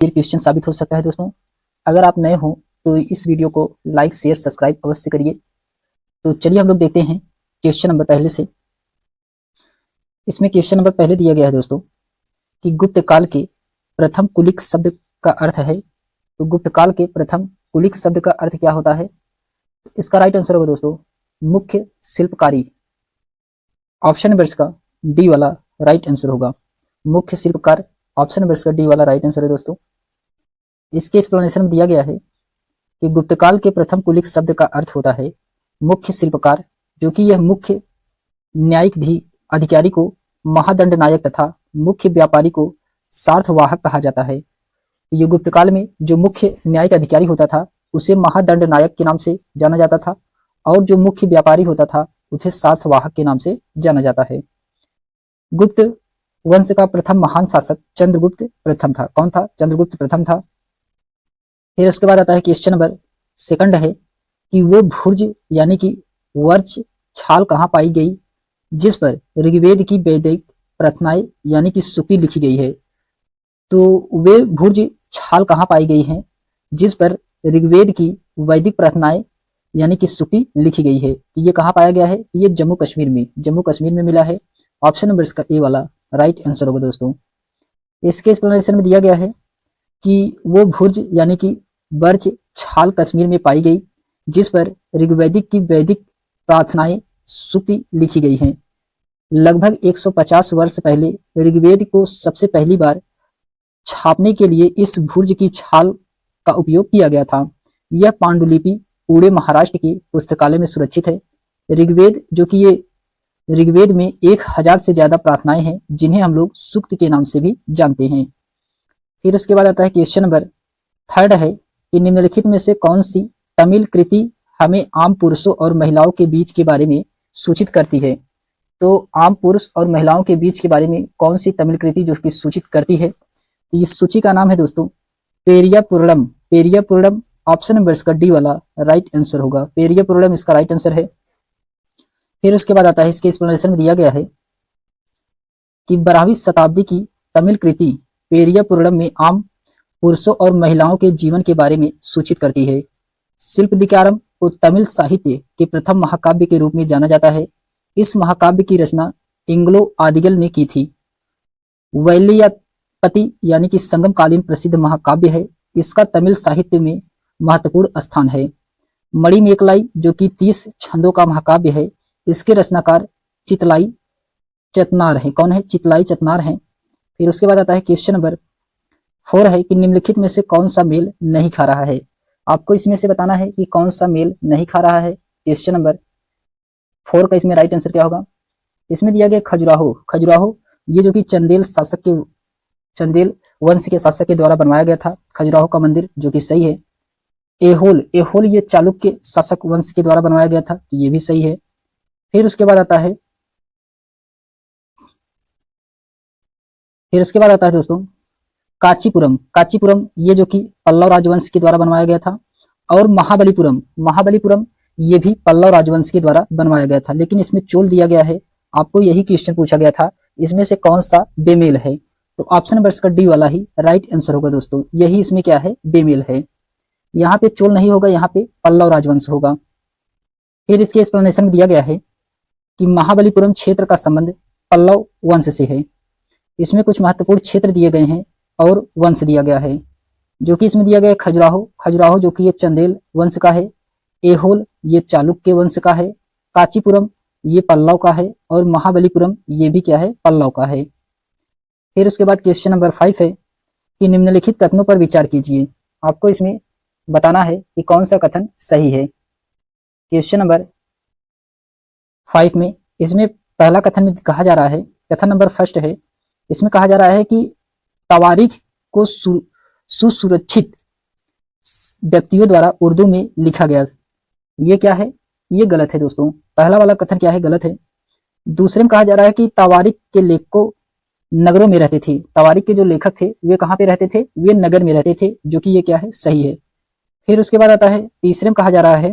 ये क्वेश्चन साबित हो सकता है दोस्तों। अगर आप नए हो तो इस वीडियो को लाइक शेयर सब्सक्राइब अवश्य करिए। तो चलिए हम लोग देखते हैं क्वेश्चन नंबर पहले से। इसमें क्वेश्चन नंबर पहले दिया गया है दोस्तों कि गुप्त काल के प्रथम कुलिक शब्द का अर्थ है। तो गुप्त काल के प्रथम कुलिक शब्द का अर्थ क्या होता है? इसका राइट आंसर होगा दोस्तों मुख्य शिल्पकारी। ऑप्शन नंबर इसका डी वाला राइट आंसर होगा, मुख्य शिल्पकार। ऑप्शन नंबर इसका डी वाला राइट आंसर है दोस्तों। इसके एक्सप्लेनेशन में दिया गया है कि गुप्तकाल के प्रथम कुलिक शब्द का अर्थ होता है मुख्य शिल्पकार, जो कि यह मुख्य न्यायिक अधिकारी को महादंड नायक तथा मुख्य व्यापारी को सार्थवाहक कहा जाता है। ये गुप्तकाल में जो मुख्य न्यायिक अधिकारी होता था उसे महादंड नायक के नाम से जाना जाता था, और जो मुख्य व्यापारी होता था उसे सार्थवाहक के नाम से जाना जाता है। गुप्त वंश का प्रथम महान शासक चंद्रगुप्त प्रथम था। कौन था? चंद्रगुप्त प्रथम था। फिर उसके बाद आता है क्वेश्चन नंबर सेकंड है कि वो भुर्ज यानी कि वर्च छाल कहाँ पाई गई जिस पर ऋग्वेद की वैदिक प्रार्थनाएं यानी कि सूक्ति लिखी गई है। तो वे भुर्ज छाल कहाँ पाई गई हैं जिस पर ऋग्वेद की वैदिक प्रार्थनाएं यानी कि सूक्ति लिखी गई है। तो ये कहाँ पाया गया है? ये जम्मू कश्मीर में मिला है। ऑप्शन नंबर इसका ए वाला राइट आंसर होगा दोस्तों। इसके एक्सप्लेनेशन में दिया गया है कि वो भुर्ज यानी कि बर्च छाल कश्मीर में पाई गई जिस पर ऋग्वेदिक की वैदिक प्रार्थनाएं सूक्ति लिखी गई हैं। लगभग 150 वर्ष पहले ऋग्वेद को सबसे पहली बार छापने के लिए इस भुर्ज की छाल का उपयोग किया गया था। यह पांडुलिपि पुणे महाराष्ट्र के पुस्तकालय में सुरक्षित है। ऋग्वेद जो कि ये ऋग्वेद में 1000 से ज्यादा प्रार्थनाएं हैं जिन्हें हम लोग सूक्त के नाम से भी जानते हैं। फिर उसके बाद आता है क्वेश्चन नंबर थर्ड है कि निम्नलिखित में से कौन सी तमिल कृति हमें आम पुरुषों और महिलाओं के बीच के बारे में सूचित करती है। तो आम पुरुष और महिलाओं के बीच के बारे में कौन सी तमिल कृति जो कि सूचित करती है? तो इस सूची का नाम है दोस्तों पेरिया पुरलम। ऑप्शन नंबर इसका डी वाला राइट आंसर होगा, पेरिया पुरलम इसका राइट आंसर है। फिर उसके बाद आता है इसके एक्सप्लेनेशन में दिया गया है कि 12वीं शताब्दी की तमिल कृति पेरिया पुरलम में आम पुरुषों और महिलाओं के जीवन के बारे में सूचित करती है। शिल्पदिकारम को तमिल साहित्य के प्रथम महाकाव्य के रूप में जाना जाता है। इस महाकाव्य की रचना इंग्लो आदिगल ने की थी। वैलियापति यानी कि संगमकालीन प्रसिद्ध महाकाव्य है। इसका तमिल साहित्य में महत्वपूर्ण स्थान है। मणिमेकलाई जो कि 30 छंदों का महाकाव्य है, इसके रचनाकार चितलाई चतनार है। कौन है? चितलाई चतनार है। फिर उसके बाद आता है क्वेश्चन नंबर 4 है कि निम्नलिखित में से कौन सा मेल नहीं खा रहा है। आपको इसमें से बताना है कि कौन सा मेल नहीं खा रहा है। क्वेश्चन नंबर 4 का इसमें राइट आंसर क्या होगा? इसमें दिया गया खजुराहो ये जो कि चंदेल वंश के शासक के द्वारा बनवाया गया था खजुराहो का मंदिर, जो कि सही है। एहोल ये चालुक्य शासक वंश के द्वारा बनवाया गया था, तो ये भी सही है। फिर उसके बाद आता है दोस्तों कांचीपुरम ये जो कि पल्लव राजवंश के द्वारा बनवाया गया था। और महाबलीपुरम ये भी पल्लव राजवंश के द्वारा बनवाया गया था। लेकिन इसमें चोल दिया गया है, आपको यही क्वेश्चन पूछा गया था इसमें से कौन सा बेमेल है। तो ऑप्शन नंबर इसका डी वाला ही राइट आंसर होगा दोस्तों। यही इसमें क्या है? बेमेल है। यहाँ पे चोल नहीं होगा, यहाँ पे पल्लव राजवंश होगा। फिर इसके एक्सप्लेनेशन में दिया गया है कि महाबलीपुरम क्षेत्र का संबंध पल्लव वंश से है। इसमें कुछ महत्वपूर्ण क्षेत्र दिए गए हैं और वंश दिया गया है, जो कि इसमें दिया गया है खजुराहो जो कि ये चंदेल वंश का है। एहोल ये चालुक्य वंश का है। कांचीपुरम ये पल्लव का है। और महाबलीपुरम ये भी क्या है? पल्लव का है। फिर उसके बाद क्वेश्चन नंबर 5 है कि निम्नलिखित कथनों पर विचार कीजिए। आपको इसमें बताना है कि कौन सा कथन सही है। क्वेश्चन नंबर 5 में इसमें पहला कथन में कहा जा रहा है, कथन नंबर फर्स्ट है, इसमें कहा जा रहा है कि तवारीख को सुसुरक्षित व्यक्तियों द्वारा उर्दू में लिखा गया। ये क्या है? ये गलत है दोस्तों। पहला वाला कथन क्या है? गलत है। दूसरे में कहा जा रहा है कि तवारीख के लेखक नगरों में रहते थे। तवारीख के जो लेखक थे वे कहाँ पे रहते थे? वे नगर में रहते थे, जो कि ये क्या है? सही है। फिर उसके बाद आता है तीसरे में कहा जा रहा है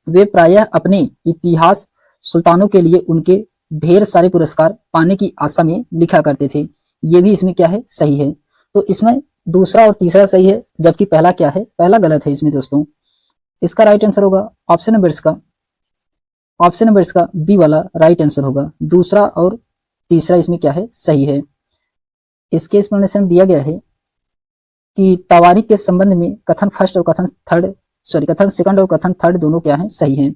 वे प्रायः अपने इतिहास सुल्तानों के लिए उनके ढेर सारे पुरस्कार पाने की आशा में लिखा करते थे। ये भी इसमें क्या है? सही है। तो इसमें दूसरा और तीसरा सही है, जबकि पहला क्या है, पहला गलत है इसमें दोस्तों। इसका राइट आंसर होगा ऑप्शन नंबर इसका बी वाला राइट आंसर होगा। दूसरा और तीसरा इसमें क्या है, सही है। इसके एक्सप्लेनेशन दिया गया है कि तवारीख के संबंध में कथन सेकंड और कथन थर्ड दोनों क्या है, सही हैं।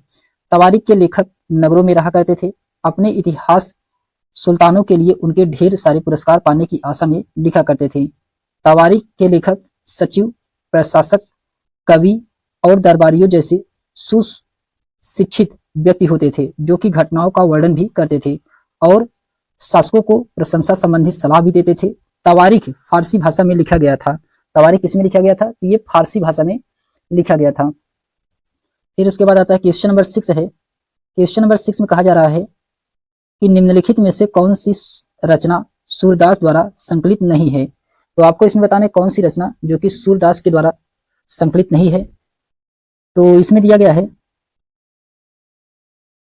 तवारीख के लेखक नगरों में रहा करते थे, अपने इतिहास सुल्तानों के लिए उनके ढेर सारे पुरस्कार पाने की आशा में लिखा करते थे। तवारीख के लेखक सचिव, प्रशासक, कवि और दरबारियों जैसे सुशिक्षित व्यक्ति होते थे, जो कि घटनाओं का वर्णन भी करते थे और शासकों को प्रशंसा संबंधी सलाह भी देते थे। तवारीख फारसी भाषा में लिखा गया था। तवारीख किसमें लिखा गया था, ये फारसी भाषा में लिखा गया था। फिर उसके बाद आता है क्वेश्चन नंबर 6 है। क्वेश्चन नंबर 6 में कहा जा रहा है कि निम्नलिखित में से कौन सी रचना सूरदास द्वारा संकलित नहीं है। तो आपको इसमें बताना है कौन सी रचना जो कि सूरदास के द्वारा संकलित नहीं है। तो इसमें दिया गया है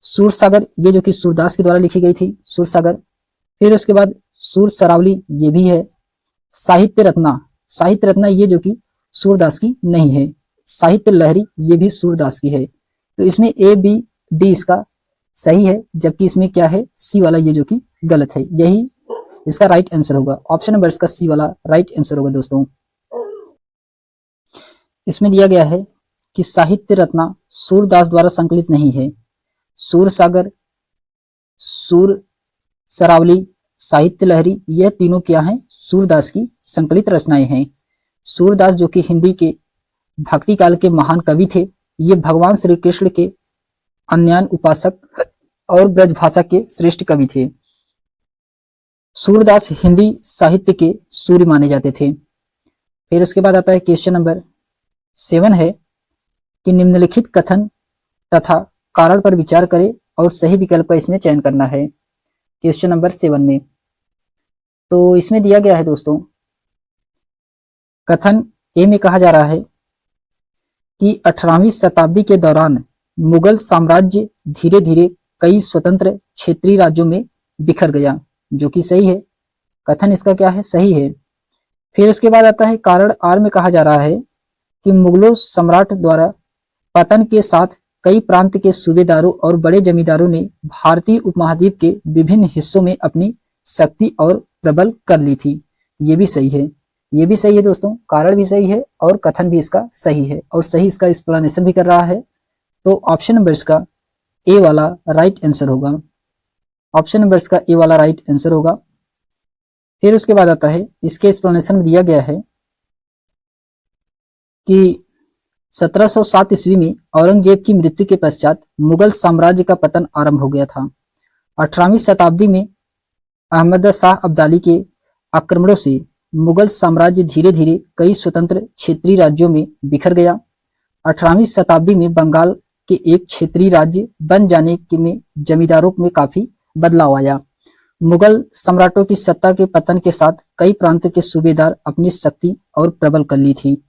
सूरसागर, ये जो कि सूरदास के द्वारा लिखी गई थी, सूरसागर। फिर उसके बाद सूर सरावली, ये भी है। साहित्य रत्ना ये जो कि सूरदास की नहीं है। साहित्य लहरी, ये भी सूरदास की है। तो इसमें ए बी डी इसका सही है, जबकि इसमें क्या है, सी वाला ये जो कि गलत है। यही इसका राइट आंसर होगा। ऑप्शन नंबर इसका सी वाला राइट आंसर होगा दोस्तों। इसमें दिया गया है कि साहित्य रत्ना सूरदास द्वारा संकलित नहीं है। सूरसागर, सूर सरावली, साहित्य लहरी, यह तीनों क्या हैं, सूरदास की संकलित रचनाएं हैं। सूरदास जो कि हिंदी के भक्ति काल के महान कवि थे, ये भगवान श्री कृष्ण के अन्यान उपासक और ब्रजभाषा के श्रेष्ठ कवि थे। सूरदास हिंदी साहित्य के सूर्य माने जाते थे। फिर उसके बाद आता है क्वेश्चन नंबर 7 है कि निम्नलिखित कथन तथा कारण पर विचार करें और सही विकल्प का इसमें चयन करना है। क्वेश्चन नंबर 7 में तो इसमें दिया गया है दोस्तों, कथन ए में कहा जा रहा है कि 18वीं शताब्दी के दौरान मुगल साम्राज्य धीरे धीरे कई स्वतंत्र क्षेत्रीय राज्यों में बिखर गया, जो कि सही है। कथन इसका क्या है, सही है। फिर उसके बाद आता है कारण आर में कहा जा रहा है कि मुगलों सम्राट द्वारा पतन के साथ कई प्रांत के सूबेदारों और बड़े जमींदारों ने भारतीय उपमहाद्वीप के विभिन्न हिस्सों में अपनी शक्ति और प्रबल कर ली थी। ये भी सही है, ये भी सही है दोस्तों। कारण भी सही है और कथन भी इसका सही है और सही इसका एक्सप्लेनेशन भी कर रहा है। तो ऑप्शन नंबर इसका ए वाला राइट आंसर होगा। ऑप्शन नंबर इसका ए वाला राइट आंसर होगा। फिर उसके बाद आता है, इसके एक्सप्लेनेशन में दिया गया है कि 1707 ईस्वी में औरंगजेब की मृत्यु के पश्चात मुगल साम्राज्य का पतन आरंभ हो गया था। 18वीं शताब्दी में अहमद शाह अब्दाली के आक्रमणों से मुगल साम्राज्य धीरे धीरे कई स्वतंत्र क्षेत्रीय राज्यों में बिखर गया। 18वीं शताब्दी में बंगाल के एक क्षेत्रीय राज्य बन जाने में जमींदारों में काफी बदलाव आया। मुगल सम्राटों की सत्ता के पतन के साथ कई प्रांत के सूबेदार अपनी शक्ति और प्रबल कर ली थी।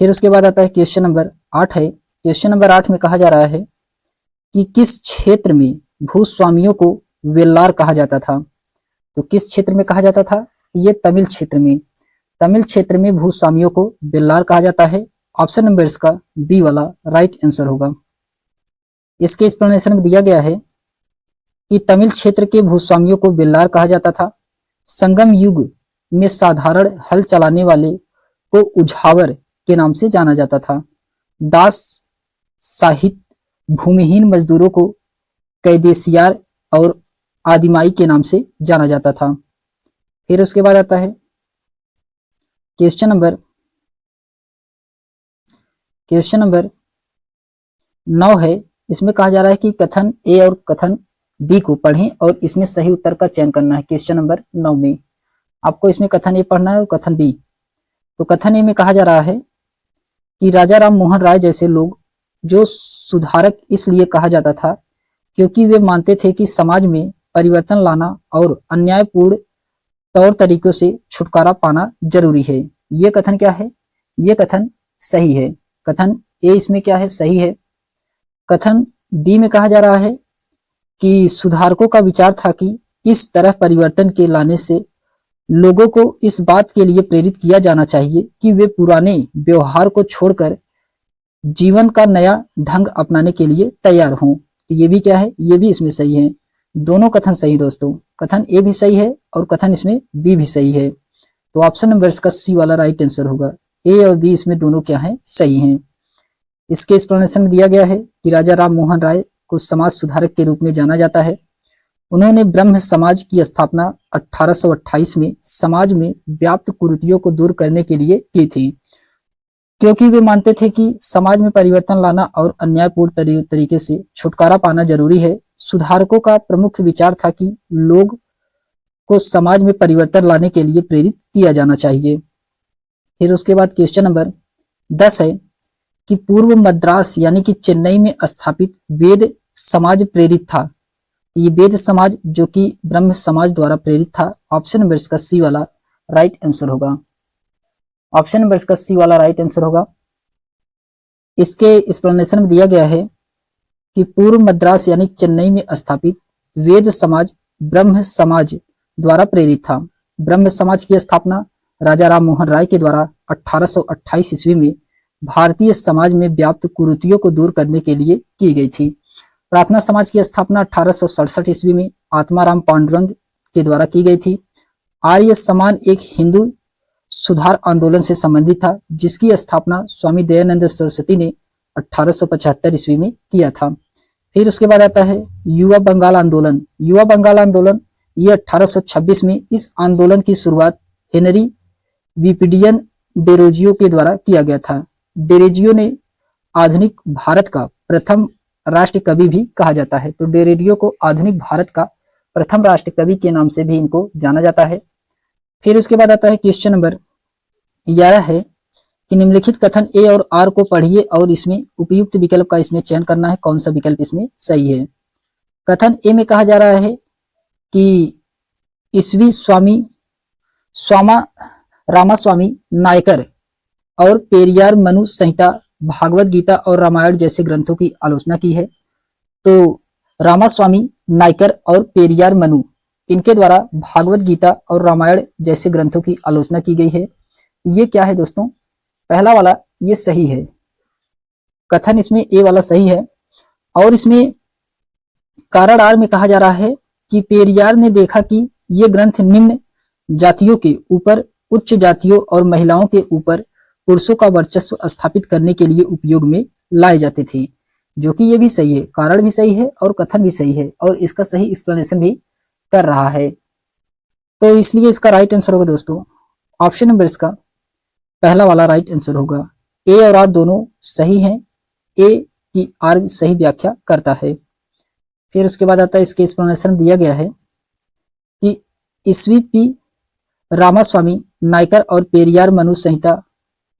फिर उसके बाद आता है क्वेश्चन नंबर 8 है। क्वेश्चन नंबर 8 में कहा जा रहा है कि किस क्षेत्र में भूस्वामियों को वेल्लार कहा जाता था। तो किस क्षेत्र में कहा जाता था, ये तमिल क्षेत्र में। तमिल क्षेत्र में भूस्वामियों को वेल्लार कहा जाता है। ऑप्शन नंबर इसका बी वाला राइट आंसर होगा। इसके एक्सप्लेनेशन में दिया गया है कि तमिल क्षेत्र के भूस्वामियों को वेल्लार कहा जाता था। संगम युग में साधारण हल चलाने वाले को उझावर के नाम से जाना जाता था। दास साहित्य भूमिहीन मजदूरों को कैदेसियार और आदिमाई के नाम से जाना जाता था। फिर उसके बाद आता है क्वेश्चन नंबर 9 है। इसमें कहा जा रहा है कि कथन ए और कथन बी को पढ़ें और इसमें सही उत्तर का चयन करना है। क्वेश्चन नंबर 9 में आपको इसमें कथन ए पढ़ना है और कथन बी। तो कथन ए में कहा जा रहा है कि राजा राम मोहन राय जैसे लोग जो सुधारक इसलिए कहा जाता था क्योंकि वे मानते थे कि समाज में परिवर्तन लाना और अन्यायपूर्ण तौर तरीकों से छुटकारा पाना जरूरी है। ये कथन क्या है, ये कथन सही है। कथन ए इसमें क्या है, सही है। कथन बी में कहा जा रहा है कि सुधारकों का विचार था कि इस तरह परिवर्तन के लाने से लोगों को इस बात के लिए प्रेरित किया जाना चाहिए कि वे पुराने व्यवहार को छोड़कर जीवन का नया ढंग अपनाने के लिए तैयार हों। तो ये भी क्या है, ये भी इसमें सही है। दोनों कथन सही दोस्तों, कथन ए भी सही है और कथन इसमें बी भी सही है। तो ऑप्शन नंबर इसका सी वाला राइट आंसर होगा। ए और बी इसमें दोनों क्या है, सही हैं। इसके एक्सप्लेनेशन में दिया गया है कि राजा राम मोहन राय को समाज सुधारक के रूप में जाना जाता है। उन्होंने ब्रह्म समाज की स्थापना 1828 में समाज में व्याप्त कुरीतियों को दूर करने के लिए की थी, क्योंकि वे मानते थे कि समाज में परिवर्तन लाना और अन्यायपूर्ण तरीके से छुटकारा पाना जरूरी है। सुधारकों का प्रमुख विचार था कि लोग को समाज में परिवर्तन लाने के लिए प्रेरित किया जाना चाहिए। फिर उसके बाद क्वेश्चन नंबर 10 है कि पूर्व मद्रास यानी कि चेन्नई में स्थापित वेद समाज प्रेरित था। ये वेद समाज जो कि ब्रह्म समाज द्वारा प्रेरित था। ऑप्शन नंबर इसका सी वाला राइट आंसर होगा। ऑप्शन नंबर इसका सी वाला राइट आंसर होगा। इसके एक्सप्लेनेशन में दिया गया है कि पूर्व मद्रास यानी चेन्नई में स्थापित वेद समाज ब्रह्म समाज द्वारा प्रेरित था। ब्रह्म समाज की स्थापना राजा राम मोहन राय के द्वारा 1828 ईस्वी में भारतीय समाज में व्याप्त कुरीतियों को दूर करने के लिए की गई थी। प्रार्थना समाज की स्थापना 1867 ईस्वी में आत्माराम पांडुरंग के द्वारा की गई थी। आर्य समान एक हिंदू सुधार आंदोलन से संबंधित था, जिसकी स्थापना स्वामी दयानंद सरस्वती ने 1875 ईस्वी में किया था। फिर उसके बाद आता है युवा बंगाल आंदोलन। युवा बंगाल आंदोलन ये 1826 में इस आंदोलन की शुरुआत हेनरी विपिडियन डेरोजियो के द्वारा किया गया था। डेरोजियो ने आधुनिक भारत का प्रथम राष्ट्र कवि भी कहा जाता है। तो डेरोजियो को आधुनिक भारत का प्रथम राष्ट्र कवि के नाम से भी इनको जाना जाता है। फिर उसके बाद आता है क्वेश्चन नंबर 11 है कि निम्नलिखित कथन ए और आर को पढ़िए और इसमें उपयुक्त विकल्प का इसमें चयन करना है, कौन सा विकल्प इसमें सही है। कथन ए में कहा जा रहा है कि ईसवी स्वामा रामास्वामी नायकर और पेरियार मनु संहिता, भागवत गीता और रामायण जैसे ग्रंथों की आलोचना की है। तो रामास्वामी नायकर और पेरियार मनु इनके द्वारा भागवत गीता और रामायण जैसे ग्रंथों की आलोचना की गई है। ये क्या है दोस्तों, पहला वाला ये सही है, कथन इसमें ए वाला सही है। और इसमें कारण आर में कहा जा रहा है कि पेरियार ने देखा कि ये ग्रंथ निम्न जातियों के ऊपर उच्च जातियों और महिलाओं के ऊपर पुरुषों का वर्चस्व स्थापित करने के लिए उपयोग में लाए जाते थे, जो कि ये भी सही है, कारण भी सही है और कथन भी सही है और इसका सही एक्सप्लेनेशन भी कर रहा है। तो इसलिए इसका राइट आंसर होगा दोस्तों ऑप्शन नंबर इसका पहला वाला राइट आंसर होगा। ए और आर दोनों सही हैं, ए की आर सही व्याख्या करता है। फिर उसके बाद आता है इसके एक्सप्लेनेशन दिया गया है कि ईसवी पी रामास्वामी नायकर और पेरियार मनु संहिता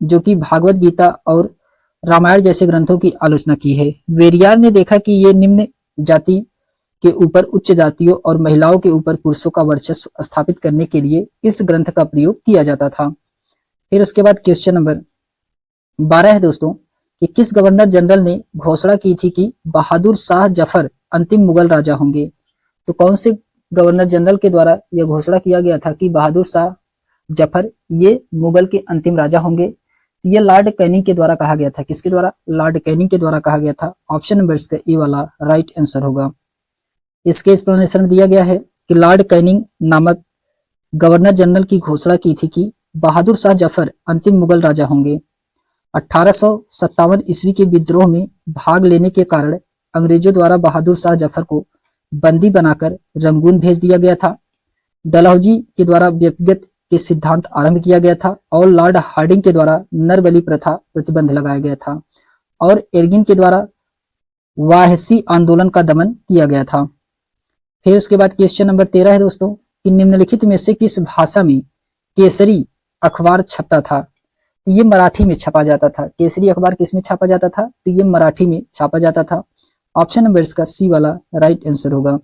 जो कि भागवत गीता और रामायण जैसे ग्रंथों की आलोचना की है। वेरियार ने देखा कि ये निम्न जाति के ऊपर उच्च जातियों और महिलाओं के ऊपर पुरुषों का वर्चस्व स्थापित करने के लिए इस ग्रंथ का प्रयोग किया जाता था। फिर उसके बाद क्वेश्चन नंबर 12 है दोस्तों कि किस गवर्नर जनरल ने घोषणा की थी कि बहादुर शाह जफर अंतिम मुगल राजा होंगे। तो कौन से गवर्नर जनरल के द्वारा यह घोषणा किया गया था कि बहादुर शाह जफर ये मुगल के अंतिम राजा होंगे। ये लॉर्ड कैनिंग के द्वारा कहा गया था। किसके द्वारा? लॉर्ड कैनिंग के द्वारा कहा गया था। ऑप्शन नंबर इसका ए वाला राइट आंसर होगा। इसके एक्सप्लेनेशन में दिया गया है कि लॉर्ड कैनिंग नामक गवर्नर जनरल की घोषणा की थी कि बहादुर शाह जफर अंतिम मुगल राजा होंगे। 1857 ईस्वी के विद्रोह में भाग लेने के कारण अंग्रेजों द्वारा बहादुर शाह जफर को बंदी बनाकर रंगून भेज दिया गया था। डलहौजी के द्वारा व्यक्तिगत के सिद्धांत आरंभ किया गया था और लॉर्ड हार्डिंग के द्वारा नरबली प्रथा प्रतिबंध लगाया गया था और एर्गिन के द्वारा वाहसी आंदोलन का दमन किया गया था। फिर उसके बाद क्वेश्चन नंबर 13 है दोस्तों कि निम्नलिखित में से किस भाषा में केसरी अखबार छपता था। तो ये मराठी में छपा जाता था। केसरी अखबार किस में छापा जाता था? तो ये मराठी में छापा जाता था। ऑप्शन नंबर इसका सी वाला राइट आंसर होगा।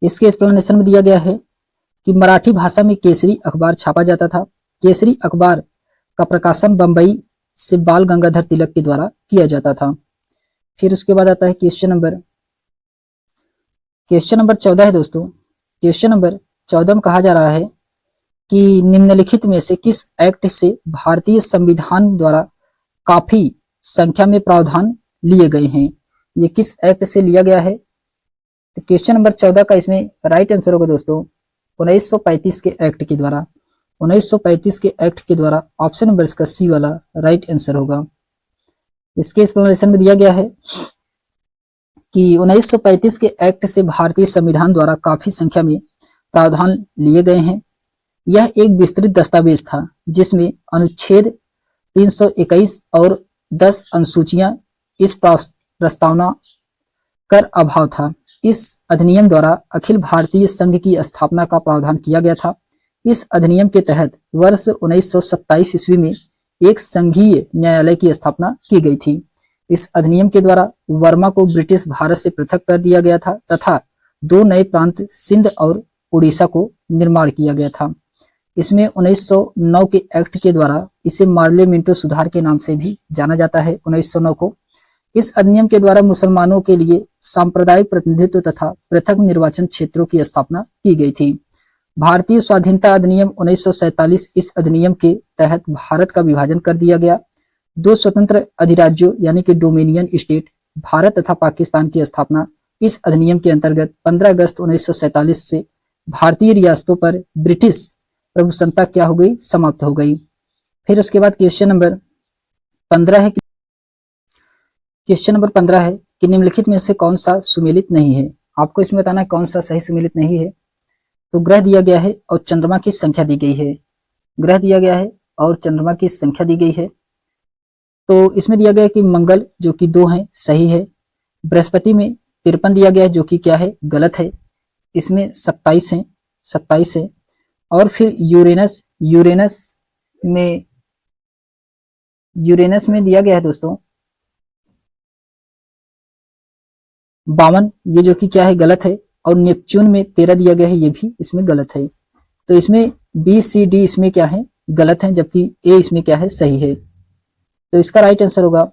इसके एक्सप्लेनेशन में दिया गया है कि मराठी भाषा में केसरी अखबार छापा जाता था। केसरी अखबार का प्रकाशन बंबई से बाल गंगाधर तिलक के द्वारा किया जाता था। फिर उसके बाद आता है क्वेश्चन नंबर 14 है दोस्तों। क्वेश्चन नंबर 14 में कहा जा रहा है कि निम्नलिखित में से किस एक्ट से भारतीय संविधान द्वारा काफी संख्या में प्रावधान लिए गए हैं? ये किस एक्ट से लिया गया है? तो क्वेश्चन नंबर 14 का इसमें राइट आंसर होगा दोस्तों 1935 के एक्ट के द्वारा। 1935 के एक्ट के द्वारा ऑप्शन नंबर इसका सी वाला राइट आंसर होगा। इसके एक्सप्लेनेशन में दिया गया है कि 1935 के एक्ट से भारतीय संविधान द्वारा काफी संख्या में प्रावधान लिए गए हैं। यह एक विस्तृत दस्तावेज था जिसमें अनुच्छेद 321 और 10 अनुसूचियां इस प्रस्तावना कर अभाव था। इस अधिनियम द्वारा अखिल भारतीय संघ की स्थापना का प्रावधान किया गया था। इस अधिनियम के तहत वर्ष 1927 ईस्वी में एक संघीय न्यायालय की स्थापना की गई थी। इस अधिनियम के द्वारा वर्मा को ब्रिटिश भारत से पृथक कर दिया गया था तथा 2 नए प्रांत सिंध और उड़ीसा को निर्माण किया गया था। इसमें 1909 के एक्ट के द्वारा इसे मार्ले मिंटो सुधार के नाम से भी जाना जाता है। 1909 को इस अधिनियम के द्वारा मुसलमानों के लिए सांप्रदायिक प्रतिनिधित्व तथा पृथक निर्वाचन क्षेत्रों की स्थापना की गई थी। भारतीय स्वाधीनता अधिनियम 1947 इस अधिनियम के तहत भारत का विभाजन कर दिया गया। 2 स्वतंत्र अधिराज्यों यानी कि डोमिनियन स्टेट भारत तथा पाकिस्तान की स्थापना इस अधिनियम के अंतर्गत 15 अगस्त 1947 से भारतीय रियासतों पर ब्रिटिश प्रभुसत्ता क्या हो गई, समाप्त हो गई। फिर उसके बाद क्वेश्चन नंबर 15 है कि निम्नलिखित में से कौन सा सुमेलित नहीं है? आपको इसमें बताना है कौन सा सही सुमेलित नहीं है। तो ग्रह दिया गया है और चंद्रमा की संख्या दी गई है। ग्रह दिया गया है और चंद्रमा की संख्या दी गई है। तो इसमें दिया गया है कि मंगल जो कि 2 है, सही है। बृहस्पति में 53 दिया गया है जो कि क्या है, गलत है। इसमें 27 है, 27 है। और फिर यूरेनस में दिया गया है दोस्तों 52, ये जो कि क्या है, गलत है। और नेपच्यून में 13 दिया गया है, ये भी इसमें गलत है। तो इसमें बी सी डी इसमें क्या है, गलत है, जबकि ए इसमें क्या है, सही है। तो इसका राइट आंसर होगा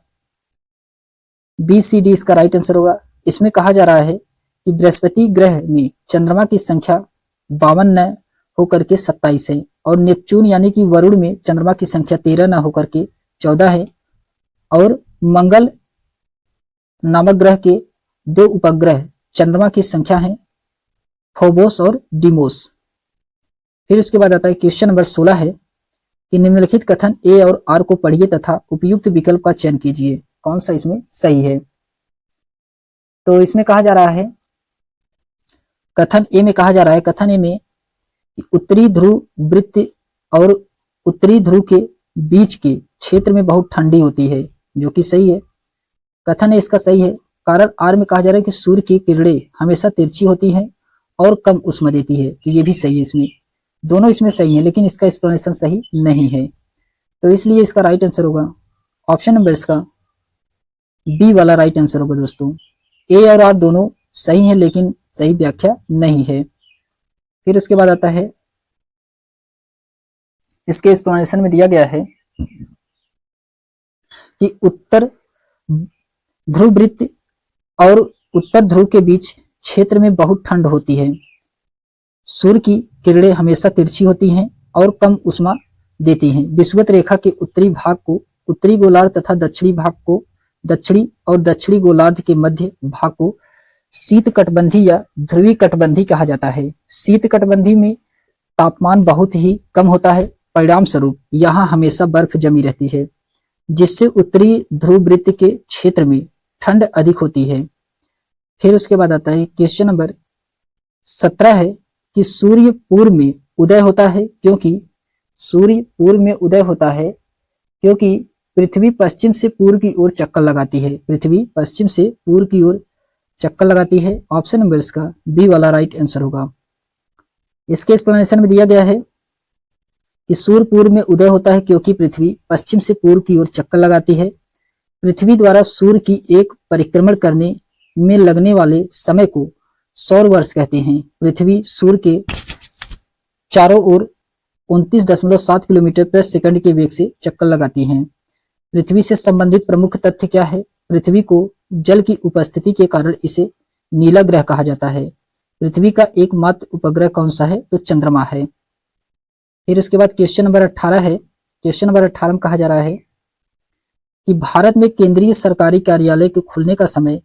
बी सी डी, इसका राइट आंसर होगा। इसमें कहा जा रहा है कि बृहस्पति ग्रह में चंद्रमा की संख्या 52 न होकर के 27 है और नेपच्यून यानी कि वरुण में चंद्रमा की संख्या 13 न होकर के 14 है। और मंगल नामक ग्रह के 2 उपग्रह चंद्रमा की संख्या है फोबोस और डिमोस। फिर उसके बाद आता है क्वेश्चन नंबर 16 है कि निम्नलिखित कथन ए और आर को पढ़िए तथा उपयुक्त विकल्प का चयन कीजिए। कौन सा इसमें सही है? तो इसमें कहा जा रहा है, कथन ए में कहा जा रहा है, कथन ए में कि उत्तरी ध्रुव वृत्त और उत्तरी ध्रुव के बीच के क्षेत्र में बहुत ठंडी होती है, जो कि सही है। कथन ए इसका सही है। कारण आर में कहा जा रहा है कि सूर्य की किरणें हमेशा तिरछी होती हैं और कम उष्मा देती है, तो ये भी सही है। इसमें दोनों इसमें सही है, लेकिन इसका एक्सप्लेनेशन सही नहीं है। तो इसलिए इसका राइट आंसर होगा ऑप्शन नंबर इसका बी वाला राइट आंसर होगा दोस्तों। ए और आर दोनों सही है, लेकिन सही व्याख्या नहीं है। फिर उसके बाद आता है, इसके एक्सप्लेनेशन में दिया गया है कि उत्तर ध्रुव वृत्त और उत्तर ध्रुव के बीच क्षेत्र में बहुत ठंड होती है। सूर्य की किरणें हमेशा तिरछी होती हैं और कम उष्मा देती हैं। विषुवत रेखा के उत्तरी भाग को उत्तरी गोलार्ध तथा दक्षिणी भाग को दक्षिणी और दक्षिणी गोलार्ध के मध्य भाग को शीत कटबंधी या ध्रुवी कटबंधी कहा जाता है। शीत कटबंधी में तापमान बहुत ही कम होता है, परिणाम स्वरूप यहाँ हमेशा बर्फ जमी रहती है, जिससे उत्तरी ध्रुव वृत्त के क्षेत्र में ठंड अधिक होती है। फिर उसके बाद आता है क्वेश्चन नंबर 17 है कि सूर्य पूर्व में उदय होता है क्योंकि सूर्य पूर्व में उदय होता है क्योंकि पृथ्वी पश्चिम से पूर्व की ओर चक्कर लगाती है। पृथ्वी पश्चिम से पूर्व की ओर चक्कर लगाती है। ऑप्शन नंबर इसका बी वाला राइट आंसर होगा। इसके एक्सप्लेनेशन में दिया गया है कि सूर्य पूर्व में उदय होता है क्योंकि पृथ्वी पश्चिम से पूर्व की ओर चक्कर लगाती है। पृथ्वी द्वारा सूर्य की एक परिक्रमण करने में लगने वाले समय को सौर वर्ष कहते हैं। पृथ्वी सूर्य के चारों ओर 29.7 किलोमीटर प्रति सेकंड के वेग से चक्कर लगाती हैं। पृथ्वी से संबंधित प्रमुख तथ्य क्या है? पृथ्वी को जल की उपस्थिति के कारण इसे नीला ग्रह कहा जाता है। पृथ्वी का एकमात्र उपग्रह कौन सा है? तो चंद्रमा है। फिर उसके बाद क्वेश्चन नंबर 18 है। क्वेश्चन नंबर 18 में कहा जा रहा है कि भारत में केंद्रीय सरकारी कार्यालय के खुलने का समय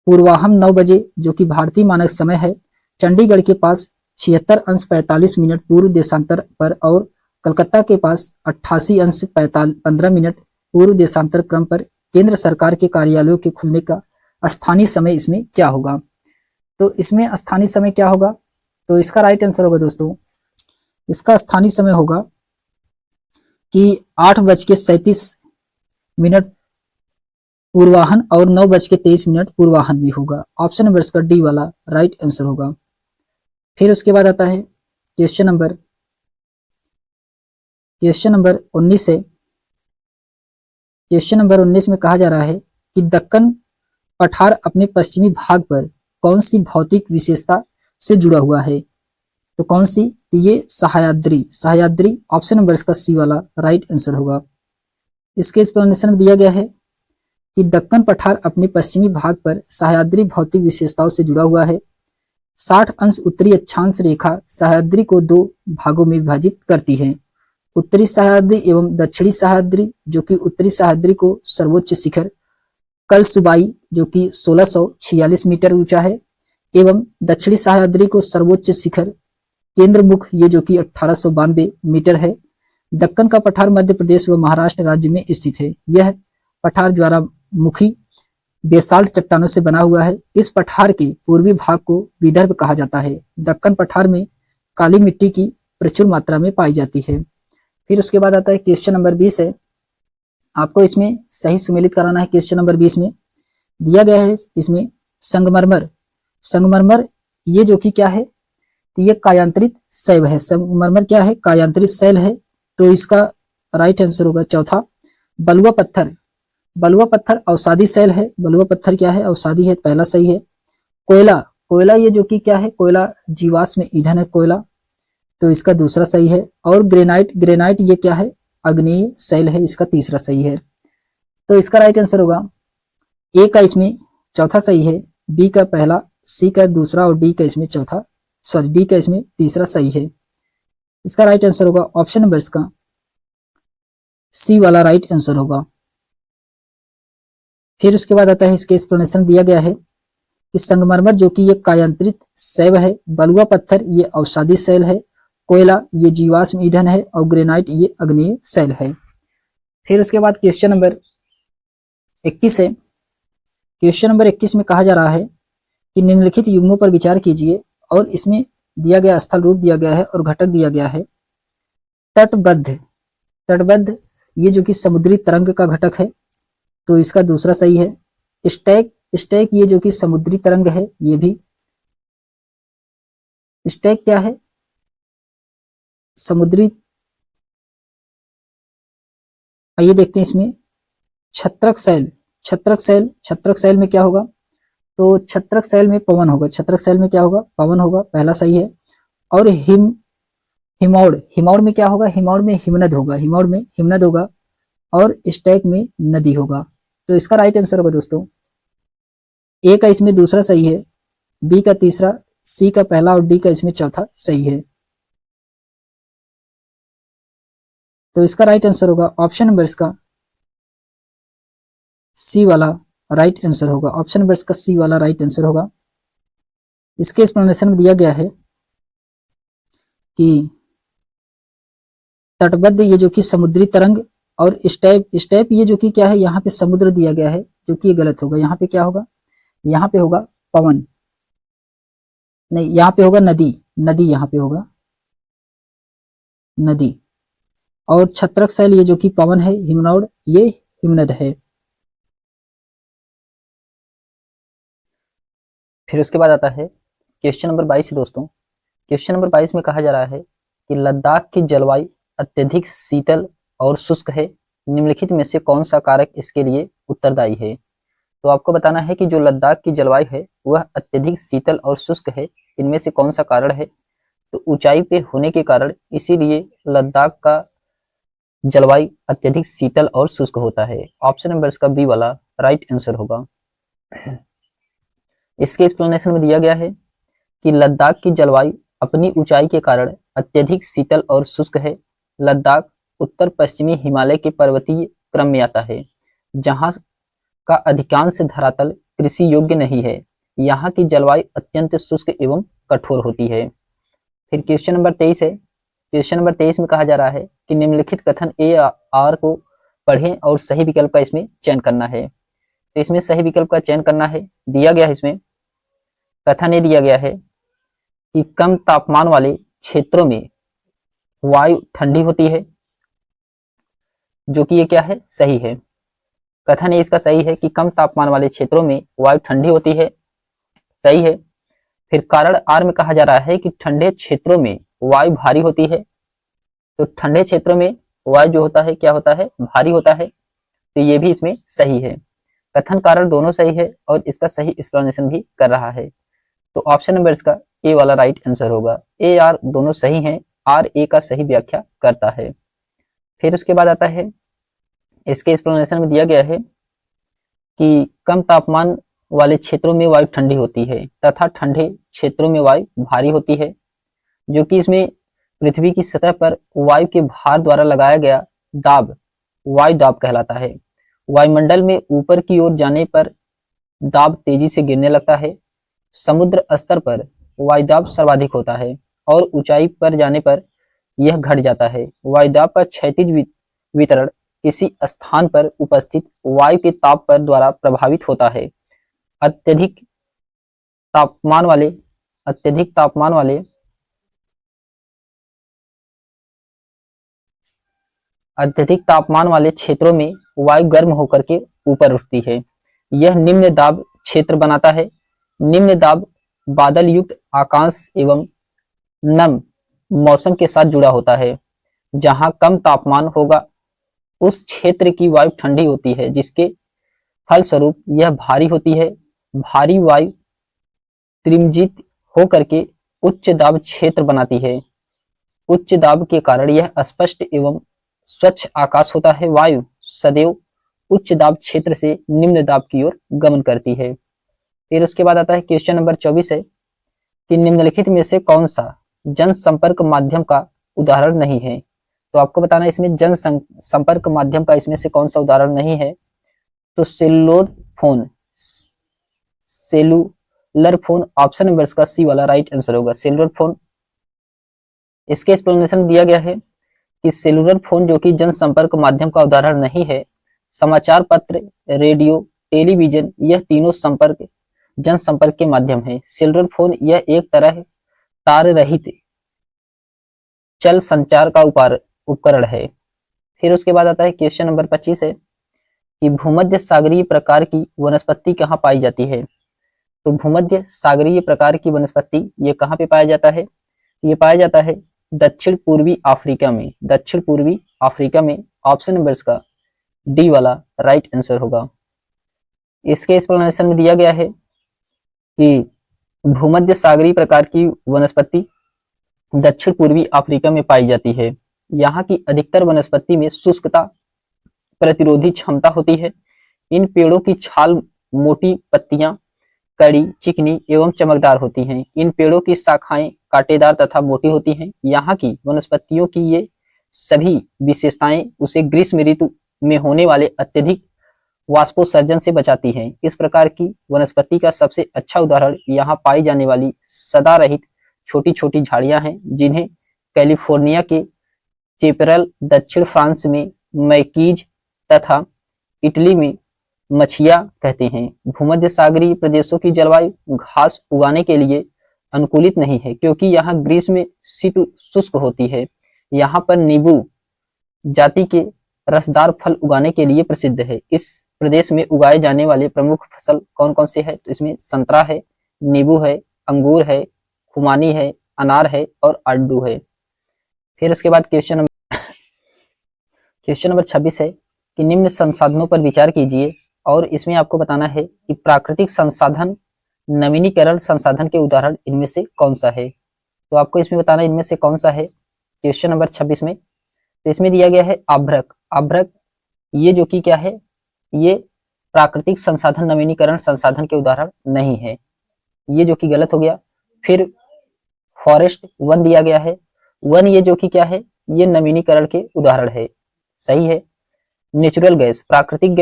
पूर्वाह्न 9 बजे जो कि भारतीय मानक समय है, चंडीगढ़ के पास 76 अंश 45 मिनट पूर्व देशांतर पर और कलकत्ता के पास 88 अंश 15 मिनट पूर्व देशांतर क्रम पर केंद्र सरकार के कार्यालयों के खुलने का स्थानीय समय इसमें क्या होगा। तो इसमें स्थानीय समय क्या होगा, तो इसका राइट आंसर होगा दोस्तों, इसका स्थानीय समय होगा कि 8:37 पूर्वाह्न और 9:23 पूर्वाह्न भी होगा। ऑप्शन नंबर इसका डी वाला राइट आंसर होगा। फिर उसके बाद आता है क्वेश्चन नंबर 19 है। क्वेश्चन नंबर 19 में कहा जा रहा है कि दक्कन पठार अपने पश्चिमी भाग पर कौन सी भौतिक विशेषता से जुड़ा हुआ है। तो कौन सी, तो ये सह्याद्री ऑप्शन नंबर इसका सी वाला राइट आंसर होगा। इसके एक्सप्लेनेशन में दिया गया है कि दक्कन पठार अपने पश्चिमी भाग पर सह्याद्री भौतिक विशेषताओं से जुड़ा हुआ है। 60 अंश उत्तरी अक्षांश रेखा सह्याद्री को 2 भागों में विभाजित करती है, उत्तरी सह्याद्री एवं दक्षिणी सह्याद्री, जो कि उत्तरी सह्याद्री को सर्वोच्च शिखर कलसुबाई जो कि 1646 मीटर ऊंचा है एवं दक्षिणी सह्याद्री को सर्वोच्च शिखर केंद्रमुख ये जो कि 1892 मीटर है। दक्कन का पठार मध्य प्रदेश व महाराष्ट्र राज्य में स्थित है। यह पठार ज्वालामुखी बेसाल्ट चट्टानों से बना हुआ है। इस पठार के पूर्वी भाग को विदर्भ कहा जाता है। दक्कन पठार में काली मिट्टी की प्रचुर मात्रा में पाई जाती है। फिर उसके बाद आता है क्वेश्चन नंबर 20 है। आपको इसमें सही सुमेलित कराना है। क्वेश्चन नंबर 20 में दिया गया है इसमें संगमरमर ये जो कि क्या है, तो ये कायांतरित शैव है। संगमरमर क्या है, कायांतरित शैल है। तो इसका राइट आंसर होगा चौथा। बलुआ पत्थर अवसादी शैल है। बलुआ पत्थर क्या है, अवसादी है, पहला सही है। कोयला ये जो कि क्या है, कोयला जीवाश्म ईंधन है कोयला, तो इसका दूसरा सही है। और ग्रेनाइट ये क्या है, अग्नेय शैल है, इसका तीसरा सही है। तो इसका राइट आंसर होगा ए का इसमें चौथा सही है, बी का पहला, सी का दूसरा और डी का इसमें डी का इसमें तीसरा सही है। इसका राइट आंसर होगा ऑप्शन नंबर इसका सी वाला राइट आंसर होगा। फिर उसके बाद आता है इसके एक्सप्लेनेशन दिया गया है कि संगमरमर जो कि ये कायांतरित शैव है, बलुआ पत्थर ये अवसादी शैल है, कोयला ये जीवाश्म ईंधन है और ग्रेनाइट ये अग्नेय शैल है। फिर उसके बाद क्वेश्चन नंबर 21 है। क्वेश्चन नंबर 21 में कहा जा रहा है कि निम्नलिखित युग्मों पर विचार कीजिए और इसमें दिया गया स्थल रूप दिया गया है और घटक दिया गया है। तटबद्ध ये जो कि समुद्री तरंग का घटक है, तो इसका दूसरा सही है। स्टैक ये जो कि समुद्री तरंग है, ये भी स्टैक क्या है, समुद्री। आइए देखते हैं इसमें छत्रक शैल में क्या होगा, तो छत्रक शैल में पवन होगा। छत्रक शैल में क्या होगा, पवन होगा, पहला सही है। और हिमौड़ में क्या होगा, हिमौड़ में हिमनद होगा और स्टैक में नदी होगा। तो इसका राइट आंसर होगा दोस्तों ए का इसमें दूसरा सही है, बी का तीसरा, सी का पहला और डी का इसमें चौथा सही है। तो इसका राइट आंसर होगा ऑप्शन नंबर इसका सी वाला राइट आंसर होगा। ऑप्शन नंबर इसका सी वाला राइट आंसर होगा। इसके एक्सप्लेनेशन में दिया गया है कि तटबद्ध ये जो कि समुद्री तरंग और स्टेप ये जो कि क्या है, यहाँ पे समुद्र दिया गया है जो कि ये गलत होगा। यहाँ पे क्या होगा, यहाँ पे होगा पवन, नहीं यहाँ पे होगा नदी यहाँ पे होगा नदी। और छत्रक शैल ये जो कि पवन है, हिमनौड़ ये हिमनद है। फिर उसके बाद आता है क्वेश्चन नंबर 22 दोस्तों। क्वेश्चन नंबर 22 में कहा जा रहा है कि लद्दाख की जलवायु अत्यधिक शीतल और शुष्क है, निम्नलिखित में से कौन सा कारक इसके लिए उत्तरदायी है। तो आपको बताना है कि जो लद्दाख की जलवायु है वह अत्यधिक शीतल और शुष्क है, इनमें से कौन सा कारण है। तो ऊंचाई पे होने के कारण इसीलिए लद्दाख का जलवायु अत्यधिक शीतल और शुष्क होता है। ऑप्शन नंबर इसका बी वाला राइट आंसर होगा। इसके एक्सप्लेनेशन में दिया गया है कि लद्दाख की जलवायु अपनी ऊंचाई के कारण अत्यधिक शीतल और शुष्क है। लद्दाख उत्तर पश्चिमी हिमालय के पर्वतीय क्रम में आता है, जहाँ का अधिकांश धरातल कृषि योग्य नहीं है। यहाँ की जलवायु अत्यंत शुष्क एवं कठोर होती है। फिर क्वेश्चन नंबर 23 है। क्वेश्चन नंबर 23 में कहा जा रहा है कि निम्नलिखित कथन ए आर को पढ़ें और सही विकल्प का इसमें चयन करना है। तो इसमें सही विकल्प का चयन करना है। दिया गया है इसमें कथन ये दिया गया है कि कम तापमान वाले क्षेत्रों में वायु ठंडी होती है, जो कि ये क्या है, सही है। कथन ये इसका सही है कि कम तापमान वाले क्षेत्रों में वायु ठंडी होती है, सही है। फिर कारण आर में कहा जा रहा है कि ठंडे क्षेत्रों में वायु भारी होती है। तो ठंडे क्षेत्रों में वायु जो होता है क्या होता है, भारी होता है। तो ये भी इसमें सही है। कथन कारण दोनों सही है और इसका सही एक्सप्लेनेशन भी कर रहा है। तो ऑप्शन नंबर इसका ए वाला राइट आंसर होगा। ए आर दोनों सही हैं, आर ए का सही व्याख्या करता है। फिर उसके बाद आता है, इसके एक्सप्लेनेशन में दिया गया है कि कम तापमान वाले क्षेत्रों में वायु ठंडी होती है तथा ठंडे क्षेत्रों में वायु भारी होती है, जो कि इसमें पृथ्वी की सतह पर वायु के भार द्वारा लगाया गया दाब वायु दाब कहलाता है। वायुमंडल में ऊपर की ओर जाने पर दाब तेजी से गिरने लगता है। समुद्र स्तर पर वायुदाब सर्वाधिक होता है और ऊंचाई पर जाने पर यह घट जाता है। वायुदाब का क्षैतिज वितरण किसी स्थान पर उपस्थित वायु के ताप पर द्वारा प्रभावित होता है। अत्यधिक तापमान वाले क्षेत्रों में वायु गर्म होकर के ऊपर उठती है। यह निम्न दाब क्षेत्र बनाता है। निम्न दाब बादल युक्त आकाश एवं नम मौसम के साथ जुड़ा होता है। जहां कम तापमान होगा उस क्षेत्र की वायु ठंडी होती है, जिसके फलस्वरूप यह भारी होती है। भारी वायु त्रिमजित होकर के उच्च दाब क्षेत्र बनाती है। उच्च दाब के कारण यह स्पष्ट एवं स्वच्छ आकाश होता है। वायु सदैव उच्च दाब क्षेत्र से निम्न दाब की ओर गमन करती है। फिर उसके बाद आता है क्वेश्चन नंबर 24 है कि निम्नलिखित में से कौन सा जनसंपर्क माध्यम का उदाहरण नहीं है। तो आपको बताना है इसमें जनसंपर्क माध्यम का इसमें से कौन सा उदाहरण नहीं है। तो सेलुलर फोन ऑप्शन नंबर इसका सी वाला राइट आंसर होगा। सेलुलर फोन, इसके एक्सप्लेनेशन दिया गया है कि सेलुलर फोन जो कि जनसंपर्क माध्यम का उदाहरण नहीं है, समाचार पत्र, रेडियो, टेलीविजन यह तीनों जनसंपर्क के माध्यम है। सेलुलर फोन यह एक तरह तार रहित चल संचार का उपकरण है। फिर उसके बाद आता है क्वेश्चन नंबर 25 है कि भूमध्य सागरीय प्रकार की वनस्पति कहाँ पाई जाती है। तो भूमध्य सागरीय प्रकार की वनस्पति ये कहाँ पे पाया जाता है, ये पाया जाता है दक्षिण पूर्वी अफ्रीका में। दक्षिण पूर्वी अफ्रीका में ऑप्शन नंबर इसका डी वाला राइट आंसर होगा। इसके एक्सप्लेनेशन में दिया गया है कि भूमध्य सागरीय प्रकार की वनस्पति दक्षिण पूर्वी अफ्रीका में पाई जाती है। यहाँ की अधिकतर वनस्पति में शुष्कता प्रतिरोधी क्षमता होती है। इन पेड़ों की छाल मोटी, पत्तियां कड़ी, चिकनी एवं चमकदार होती हैं। इन पेड़ों की शाखाएं कांटेदार तथा मोटी होती हैं। यहाँ की वनस्पतियों की ये सभी विशेषताएं उसे ग्रीष्म ऋतु में होने वाले अत्यधिक वाष्पोत्सर्जन से बचाती हैं। इस प्रकार की वनस्पति का सबसे अच्छा उदाहरण यहाँ पाई जाने वाली सदा रहित छोटी छोटी झाड़ियां हैं, जिन्हें कैलिफोर्निया के चेपरल, दक्षिण फ्रांस में मैकीज तथा इटली में मछिया कहते हैं। भूमध्य सागरीय प्रदेशों की जलवायु घास उगाने के लिए अनुकूलित नहीं है, क्योंकि यहाँ ग्रीष्म में शीत शुष्क होती है। यहाँ पर नींबू जाति के रसदार फल उगाने के लिए प्रसिद्ध है। इस प्रदेश में उगाए जाने वाले प्रमुख फसल कौन कौन से है, तो इसमें संतरा है, नींबू है, अंगूर है, खुमानी है, अनार है और आड़ू है। फिर उसके बाद क्वेश्चन नंबर 26 है कि निम्न संसाधनों पर विचार कीजिए और इसमें आपको बताना है कि प्राकृतिक संसाधन नवीनीकरण संसाधन के उदाहरण इनमें से कौन सा है। तो आपको इसमें बताना इनमें से कौन सा है क्वेश्चन नंबर 26 में। तो इसमें दिया गया है अभ्रक। अभ्रक ये जो कि क्या है, ये प्राकृतिक संसाधन नवीनीकरण संसाधन के उदाहरण नहीं है, ये जो कि गलत हो गया। फिर फॉरेस्ट वन दिया गया है। वन ये जो कि क्या है, ये नवीनीकरण के उदाहरण है, सही है। नेचुरल गैस, प्राकृतिक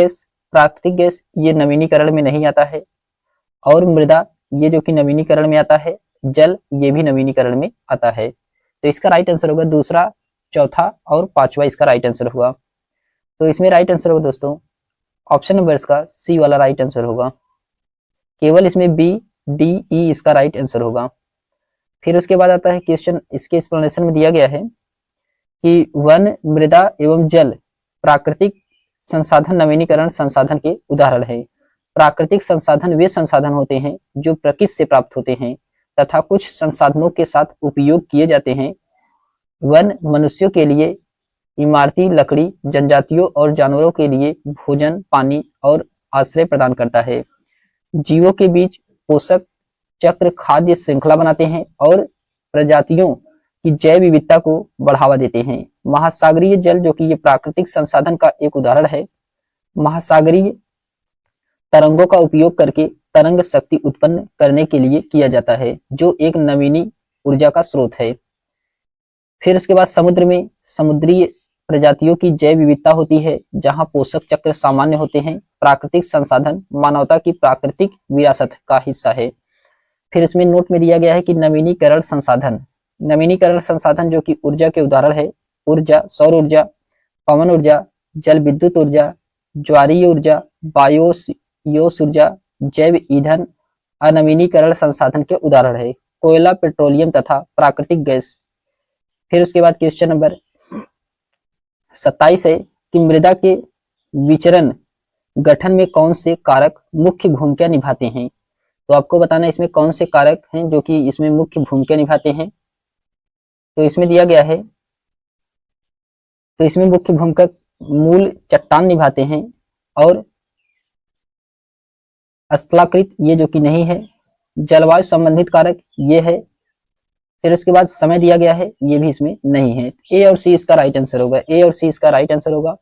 गैस ये नवीनीकरण में नहीं आता है। और मृदा ये जो कि नवीनीकरण में आता है। जल ये भी नवीनीकरण में आता है। तो इसका राइट आंसर होगा दूसरा, चौथा और पांचवा इसका राइट आंसर होगा। तो इसमें राइट आंसर होगा दोस्तों ऑप्शन नंबर इसका सी वाला राइट आंसर होगा। केवल इसमें बी, डी, ई इसका राइट आंसर होगा। फिर उसके बाद आता है क्वेश्चन, इसके एक्सप्लेनेशन में दिया गया है कि वन, मृदा एवं जल प्राकृतिक संसाधन नवीनीकरण संसाधन के उदाहरण है। प्राकृतिक संसाधन वे संसाधन होते हैं जो प्रकृति से प्राप्त होते हैं तथा कुछ संसाधनों के साथ उपयोग किए जाते हैं। वन मनुष्यों के लिए इमारती लकड़ी, जनजातियों और जानवरों के लिए भोजन, पानी और आश्रय प्रदान करता है। जीवों के बीच पोषक चक्र खाद्य श्रृंखला बनाते हैं और प्रजातियों की जैव विविधता को बढ़ावा देते हैं। महासागरीय जल जो कि ये प्राकृतिक संसाधन का एक उदाहरण है। महासागरीय तरंगों का उपयोग करके तरंग शक्ति उत्पन्न करने के लिए किया जाता है, जो एक नवीनी ऊर्जा का स्रोत है। फिर उसके बाद समुद्र में समुद्री प्रजातियों की जैव विविधता होती है, जहां पोषक चक्र सामान्य होते हैं। प्राकृतिक संसाधन मानवता की प्राकृतिक विरासत का हिस्सा है। फिर इसमें नोट में दिया गया है कि नवीनीकरण संसाधन जो कि ऊर्जा के उदाहरण है। ऊर्जा, सौर ऊर्जा, पवन ऊर्जा, जल विद्युत ऊर्जा, ज्वारीय ऊर्जा, बायोस ऊर्जा, जैव ईंधन अनवीनीकरण संसाधन के उदाहरण है। कोयला, पेट्रोलियम तथा प्राकृतिक गैस। फिर उसके बाद क्वेश्चन नंबर 27 है कि मृदा के विचरण गठन में कौन से कारक मुख्य भूमिका निभाते हैं। तो आपको बताना है इसमें कौन से कारक हैं जो कि इसमें मुख्य भूमिका निभाते हैं। तो इसमें दिया गया है, तो इसमें मुख्य भूमिका मूल चट्टान निभाते हैं और स्थलाकृत ये जो कि नहीं है। जलवायु संबंधित कारक ये है। फिर उसके बाद समय दिया गया है, ये भी इसमें नहीं है। ए और सी इसका राइट आंसर होगा। ए और सी इसका राइट आंसर होगा।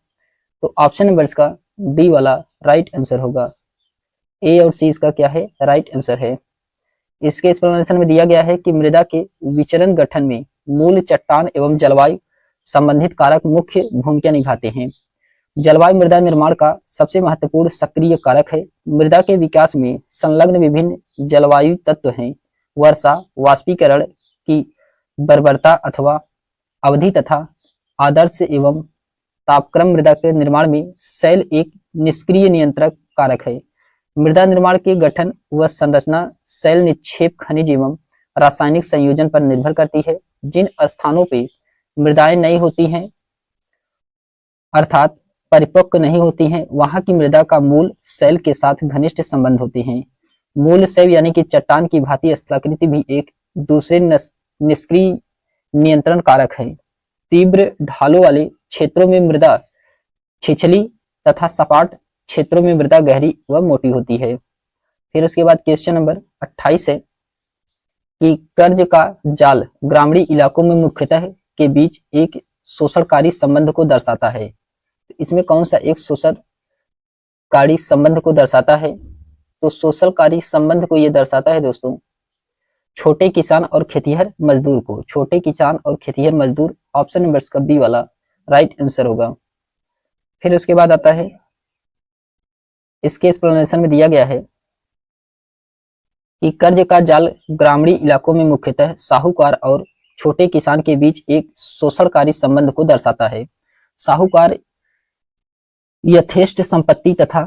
तो ऑप्शन नंबर इसका डी वाला राइट आंसर होगा। ए और सी इसका क्या है, राइट आंसर है। इसके एक्सप्लेनेशन में दिया गया है कि मृदा के विचरण गठन में मूल चट्टान एवं जलवायु संबंधित कारक मुख्य भूमिका निभाते हैं। जलवायु मृदा निर्माण का सबसे महत्वपूर्ण सक्रिय कारक है। मृदा के विकास में संलग्न विभिन्न जलवायु तत्व हैं। वर्षा, वाष्पीकरण की बर्बरता अथवा अवधि तथा आदर्श एवं तापक्रम। मृदा के निर्माण में शैल एक निष्क्रिय नियंत्रक कारक है। मृदा निर्माण के गठन व संरचना शैल निक्षेप, खनिज एवं रासायनिक संयोजन पर निर्भर करती है। जिन स्थानों पे मृदाएं नहीं होती हैं अर्थात परिपक्व नहीं होती हैं, वहां की मृदा का मूल शैल के साथ घनिष्ठ संबंध होते हैं। मूल शैल यानी कि चट्टान की भांति स्थलाकृति भी एक दूसरे निष्क्रिय नियंत्रण कारक है। तीव्र ढालों वाले क्षेत्रों में मृदा छिछली तथा सपाट क्षेत्रों में मृदा गहरी व मोटी होती है। फिर उसके बाद क्वेश्चन नंबर 28 है कि कर्ज का जाल ग्रामीण इलाकों में मुख्यतः के बीच एक शोषणकारी संबंध को दर्शाता है। तो इसमें कौन सा एक शोषणकारी संबंध को दर्शाता है। तो शोषणकारी संबंध को यह दर्शाता है दोस्तों छोटे किसान और खेतिहर मजदूर को। छोटे किसान और खेतिहर मजदूर, ऑप्शन नंबर का बी वाला राइट आंसर होगा। फिर उसके बाद आता है, इसके एक्सप्लेनेशन में दिया गया है कि कर्ज का जाल ग्रामीण इलाकों में मुख्यतः साहूकार और छोटे किसान के बीच एक शोषणकारी संबंध को दर्शाता है। साहूकार यथेष्ट संपत्ति तथा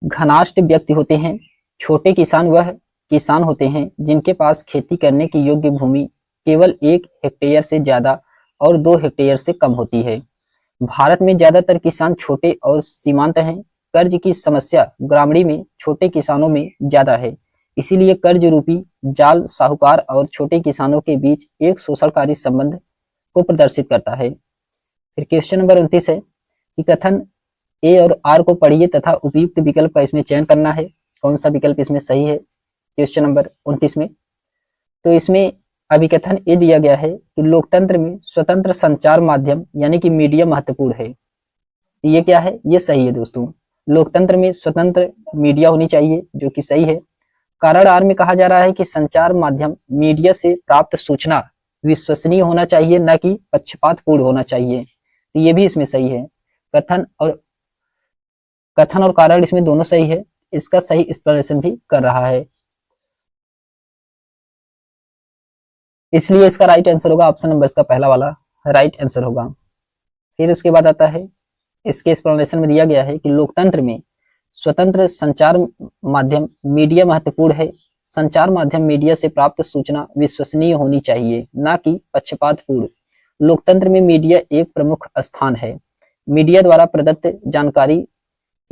घनाष्ट व्यक्ति होते हैं। छोटे किसान वह किसान होते हैं जिनके पास खेती करने की योग्य भूमि केवल 1 हेक्टेयर से ज्यादा और 2 हेक्टेयर से कम होती है। भारत में ज्यादातर किसान छोटे और सीमांत हैं। कर्ज की समस्या ग्रामीण में छोटे किसानों में ज्यादा है, इसीलिए कर्ज रूपी जाल साहूकार और छोटे किसानों के बीच एक शोषणकारी संबंध को प्रदर्शित करता है। फिर क्वेश्चन नंबर 29 है कि कथन ए और आर को पढ़िए तथा उपयुक्त विकल्प का इसमें चयन करना है। कौन सा विकल्प इसमें सही है क्वेश्चन नंबर 29 में। तो इसमें अभिकथन ए दिया गया है कि लोकतंत्र में स्वतंत्र संचार माध्यम यानी कि मीडिया महत्वपूर्ण है। ये क्या है, ये सही है दोस्तों। लोकतंत्र में स्वतंत्र मीडिया होनी चाहिए, जो कि सही है। कारण आर में कहा जा रहा है कि संचार माध्यम मीडिया से प्राप्त सूचना विश्वसनीय होना चाहिए, न कि पक्षपातपूर्ण होना चाहिए। तो ये भी इसमें सही है। कथन और कारण इसमें दोनों सही है। इसका सही एक्सप्लेनेशन भी कर रहा है, इसलिए इसका राइट आंसर होगा ऑप्शन नंबर इसका पहला वाला राइट आंसर होगा। फिर उसके बाद आता है, इसके एक्सप्लेनेशन में दिया गया है कि लोकतंत्र में स्वतंत्र संचार माध्यम मीडिया महत्वपूर्ण है। संचार माध्यम मीडिया से प्राप्त सूचना विश्वसनीय होनी चाहिए, ना कि पक्षपातपूर्ण। लोकतंत्र में मीडिया एक प्रमुख स्थान है। मीडिया द्वारा प्रदत्त जानकारी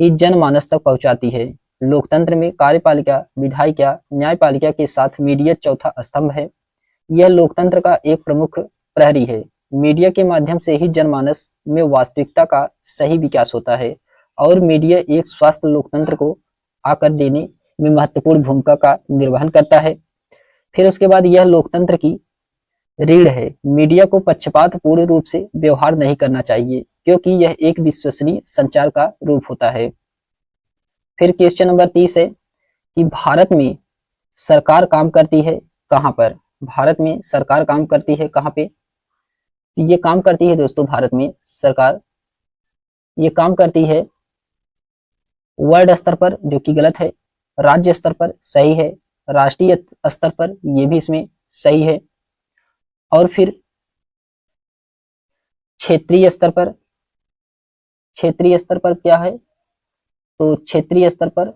ही जनमानस तक पहुंचाती है। लोकतंत्र में कार्यपालिका, विधायिका, न्यायपालिका के साथ मीडिया चौथा स्तंभ है। यह लोकतंत्र का एक प्रमुख प्रहरी है। मीडिया के माध्यम से ही जनमानस में वास्तविकता का सही विकास होता है और मीडिया एक स्वस्थ लोकतंत्र को आकार देने में महत्वपूर्ण भूमिका का निर्वहन करता है। फिर उसके बाद यह लोकतंत्र की रीढ़ है। मीडिया को पक्षपातपूर्ण रूप से व्यवहार नहीं करना चाहिए, क्योंकि यह एक विश्वसनीय संचार का रूप होता है। फिर क्वेश्चन नंबर 30 है कि भारत में सरकार काम करती है कहां पर? भारत में सरकार काम करती है कहां पे? ये काम करती है दोस्तों, भारत में सरकार ये काम करती है वर्ल्ड स्तर पर, जो कि गलत है। राज्य स्तर पर सही है। राष्ट्रीय स्तर पर, ये भी इसमें सही है। और फिर क्षेत्रीय स्तर पर, क्षेत्रीय स्तर पर क्या है? तो क्षेत्रीय स्तर पर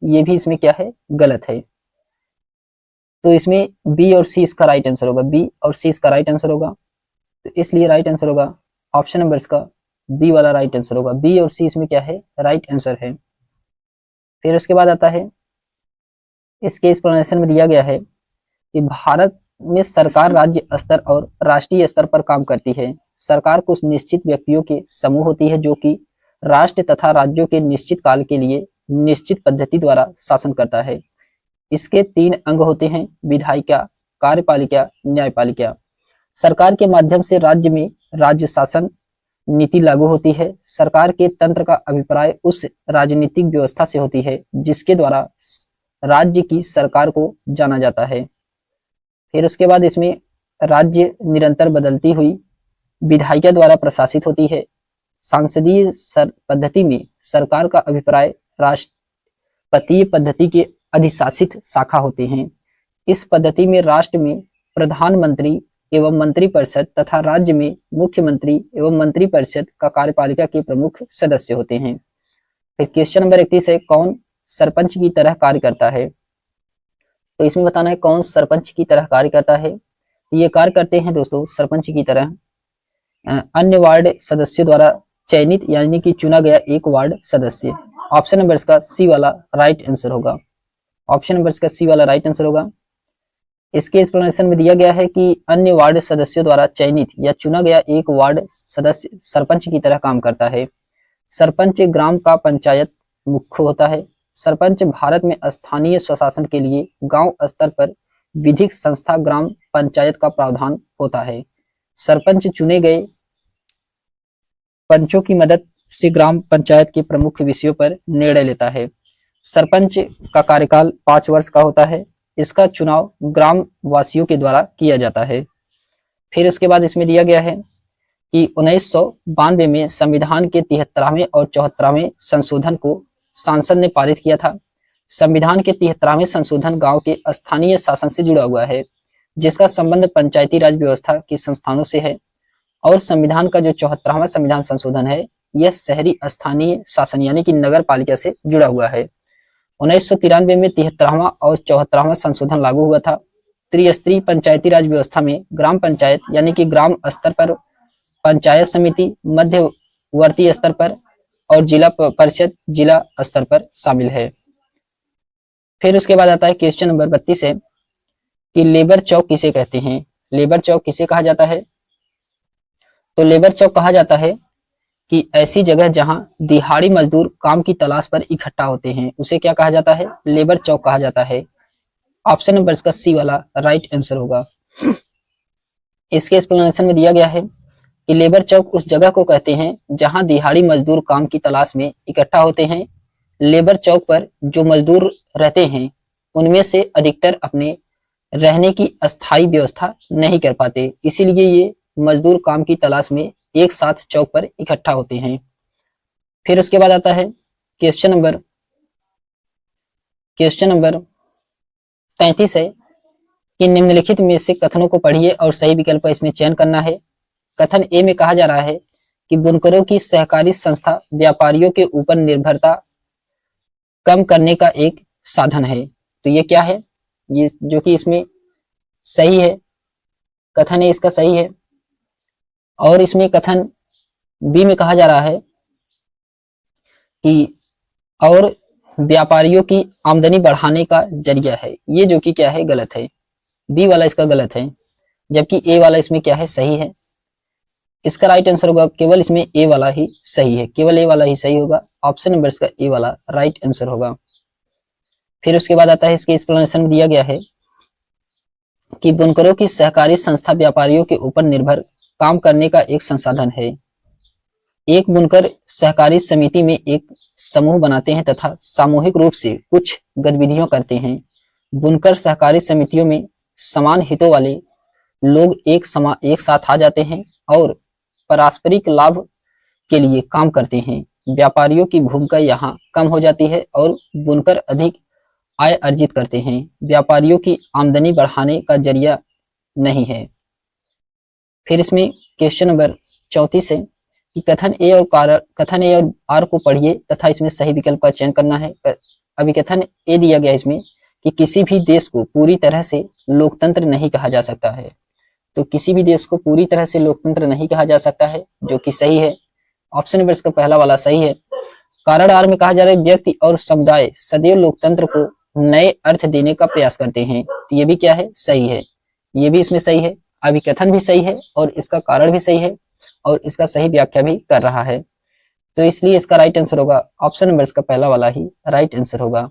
ये भी इसमें क्या है? गलत है। तो इसमें बी और सी इसका राइट आंसर होगा। बी और सी इसका राइट आंसर होगा। तो इसलिए राइट आंसर होगा ऑप्शन नंबर इसका बी वाला राइट आंसर होगा। बी और सी इसमें क्या है? राइट आंसर है। फिर उसके बाद आता है, इसके एक्सप्लेनेशन में दिया गया है कि भारत में सरकार राज्य स्तर और राष्ट्रीय स्तर पर काम करती है। सरकार कुछ निश्चित व्यक्तियों के समूह होती है, जो कि राष्ट्र तथा राज्यों के निश्चित काल के लिए निश्चित पद्धति द्वारा शासन करता है। इसके 3 अंग होते हैं: विधायिका, कार्यपालिका, न्यायपालिका। सरकार के माध्यम से राज्य में राज्य शासन नीति लागू होती है। सरकार के तंत्र का अभिप्राय उस राजनीतिक व्यवस्था से होती है जिसके द्वारा राज्य की सरकार को जाना जाता है। फिर उसके बाद इसमें राज्य निरंतर बदलती हुई विधायिका द्वारा प्रशासित होती है। सांसदीय पद्धति में सरकार का अभिप्राय राष्ट्रपतीय पद्धति के अधिशासित शाखा होते हैं। इस पद्धति में राष्ट्र में प्रधानमंत्री एवं मंत्रिपरिषद तथा राज्य में मुख्यमंत्री एवं मंत्रिपरिषद का कार्यपालिका के प्रमुख सदस्य होते हैं। फिर क्वेश्चन नंबर 31 है, कौन सरपंच की तरह कार्य करता है? तो इसमें बताना है कौन सरपंच की तरह कार्य करता है। ये कार्य करते हैं दोस्तों सरपंच की तरह अन्य वार्ड सदस्यों द्वारा चयनित यानी कि चुना गया एक वार्ड सदस्य। ऑप्शन नंबर इसका सी वाला राइट आंसर होगा। ऑप्शन नंबर इसका सी वाला राइट आंसर होगा। इसके एक्सप्लेनेशन में दिया गया है कि अन्य वार्ड सदस्यों द्वारा चयनित या चुना गया एक वार्ड सदस्य सरपंच की तरह काम करता है। सरपंच ग्राम का पंचायत मुख्य होता है। सरपंच भारत में स्थानीय स्वशासन के लिए गांव स्तर पर विधिक संस्था ग्राम पंचायत का प्रावधान होता है। सरपंच चुने गए पंचों की मदद से ग्राम पंचायत के प्रमुख विषयों पर निर्णय लेता है। सरपंच का कार्यकाल 5 वर्ष का होता है। इसका चुनाव ग्राम वासियों के द्वारा किया जाता है। फिर उसके बाद इसमें दिया गया है कि 1992 में संविधान के 73वें और 74वें संशोधन को संसद ने पारित किया था। संविधान के 73वें संशोधन गांव के स्थानीय शासन से जुड़ा हुआ है, जिसका संबंध पंचायती राज व्यवस्था के संस्थानों से है। और संविधान का जो 74वां संविधान संशोधन है, यह शहरी स्थानीय शासन यानी कि नगर पालिका से जुड़ा हुआ है। 1993 में 73वां और 74वां संशोधन लागू हुआ था। त्रिस्तरीय पंचायती राज व्यवस्था में ग्राम पंचायत यानी कि ग्राम स्तर पर, पंचायत समिति मध्यवर्ती स्तर पर और जिला परिषद जिला स्तर पर शामिल है। फिर उसके बाद आता है क्वेश्चन नंबर 32 है कि लेबर चौक किसे कहते हैं? लेबर चौक किसे कहा जाता है? तो लेबर चौक कहा जाता है कि ऐसी जगह जहां दिहाड़ी मजदूर काम की तलाश पर इकट्ठा होते हैं, उसे क्या कहा जाता है? लेबर चौक कहा जाता है। ऑप्शन नंबर इसका सी वाला राइट आंसर होगा। इसके एक्सप्लेनेशन में दिया गया है कि लेबर चौक उस जगह को कहते हैं जहां दिहाड़ी मजदूर काम की तलाश में इकट्ठा होते हैं। लेबर चौक पर जो मजदूर रहते हैं उनमें से अधिकतर अपने रहने की अस्थायी व्यवस्था नहीं कर पाते, इसीलिए ये मजदूर काम की तलाश में एक साथ चौक पर इकट्ठा होते हैं। फिर उसके बाद आता है क्वेश्चन नंबर 33 है कि निम्नलिखित में से कथनों को पढ़िए और सही विकल्प का इसमें चयन करना है। कथन ए में कहा जा रहा है कि बुनकरों की सहकारी संस्था व्यापारियों के ऊपर निर्भरता कम करने का एक साधन है। तो ये क्या है, ये जो कि इसमें सही है, कथन ए इसका सही है। और इसमें कथन बी में कहा जा रहा है कि और व्यापारियों की आमदनी बढ़ाने का जरिया है, ये जो कि क्या है, गलत है। बी वाला इसका गलत है, जबकि ए वाला इसमें क्या है, सही है। इसका राइट आंसर होगा केवल इसमें ए वाला ही सही है, केवल ए वाला ही सही होगा। ऑप्शन नंबर इसका ए वाला राइट आंसर होगा। फिर उसके बाद आता है इसके एक्सप्लेनेशन में दिया गया है कि बुनकरों की सहकारी संस्था व्यापारियों के ऊपर निर्भर काम करने का एक संसाधन है। एक बुनकर सहकारी समिति में एक समूह बनाते हैं तथा सामूहिक रूप से कुछ गतिविधियां करते हैं। बुनकर सहकारी समितियों में समान हितों वाले लोग एक साथ आ जाते हैं और पारस्परिक लाभ के लिए काम करते हैं। व्यापारियों की भूमिका यहाँ कम हो जाती है और बुनकर अधिक आय अर्जित करते हैं। व्यापारियों की आमदनी बढ़ाने का जरिया नहीं है। फिर इसमें क्वेश्चन नंबर 34 है कि कथन ए और आर को पढ़िए तथा इसमें सही विकल्प का चयन करना है। अभी कथन ए दिया गया इसमें कि किसी भी देश को पूरी तरह से लोकतंत्र नहीं कहा जा सकता है। तो किसी भी देश को पूरी तरह से लोकतंत्र नहीं कहा जा सकता है, जो कि सही है। ऑप्शन नंबर इसका पहला वाला सही है। कारण आर में कहा जा रहा है व्यक्ति और समुदाय सदैव लोकतंत्र को नए अर्थ देने का प्रयास करते हैं। तो ये भी क्या है, सही है। ये भी इसमें सही है। अभी कथन भी सही है और इसका कारण भी सही है और इसका सही व्याख्या भी कर रहा है। तो इसलिए इसका राइट आंसर होगा ऑप्शन नंबर इसका पहला वाला ही राइट आंसर होगा।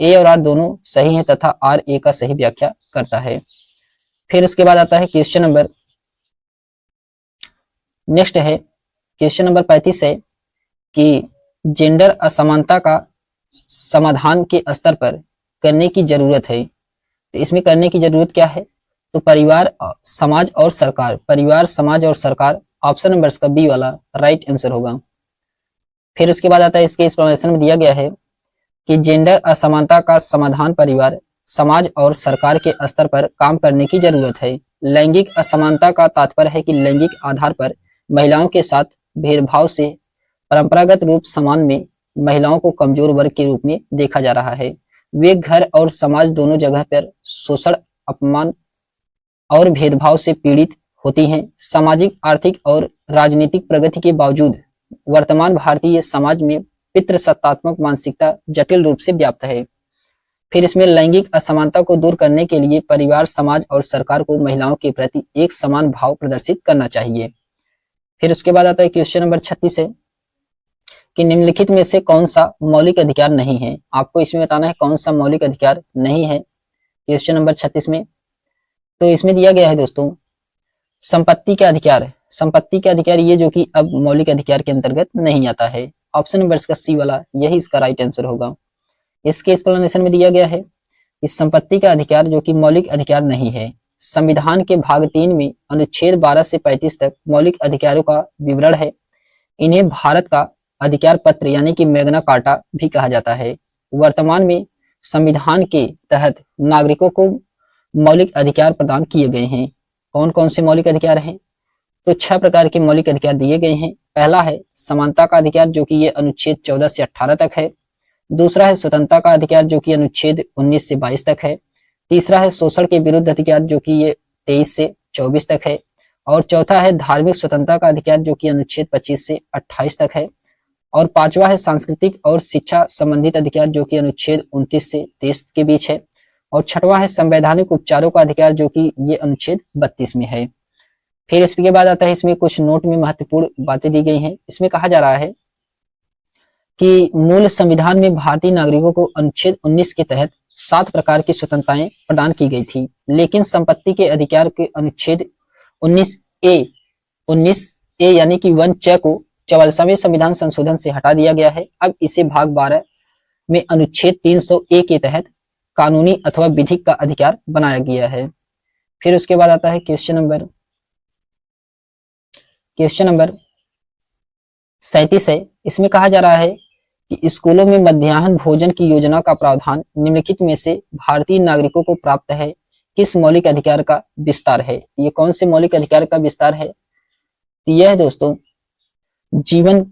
ए और आर दोनों सही है तथा आर ए का सही व्याख्या करता है। फिर उसके बाद आता है क्वेश्चन नंबर नेक्स्ट है क्वेश्चन नंबर 35 है कि जेंडर असमानता का समाधान के स्तर पर करने की जरूरत है। तो इसमें करने की जरूरत क्या है, तो परिवार समाज और सरकार, परिवार समाज और सरकार, ऑप्शन नंबर इसका बी वाला राइट आंसर होगा। फिर उसके बाद आता है इसके एक्सप्लेनेशन में दिया गया है कि जेंडर असमानता का समाधान परिवार समाज और सरकार के स्तर पर काम करने की जरूरत है। लैंगिक असमानता का तात्पर्य है कि लैंगिक आधार पर महिलाओं के साथ भेदभाव से परंपरागत रूप समान में महिलाओं को कमजोर वर्ग के रूप में देखा जा रहा है। वे घर और समाज दोनों जगह पर शोषण, अपमान और भेदभाव से पीड़ित होती हैं। सामाजिक, आर्थिक और राजनीतिक प्रगति के बावजूद वर्तमान भारतीय समाज में पितृसत्तात्मक मानसिकता जटिल रूप से व्याप्त है। फिर इसमें लैंगिक असमानता को दूर करने के लिए परिवार, समाज और सरकार को महिलाओं के प्रति एक समान भाव प्रदर्शित करना चाहिए। फिर उसके बाद आता है क्वेश्चन नंबर 36 है कि निम्नलिखित में से कौन सा मौलिक अधिकार नहीं है। आपको इसमें बताना है कौन सा मौलिक अधिकार नहीं है क्वेश्चन नंबर 36 में। तो इसमें दिया गया है दोस्तों संपत्ति का अधिकार। संपत्ति का अधिकार ये जो कि अब मौलिक अधिकार के अंतर्गत नहीं आता है। ऑप्शन नंबर इसका सी वाला यही इसका राइट आंसर होगा। इसके एक्सप्लेनेशन में दिया गया है कि संपत्ति का अधिकार जो कि मौलिक अधिकार नहीं है। संविधान के भाग 3 में अनुच्छेद 12 से 35 तक मौलिक अधिकारों का विवरण है। इन्हें भारत का अधिकार पत्र यानी कि मैग्ना कार्टा भी कहा जाता है। वर्तमान में संविधान के तहत नागरिकों को मौलिक अधिकार प्रदान किए गए हैं। कौन कौन से मौलिक अधिकार हैं, तो 6 प्रकार के मौलिक अधिकार दिए गए हैं। पहला है समानता का अधिकार जो कि ये अनुच्छेद 14 से 18 तक है। दूसरा है स्वतंत्रता का अधिकार जो कि अनुच्छेद 19 से 22 तक है। तीसरा है शोषण के विरुद्ध अधिकार जो कि ये 23 से 24 तक है। और चौथा है धार्मिक स्वतंत्रता का अधिकार जो कि अनुच्छेद 25 से 28 तक है। और पांचवा है सांस्कृतिक और शिक्षा संबंधित अधिकार जो कि अनुच्छेद 29 से 30 के बीच है। और छठवां है संवैधानिक उपचारों का अधिकार जो कि ये अनुच्छेद 32 में है। फिर इसके बाद आता है इसमें कुछ नोट में महत्वपूर्ण बातें दी गई हैं। इसमें कहा जा रहा है कि मूल संविधान में भारतीय नागरिकों को अनुच्छेद 19 के तहत 7 प्रकार की स्वतंत्रताएं प्रदान की गई थी, लेकिन संपत्ति के अधिकार के अनुच्छेद 19A यानी कि 1 को 44वें संविधान संशोधन से हटा दिया गया है। अब इसे भाग 12 में अनुच्छेद 300A के तहत कानूनी अथवा विधिक का अधिकार बनाया गया है। फिर उसके बाद आता है क्वेश्चन नंबर 37 है। इसमें कहा जा रहा है कि स्कूलों में मध्याह्न भोजन की योजना का प्रावधान निम्नलिखित में से भारतीय नागरिकों को प्राप्त है किस मौलिक अधिकार का विस्तार है। ये कौन से मौलिक अधिकार का विस्तार है? तो यह है दोस्तों जीवन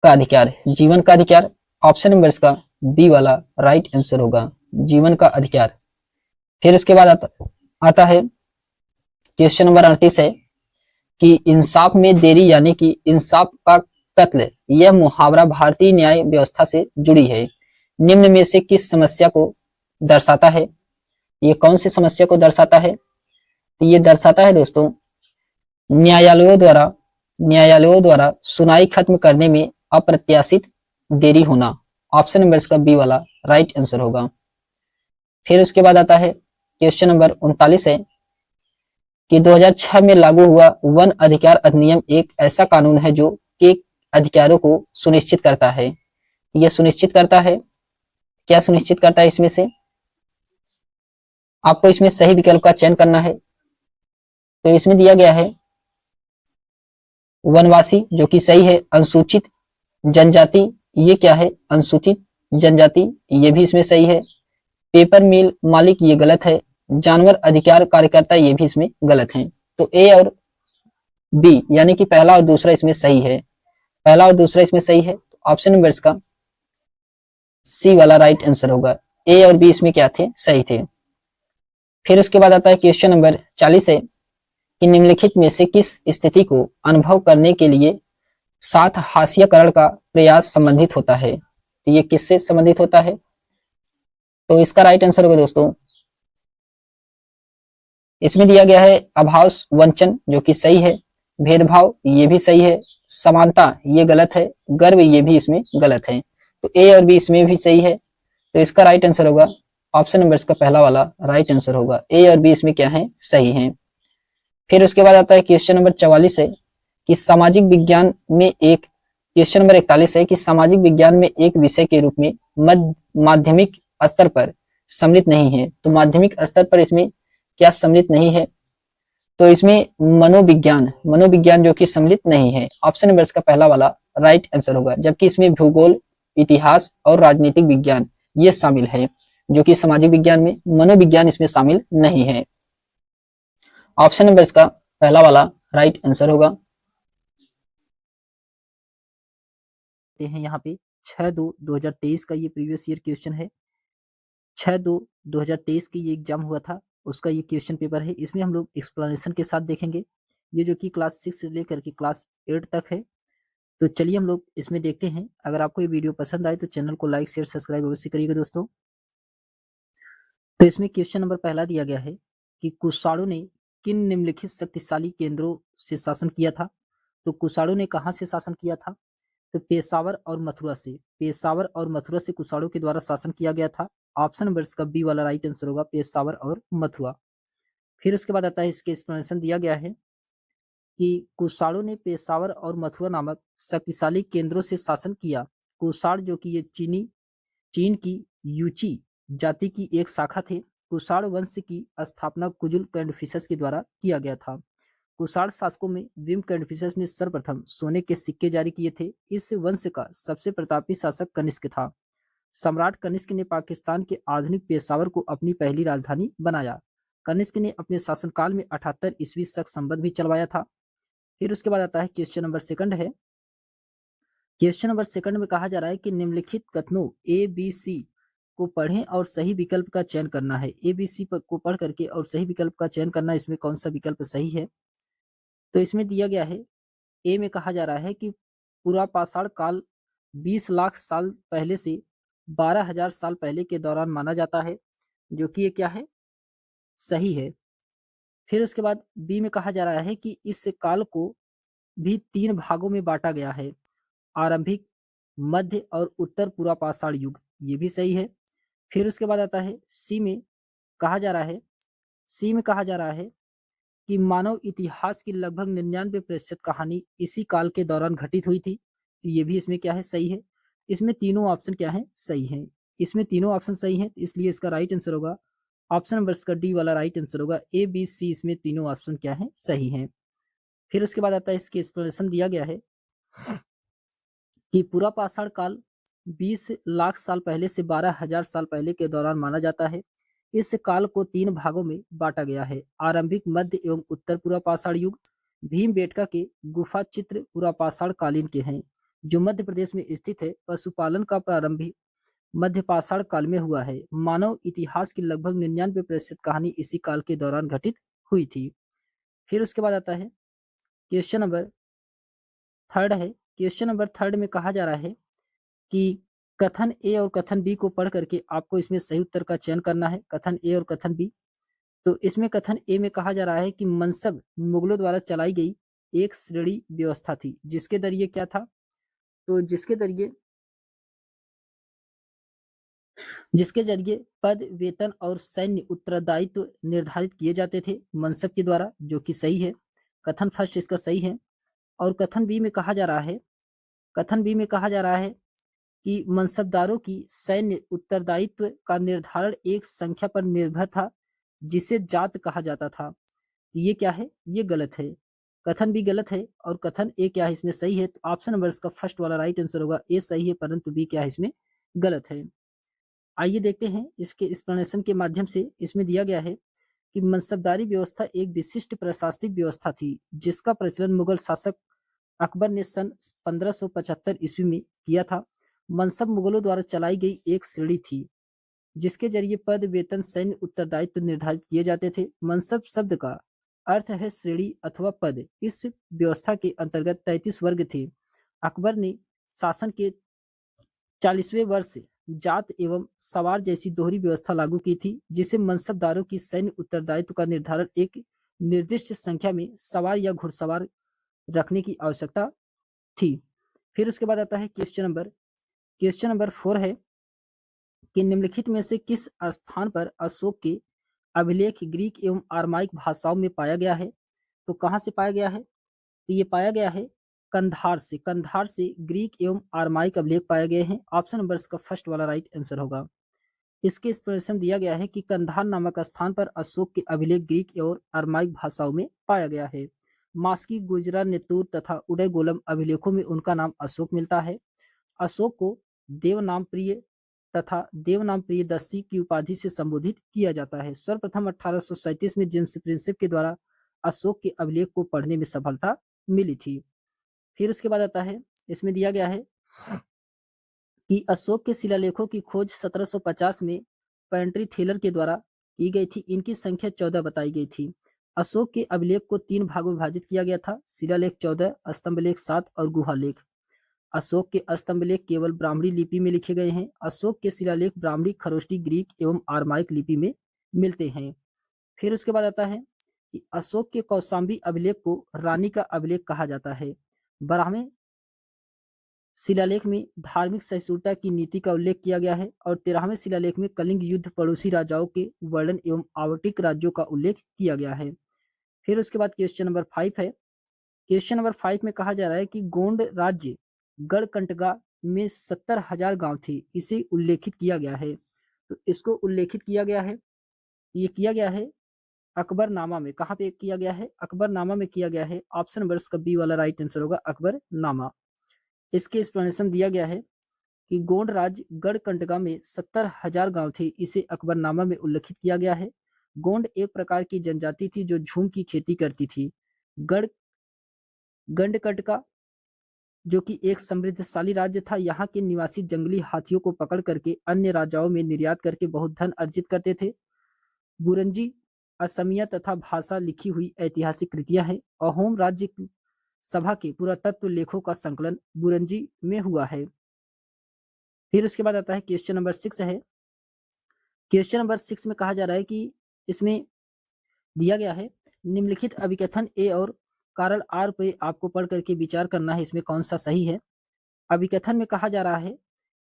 का अधिकार है। जीवन का अधिकार ऑप्शन नंबर इसका बी वाला राइट आंसर होगा, जीवन का अधिकार। फिर उसके बाद आता है क्वेश्चन नंबर 38 है कि इंसाफ में देरी यानी कि इंसाफ का कत्ल, यह मुहावरा भारतीय न्याय व्यवस्था से जुड़ी है, निम्न में से किस समस्या को दर्शाता है? ये कौन सी समस्या को दर्शाता है? तो ये दर्शाता है दोस्तों न्यायालयों द्वारा सुनाई खत्म करने में अप्रत्याशित देरी होना। ऑप्शन नंबर इसका बी वाला राइट आंसर होगा। फिर उसके बाद आता है क्वेश्चन नंबर 39 है कि 2006 में लागू हुआ वन अधिकार अधिनियम एक ऐसा कानून है जो के अधिकारों को सुनिश्चित करता है। यह सुनिश्चित करता है, क्या सुनिश्चित करता है? इसमें से आपको इसमें सही विकल्प का चयन करना है। तो इसमें दिया गया है वनवासी, जो कि सही है। अनुसूचित जनजाति, ये क्या है? अनुसूचित जनजाति, ये भी इसमें सही है। पेपर मिल मालिक, ये गलत है। जानवर अधिकार कार्यकर्ता, ये भी इसमें गलत हैं। तो ए और बी यानी कि पहला और दूसरा इसमें सही है, पहला और दूसरा इसमें सही है। ऑप्शन नंबर इसका सी वाला राइट आंसर होगा। ए और बी इसमें क्या थे? सही थे। फिर उसके बाद आता है क्वेश्चन नंबर 40 है कि निम्नलिखित में से किस स्थिति को अनुभव करने के लिए साथ हास्यकरण का प्रयास संबंधित होता है? तो ये किससे संबंधित होता है? तो इसका राइट आंसर होगा दोस्तों, इसमें दिया गया है अभाव वंचन, जो कि सही है। भेदभाव, ये भी सही है। समानता, ये गलत है। गर्व, ये भी इसमें गलत है। तो ए और बी इसमें भी सही है। तो इसका राइट आंसर होगा ऑप्शन नंबर इसका पहला वाला राइट आंसर होगा। ए और बी इसमें क्या है? सही है। फिर उसके बाद आता है क्वेश्चन नंबर 44 है कि सामाजिक विज्ञान में एक क्वेश्चन नंबर 41 है कि सामाजिक विज्ञान में एक विषय के रूप में माध्यमिक स्तर पर सम्मिलित नहीं है। तो माध्यमिक स्तर पर इसमें क्या सम्मिलित नहीं है? तो इसमें मनोविज्ञान जो कि सम्मिलित नहीं है। ऑप्शन नंबर इसका पहला वाला राइट आंसर होगा। जबकि इसमें भूगोल, इतिहास और राजनीतिक विज्ञान ये शामिल है, जो कि सामाजिक विज्ञान में। मनोविज्ञान इसमें शामिल नहीं है। ऑप्शन नंबर इसका पहला वाला राइट आंसर होगा। हैं यहाँ पे 6/2/2023 का ये प्रीवियस ईयर क्वेश्चन है। 6/2/2023 की ये एग्जाम हुआ था, उसका ये क्वेश्चन पेपर है। इसमें हम लोग एक्सप्लेनेशन के साथ देखेंगे, ये जो कि क्लास 6 से लेकर के क्लास 8 तक है। तो चलिए हम लोग इसमें देखते हैं। अगर आपको ये वीडियो पसंद आए तो चैनल को लाइक शेयर सब्सक्राइब अवश्य करिएगा दोस्तों। तो इसमें क्वेश्चन नंबर पहला दिया गया है कि कुषाणों ने किन निम्नलिखित शक्तिशाली केंद्रों से शासन किया था? तो कुषाणों ने कहाँ से शासन किया था? तो पेशावर और मथुरा से कुषाणों के द्वारा शासन किया गया था। ऑप्शन नंबर इसका बी वाला राइट आंसर होगा, पेशावर और मथुरा। फिर उसके बाद आता है इसके एक्सप्लेनेशन दिया गया है कि कुषाणों ने पेशावर और मथुरा नामक शक्तिशाली केंद्रों से शासन किया। कुषाण जो कि ये चीन की यूची जाति की एक शाखा थे। कुषाण वंश की स्थापना कुजुल कैंडफिशस के द्वारा किया गया था। कुषाण शासकों में विम कैंडफिशस ने सर्वप्रथम सोने के सिक्के जारी किए थे। इस वंश का सबसे प्रतापी शासक कनिष्क था। सम्राट कनिष्क ने पाकिस्तान के आधुनिक पेशावर को अपनी पहली राजधानी बनाया। कनिष्क ने अपने शासनकाल में 78 ईस्वी तक संवत भी चलवाया था। फिर उसके बाद आता है क्वेश्चन नंबर सेकंड है। क्वेश्चन नंबर सेकंड में कहा जा रहा है कि निम्नलिखित कथनों ए बी सी को पढ़ें और सही विकल्प का चयन करना है। ए बी सी को पढ़ करके और सही विकल्प का चयन करना, इसमें कौन सा विकल्प सही है? तो इसमें दिया गया है ए में कहा जा रहा है कि पूरा पाषाण काल 20 लाख साल पहले से 12,000 साल पहले के दौरान माना जाता है, जो कि ये क्या है? सही है। फिर उसके बाद बी में कहा जा रहा है कि इस काल को भी 3 भागों में बांटा गया है, आरंभिक, मध्य और उत्तर पूरा पाषाण युग, ये भी सही है। फिर उसके बाद आता है सी में कहा जा रहा है कि मानव इतिहास की लगभग 99% कहानी इसी काल के दौरान घटित हुई थी। तो ये भी इसमें क्या है? सही है। इसमें तीनों ऑप्शन क्या है? सही है। इसमें तीनों ऑप्शन सही हैं, इसलिए इसका राइट आंसर होगा ऑप्शन नंबर इसका डी वाला राइट आंसर होगा। ए बी सी इसमें तीनों ऑप्शन क्या है, सही हैं। फिर उसके बाद आता है इसके एक्सप्लेनेशन दिया गया है कि पूरा पाषाण काल 20 लाख साल पहले से 12,000 साल पहले के दौरान माना जाता है। इस काल को 3 भागों में बांटा गया है, आरंभिक, मध्य एवं उत्तर पूरा पाषाण युग। भीमबेटका के गुफा चित्र पूरा पाषाण कालीन के हैं, जो मध्य प्रदेश में स्थित है। पशुपालन का प्रारंभ मध्य पाषाण काल में हुआ है। मानव इतिहास की लगभग 99% कहानी इसी काल के दौरान घटित हुई थी। फिर उसके बाद आता है क्वेश्चन नंबर थर्ड है। क्वेश्चन नंबर थर्ड में कहा जा रहा है कि कथन ए और कथन बी को पढ़ करके आपको इसमें सही उत्तर का चयन करना है, कथन ए और कथन बी। तो इसमें कथन ए में कहा जा रहा है कि मनसब मुगलों द्वारा चलाई गई एक श्रेणी व्यवस्था थी, जिसके जरिए क्या था, तो जिसके जरिए पद, वेतन और सैन्य उत्तरदायित्व निर्धारित किए जाते थे मनसब के द्वारा, जो कि सही है। कथन फर्स्ट इसका सही है। और कथन बी में कहा जा रहा है, कथन बी में कहा जा रहा है कि मनसबदारों की सैन्य उत्तरदायित्व का निर्धारण एक संख्या पर निर्भर था, जिसे जात कहा जाता था। तो ये क्या है, ये गलत है। कथन बी गलत है और कथन ए क्या है इसमें सही है। तो ऑप्शन नंबर इसका फर्स्ट वाला राइट आंसर होगा, ए सही है परंतु बी क्या है इसमें गलत है। आइए देखते हैं इसके एक्सप्लेनेशन के माध्यम से। इसमें दिया गया है कि मनसबदारी व्यवस्था एक विशिष्ट प्रशासनिक व्यवस्था थी, जिसका प्रचलन मुगल शासक अकबर ने सन 1575 ईस्वी में किया था। मनसब मुगलों द्वारा चलाई गई एक श्रेणी थी, जिसके जरिए पद, वेतन, सैन्य उत्तरदायित्व निर्धारित किए जाते थे। मनसब शब्द का अर्थ है श्रेणी अथवा पद। इस व्यवस्था के अंतर्गत 33 वर्ग थे। अकबर ने शासन के 40वें वर्ष जात एवं सवार जैसी दोहरी व्यवस्था लागू की थी, जिसे मनसबदारों की सैन्य उत्तरदायित्व का निर्धारण एक निर्दिष्ट संख्या में सवार या घुड़सवार रखने की आवश्यकता थी। फिर उसके बाद आता है क्वेश्चन नंबर 4 है कि निम्नलिखित में से किस स्थान पर अशोक के अभिलेख ग्रीक एवं आरमाइक भाषाओं में पाया गया है। तो कहाँ से पाया गया है, तो ये पाया गया है कंधार से ग्रीक एवं आरमाइक अभिलेख पाए गए हैं। ऑप्शन नंबर इसका फर्स्ट वाला राइट आंसर होगा। इसके एक्सप्लेनेशन दिया गया है कि कंधार नामक स्थान पर अशोक के अभिलेख ग्रीक और अरमाइक भाषाओं में पाया गया है। मास्की, गुजरा, नेतुर तथा उदयगोलम अभिलेखों में उनका नाम अशोक मिलता है। अशोक को देवनाम प्रिय तथा देवनाम प्रियदर्शी की उपाधि से संबोधित किया जाता है। सर्वप्रथम 1837 में जेम्स प्रिंसेप के द्वारा अशोक के अभिलेख को पढ़ने में सफलता मिली थी। फिर उसके बाद आता है, इसमें दिया गया है कि अशोक के शिलालेखों की खोज 1750 में पेंट्री थेलर के द्वारा की गई थी। इनकी संख्या 14 बताई गई थी। अशोक के अभिलेख को 3 भागों में विभाजित किया गया था, शिलालेख 14, स्तंभलेख 7 और गुहालेख। अशोक के स्तंभलेख केवल ब्राह्मणी लिपि में लिखे गए हैं। अशोक के शिलालेख ब्राह्मणी, खरोष्टी, ग्रीक एवं आरमाइक लिपि में मिलते हैं। फिर उसके बाद आता है कि अशोक के कौशाम्बी अभिलेख को रानी का अभिलेख कहा जाता है। 12वें शिलालेख में धार्मिक सहिष्णुता की नीति का उल्लेख किया गया है और 13वें शिलालेख में कलिंग युद्ध, पड़ोसी राजाओं के वर्णन एवं आवटिक राज्यों का उल्लेख किया गया है। फिर उसके बाद क्वेश्चन नंबर 5 है। क्वेश्चन नंबर 5 में कहा जा रहा है कि गोंड राज्य गढ़कंटगा में 70,000 गांव थे, इसे उल्लेखित किया गया है। तो इसको उल्लेखित किया गया है, ये किया गया है अकबरनामा में। कहाँ पे किया गया है, अकबरनामा में किया गया है। ऑप्शन नंबर इसका बी वाला राइट आंसर होगा, अकबरनामा। इसके एक्सप्लेनेशन दिया गया है कि गोंड राज्य गढ़कंटगा में 70,000 गांव थे, इसे अकबरनामा में उल्लेखित किया गया है। गोंड एक प्रकार की जनजाति थी जो झूम की खेती करती थी। गढ़ गंडकटका जो कि एक समृद्धशाली राज्य था, यहाँ के निवासी जंगली हाथियों को पकड़ करके अन्य राजाओं में निर्यात करके बहुत धन अर्जित करते थे। बुरंजी असमिया तथा भाषा लिखी हुई ऐतिहासिक कृतियां हैं। अहोम राज्य सभा के पुरातत्व लेखों का संकलन बुरंजी में हुआ है। फिर उसके बाद आता है क्वेश्चन नंबर 6 है। क्वेश्चन नंबर 6 में कहा जा रहा है कि इसमें दिया गया है निम्नलिखित अभिकथन ए और कारण आर पे आपको पढ़ करके विचार करना है, इसमें कौन सा सही है। अभिकथन में कहा जा रहा है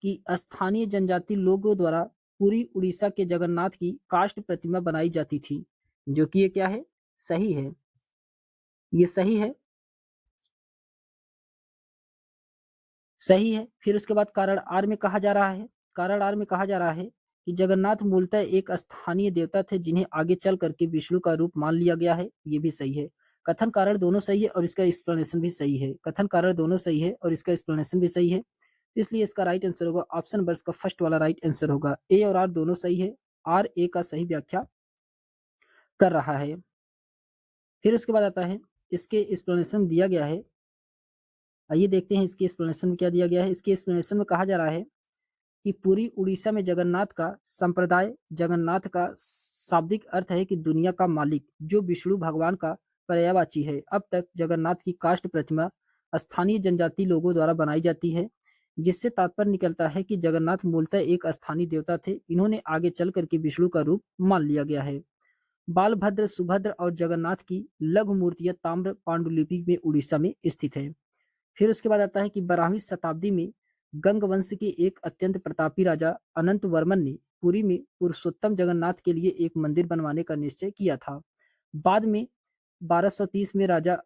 कि स्थानीय जनजाति लोगों द्वारा पूरी उड़ीसा के जगन्नाथ की काष्ठ प्रतिमा बनाई जाती थी, जो कि ये क्या है, सही है, ये सही है, सही है। फिर उसके बाद कारण आर में कहा जा रहा है कारण आर में कहा जा रहा है कि जगन्नाथ मूलतः एक स्थानीय देवता थे जिन्हें आगे चल करके विष्णु का रूप मान लिया गया है। ये भी सही है। कथन कारण दोनों सही है और इसका एक्सप्लेनेशन भी सही है। कथन कारण दोनों सही है और इसका एक्सप्लेनेशन भी सही है। इसलिए इसका राइट आंसर होगा ऑप्शन नंबर का फर्स्ट वाला राइट आंसर होगा। ए और आर दोनों सही है। आर ए का सही व्याख्या कर रहा है। फिर उसके बाद आता है इसके एक्सप्लेनेशन दिया गया है। आइए देखते हैं इसके एक्सप्लेनेशन में क्या दिया गया है। इसके एक्सप्लेनेशन में कहा जा रहा है कि पूरी उड़ीसा में जगन्नाथ का संप्रदाय, जगन्नाथ का शाब्दिक अर्थ है कि दुनिया का मालिक, जो विष्णु भगवान का पर्यायवाची है। अब तक जगन्नाथ की काष्ठ प्रतिमा स्थानीय जनजाति लोगों द्वारा बनाई जाती है, जिससे तात्पर्य निकलता है कि जगन्नाथ मूलतः एक स्थानीय देवता थे। इन्होंने आगे चल करके विष्णु का रूप मान लिया गया है। बालभद्र, सुभद्र और जगन्नाथ की लघु मूर्तियां ताम्र पांडुलिपि में उड़ीसा में स्थित है। फिर उसके बाद आता है कि 12वीं शताब्दी में गंग वंश के एक अत्यंत प्रतापी राजा अनंत वर्मन ने पुरी में पुरुषोत्तम जगन्नाथ के लिए एक मंदिर बनवाने का निश्चय किया था। बाद में 1230 में राजा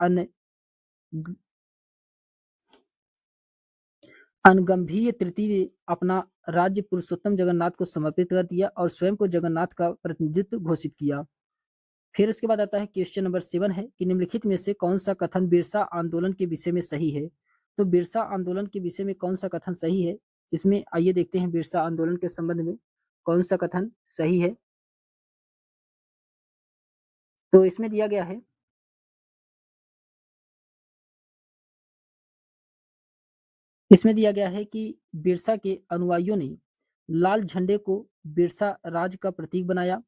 अन अनगंभीर तृतीय ने अपना राज्य पुरुषोत्तम जगन्नाथ को समर्पित कर दिया और स्वयं को जगन्नाथ का प्रतिनिधित्व घोषित किया। फिर उसके बाद आता है क्वेश्चन नंबर 7 है कि निम्नलिखित में से कौन सा कथन बिरसा आंदोलन के विषय में सही है। तो बिरसा आंदोलन के विषय में कौन सा कथन सही है, इसमें आइए देखते हैं बिरसा आंदोलन के संबंध में कौन सा कथन सही है। तो इसमें दिया गया है कि बिरसा के अनुयायियों ने लाल झंडे को बिरसा राज का प्रतीक बनाया।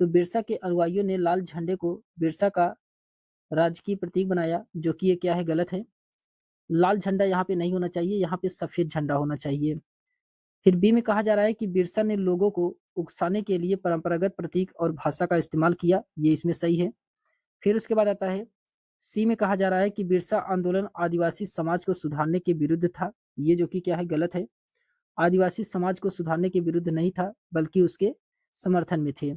तो बिरसा के अनुयायियों ने लाल झंडे को बिरसा का राज की प्रतीक बनाया, जो कि ये क्या है, गलत है। लाल झंडा यहाँ पे नहीं होना चाहिए, यहाँ पे सफेद झंडा होना चाहिए। फिर बी में कहा जा रहा है कि बिरसा ने लोगों को उकसाने के लिए परंपरागत प्रतीक और भाषा का इस्तेमाल किया, ये इसमें सही है। फिर उसके बाद आता है सी में कहा जा रहा है कि बिरसा आंदोलन आदिवासी समाज को सुधारने के विरुद्ध था, ये जो कि क्या है, गलत है। आदिवासी समाज को सुधारने के विरुद्ध नहीं था, बल्कि उसके समर्थन में थे।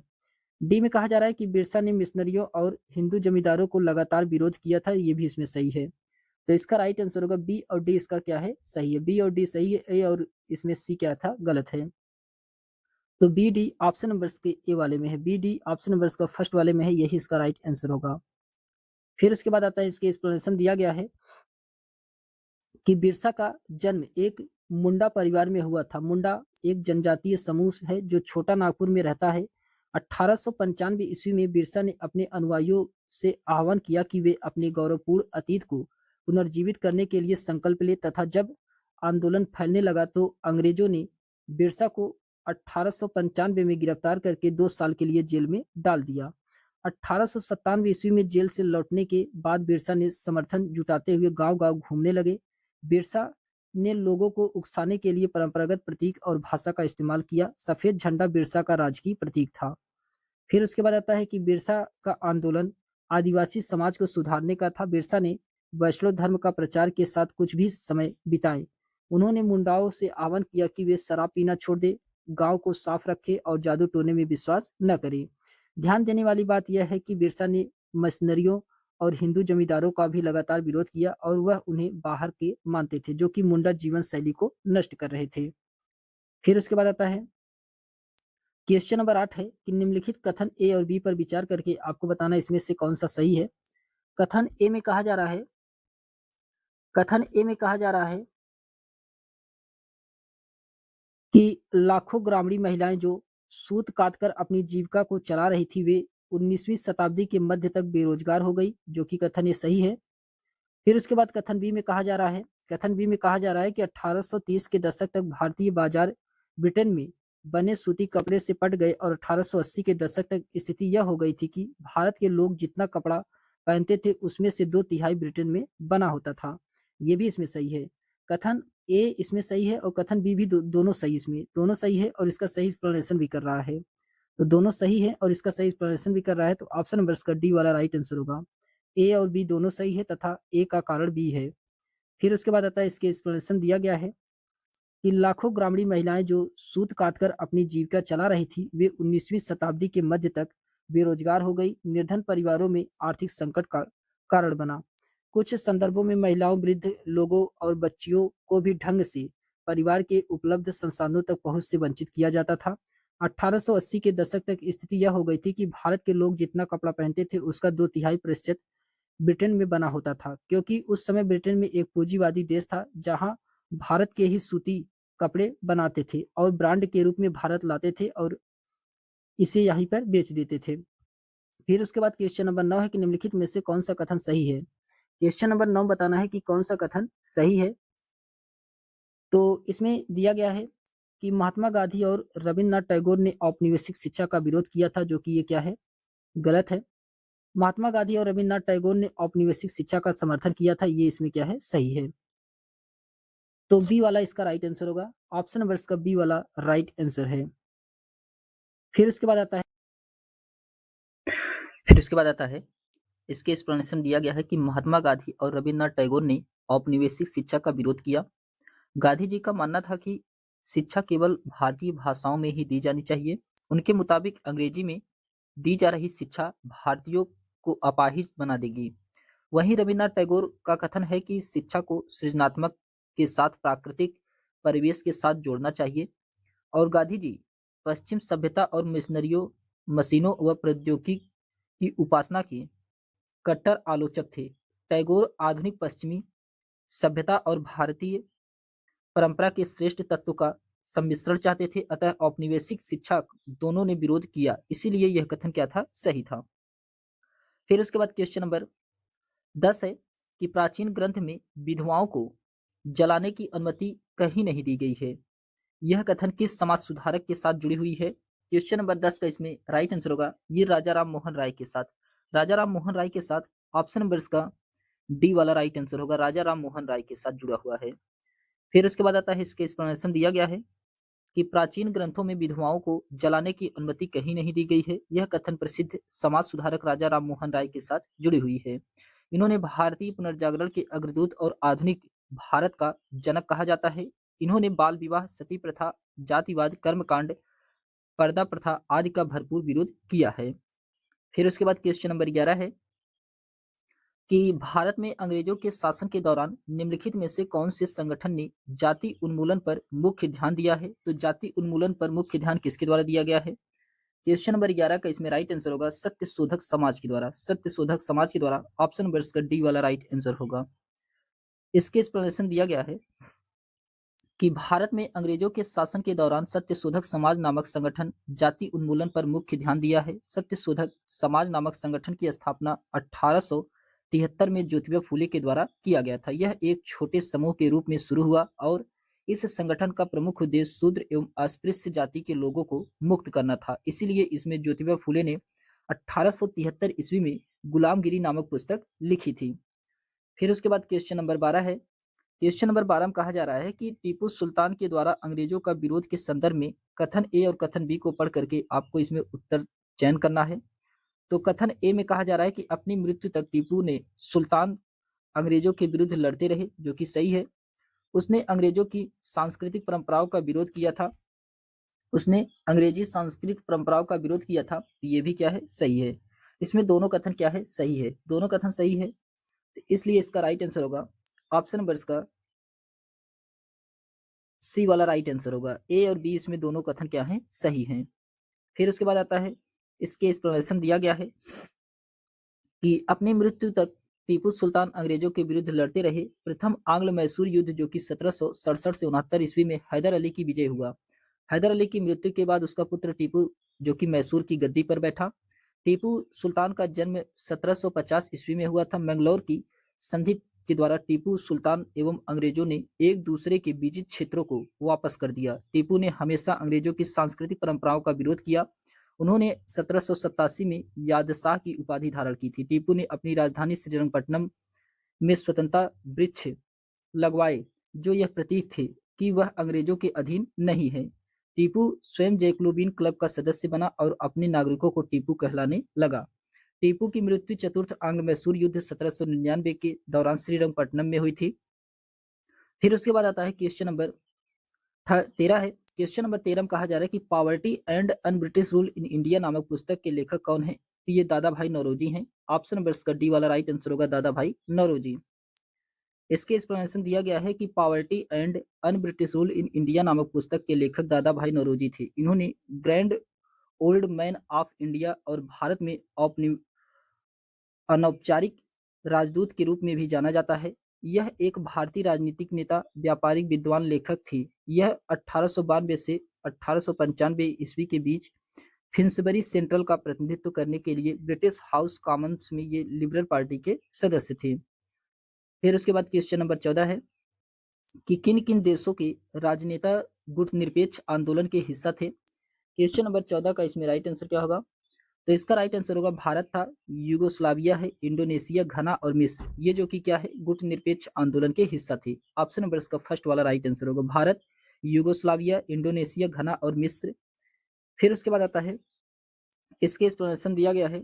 डी में कहा जा रहा है कि बिरसा ने मिशनरियों और हिंदू जमींदारों को लगातार विरोध किया था, ये भी इसमें सही है। तो इसका राइट आंसर होगा बी और डी, इसका क्या है, सही है। बी और डी सही है, ए और इसमें सी क्या था, गलत है। तो बी डी ऑप्शन नंबर के ए वाले में है, बी डी ऑप्शन नंबर का फर्स्ट वाले में है, यही इसका राइट आंसर होगा। फिर उसके बाद आता है इसके एक्सप्लेनेशन दिया गया है कि बिरसा का जन्म एक मुंडा परिवार में हुआ था। मुंडा एक जनजातीय समूह है जो छोटा नागपुर में रहता है। 1895 ईस्वी में बिरसा ने अपने अनुयायियों से आह्वान किया कि वे अपने गौरवपूर्ण अतीत को पुनर्जीवित करने के लिए संकल्प ले, तथा जब आंदोलन फैलने लगा तो अंग्रेजों ने बिरसा को 1895 में गिरफ्तार करके 2 साल के लिए जेल में डाल दिया। 1897 ईस्वी में जेल से लौटने के बाद बिरसा ने समर्थन जुटाते हुए गांव-गांव घूमने लगे। बिरसा ने लोगों को उकसाने के लिए परंपरागत प्रतीक और भाषा का इस्तेमाल किया। सफेद झंडा बिरसा का राजकीय प्रतीक था। फिर उसके बाद आता है कि बिरसा का आंदोलन आदिवासी समाज को सुधारने का था। बिरसा ने वैष्णव धर्म का प्रचार के साथ कुछ भी समय बिताए। उन्होंने मुंडाओं से आह्वान किया कि वे शराब पीना छोड़ दे, गांव को साफ रखें और जादू टोने में विश्वास न करें। ध्यान देने वाली बात यह है कि बिरसा ने मशीनरियों और हिंदू जमींदारों का भी लगातार विरोध किया और वह उन्हें बाहर के मानते थे, जो कि मुंडा जीवन शैली को नष्ट कर रहे थे। फिर उसके बाद आता है क्वेश्चन नंबर 8 है कि निम्नलिखित कथन ए और बी पर विचार करके आपको बताना इसमें से कौन सा सही है। कथन ए में कहा जा रहा है कि लाखों ग्रामीण महिलाएं जो सूत काटकर अपनी जीविका को चला रही थी, वे 19वीं शताब्दी के मध्य तक बेरोजगार हो गई, जो कि कथन ये सही है। फिर उसके बाद कथन बी में कहा जा रहा है कि 1830 के दशक तक भारतीय बाजार ब्रिटेन में बने सूती कपड़े से पट गए और 1880 के दशक तक स्थिति यह हो गई थी कि भारत के लोग जितना कपड़ा पहनते थे उसमें से 2/3 ब्रिटेन में बना होता था, ये भी इसमें सही है। कथन ए इसमें सही है और कथन बी भी दोनों सही, इसमें दोनों सही है और इसका सही एक्सप्लेनेशन भी कर रहा है। तो दोनों सही है और इसका सही एक्सप्लेनेशन भी कर रहा है, तो ऑप्शन नंबर का डी वाला राइट आंसर होगा। ए और बी दोनों सही है तथा ए का कारण बी है। फिर उसके बाद आता है इसके एक्सप्लेनेशन दिया गया है कि लाखों ग्रामीण महिलाएं जो सूत काटकर अपनी जीविका चला रही थी, वे 19वीं शताब्दी के मध्य तक बेरोजगार हो गई। निर्धन परिवारों में आर्थिक संकट का कारण बना। कुछ संदर्भों में महिलाओं, वृद्ध लोगों और बच्चियों को भी ढंग से परिवार के उपलब्ध संसाधनों तक पहुंच से वंचित किया जाता था। 1880 के दशक तक स्थिति यह हो गई थी कि भारत के लोग जितना कपड़ा पहनते थे उसका 2/3% ब्रिटेन में बना होता था, क्योंकि उस समय ब्रिटेन में एक पूंजीवादी देश था जहां भारत के ही सूती कपड़े बनाते थे और ब्रांड के रूप में भारत लाते थे और इसे यहीं पर बेच देते थे। फिर उसके बाद क्वेश्चन नंबर 9 है कि निम्नलिखित में से कौन सा कथन सही है। क्वेश्चन नंबर 9 बताना है कि कौन सा कथन सही है। तो इसमें दिया गया है कि महात्मा गांधी और रविन्द्रनाथ टैगोर ने औपनिवेशिक शिक्षा का विरोध किया था, जो कि ये क्या है, गलत है। महात्मा गांधी और रविन्द्रनाथ टैगोर ने औपनिवेशिक शिक्षा का समर्थन किया था, ये इसमें क्या है, सही है। तो बी वाला इसका राइट आंसर होगा। ऑप्शन नंबर इसका बी वाला राइट आंसर है। फिर उसके बाद आता है इसके एक्सप्लेनेशन दिया गया है कि महात्मा गांधी और रविन्द्रनाथ टैगोर ने औपनिवेशिक शिक्षा का विरोध किया। गांधी जी का मानना था कि शिक्षा केवल भारतीय भाषाओं में ही दी जानी चाहिए। उनके मुताबिक अंग्रेजी में दी जा रही शिक्षा भारतीयों को अपाहिज बना देगी। वहीं रविन्द्रनाथ टैगोर का कथन है कि शिक्षा को सृजनात्मक के साथ प्राकृतिक परिवेश के साथ जोड़ना चाहिए। और गांधी जी पश्चिम सभ्यता और मिशनरियों, मशीनों व प्रौद्योगिकी की उपासना के कट्टर आलोचक थे। टैगोर आधुनिक पश्चिमी सभ्यता और भारतीय परंपरा के श्रेष्ठ तत्व का सम्मिश्रण चाहते थे, अतः औपनिवेशिक शिक्षा दोनों ने विरोध किया, इसीलिए यह कथन क्या था, सही था। फिर उसके बाद क्वेश्चन नंबर 10 है कि प्राचीन ग्रंथ में विधवाओं को जलाने की अनुमति कहीं नहीं दी गई है। यह कथन किस समाज सुधारक के साथ जुड़ी हुई है। क्वेश्चन नंबर 10 का इसमें राइट आंसर होगा ये राजा राम मोहन राय के साथ। राजा राम मोहन राय के साथ ऑप्शन नंबर इसका डी वाला राइट आंसर होगा, राजा राम मोहन राय के साथ जुड़ा हुआ है। फिर उसके बाद आता है इसके एक्सप्लेनेशन दिया गया है कि प्राचीन ग्रंथों में विधवाओं को जलाने की अनुमति कहीं नहीं दी गई है। यह कथन प्रसिद्ध समाज सुधारक राजा राम मोहन राय के साथ जुड़ी हुई है। इन्होंने भारतीय पुनर्जागरण के अग्रदूत और आधुनिक भारत का जनक कहा जाता है। इन्होंने बाल विवाह, सती प्रथा, जातिवाद, कर्मकांड, पर्दा प्रथा आदि का भरपूर विरोध किया है। फिर उसके बाद क्वेश्चन नंबर 11 है कि भारत में अंग्रेजों के शासन के दौरान निम्नलिखित में से कौन से संगठन ने जाति उन्मूलन पर मुख्य ध्यान दिया है। तो जाति उन्मूलन पर मुख्य ध्यान किसके द्वारा दिया गया है। क्वेश्चन नंबर 11 का इसमें राइट आंसर होगा सत्य शोधक समाज के द्वारा। सत्य शोधक समाज के द्वारा ऑप्शन नंबर इसका डी वाला राइट आंसर होगा। इसके एक्सप्लेनेशन दिया गया है कि भारत में अंग्रेजों के शासन के दौरान सत्य शोधक समाज नामक संगठन जाति उन्मूलन पर मुख्य ध्यान दिया है। सत्य शोधक समाज नामक संगठन की स्थापना 1873 में ज्योतिबा फूले के द्वारा किया गया था। यह एक छोटे समूह के रूप में शुरू हुआ और इस संगठन का प्रमुख उद्देश्य शूद्र एवं अस्पृश्य जाति के लोगों को मुक्त करना था। इसीलिए इसमें ज्योतिबा फूले ने 1873 ईस्वी में गुलामगिरी नामक पुस्तक लिखी थी। फिर उसके बाद क्वेश्चन नंबर 12 है। क्वेश्चन नंबर 12 में कहा जा रहा है कि टीपू सुल्तान के द्वारा अंग्रेजों का विरोध के संदर्भ में कथन ए और कथन बी को पढ़ करके आपको इसमें उत्तर चयन करना है। तो कथन ए में कहा जा रहा है कि अपनी मृत्यु तक टीपू ने सुल्तान अंग्रेजों के विरुद्ध लड़ते रहे, जो कि सही है। उसने अंग्रेजों की सांस्कृतिक परंपराओं का विरोध किया था। उसने अंग्रेजी सांस्कृतिक परंपराओं का विरोध किया था, ये भी क्या है, सही है। इसमें दोनों कथन क्या है, सही है। दोनों कथन सही है, तो इसलिए इसका राइट आंसर होगा ऑप्शन नंबर इसका सी वाला राइट आंसर होगा। ए और बी इसमें दोनों कथन क्या हैं, सही हैं। फिर उसके बाद आता है इसके एक्सप्लेनेशन दिया गया है कि अपनी मृत्यु तक टीपू सुल्तान अंग्रेजों के विरुद्ध लड़ते रहे। प्रथम आंग्ल मैसूर युद्ध जो कि 1767 से 69 ईस्वी में हैदर अली की विजय हुआ। हैदर अली की मृत्यु के बाद उसका पुत्र टीपू जो कि मैसूर की गद्दी पर बैठा। टीपू सुल्तान का जन्म 1750 ईस्वी में हुआ था। मैंगलोर की संधि के द्वारा टीपू सुल्तान एवं अंग्रेजों ने एक दूसरे के विजित क्षेत्रों को वापस कर दिया। टीपू ने हमेशा अंग्रेजों की सांस्कृतिक परंपराओं का विरोध किया। उन्होंने 1787 में यादशाह की उपाधि धारण की थी। टीपू ने अपनी राजधानी श्रीरंगपट्टनम में स्वतंत्रता वृक्ष लगवाए, जो यह प्रतीक थे कि वह अंग्रेजों के अधीन नहीं है। टीपू स्वयं जैकलोबिन क्लब का सदस्य बना और अपने नागरिकों को टीपू कहलाने लगा। टीपू की मृत्यु चतुर्थ आंग्ल मैसूर युद्ध 1799 के दौरान श्रीरंगपट्टनम में हुई थी। फिर उसके बाद आता है क्वेश्चन नंबर 13 है। क्वेश्चन नंबर 13 में कहा जा रहा है कि poverty and un British rule in India नामक पुस्तक के लेखक कौन है। तो ये दादा भाई नौरोजी हैं। ऑप्शन नंबर इसका डी वाला राइट आंसर होगा, दादा भाई नौरोजी। इसके एक्सप्लेनेशन दिया गया है कि poverty and un British rule in India नामक पुस्तक के लेखक दादा भाई नौरोजी थे। इन्होंने grand old man of India और भारत में अनौपचारिक राजदूत के रूप में भी जाना जाता है। यह एक भारतीय राजनीतिक नेता, व्यापारिक विद्वान, लेखक थी। यह 1892 से 1895 ईस्वी के बीच फिन्सबरी सेंट्रल का प्रतिनिधित्व करने के लिए ब्रिटिश हाउस कॉमन्स में ये लिबरल पार्टी के सदस्य थे। फिर उसके बाद क्वेश्चन नंबर 14 है कि किन किन देशों के राजनेता गुटनिरपेक्ष आंदोलन के हिस्सा थे। क्वेश्चन नंबर 14 का इसमें राइट आंसर क्या होगा? तो इसका राइट आंसर होगा भारत था, यूगोस्लाविया है, इंडोनेशिया, घना और मिस्र, ये जो कि क्या है, गुटनिरपेक्ष आंदोलन के हिस्सा थे। ऑप्शन नंबर इसका फर्स्ट वाला राइट आंसर होगा भारत, यूगोस्लाविया, इंडोनेशिया, घना और मिस्र। फिर उसके बाद आता है, इसके एक्सप्लेनेशन दिया गया है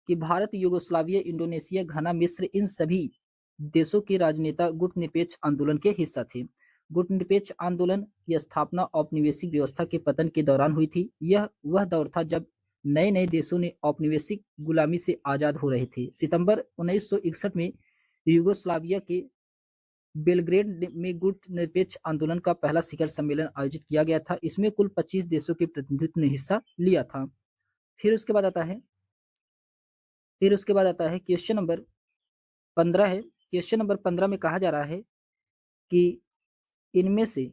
कि भारत, यूगोस्लाविया, इंडोनेशिया, घना, मिस्र, इन सभी देशों के राजनेता गुटनिरपेक्ष आंदोलन के हिस्सा थे। गुटनिरपेक्ष आंदोलन की स्थापना औपनिवेशिक व्यवस्था के पतन के दौरान हुई थी। यह वह दौर था जब नए नए देशों ने औपनिवेशिक गुलामी से आजाद हो रहे थे। सितंबर 1961 में यूगोस्लाविया के बेलग्रेड में गुटनिरपेक्ष आंदोलन का पहला शिखर सम्मेलन आयोजित किया गया था। इसमें कुल 25 देशों के प्रतिनिधित्व ने हिस्सा लिया था। फिर उसके बाद आता है क्वेश्चन नंबर 15 है। क्वेश्चन नंबर 15 में कहा जा रहा है कि इनमें से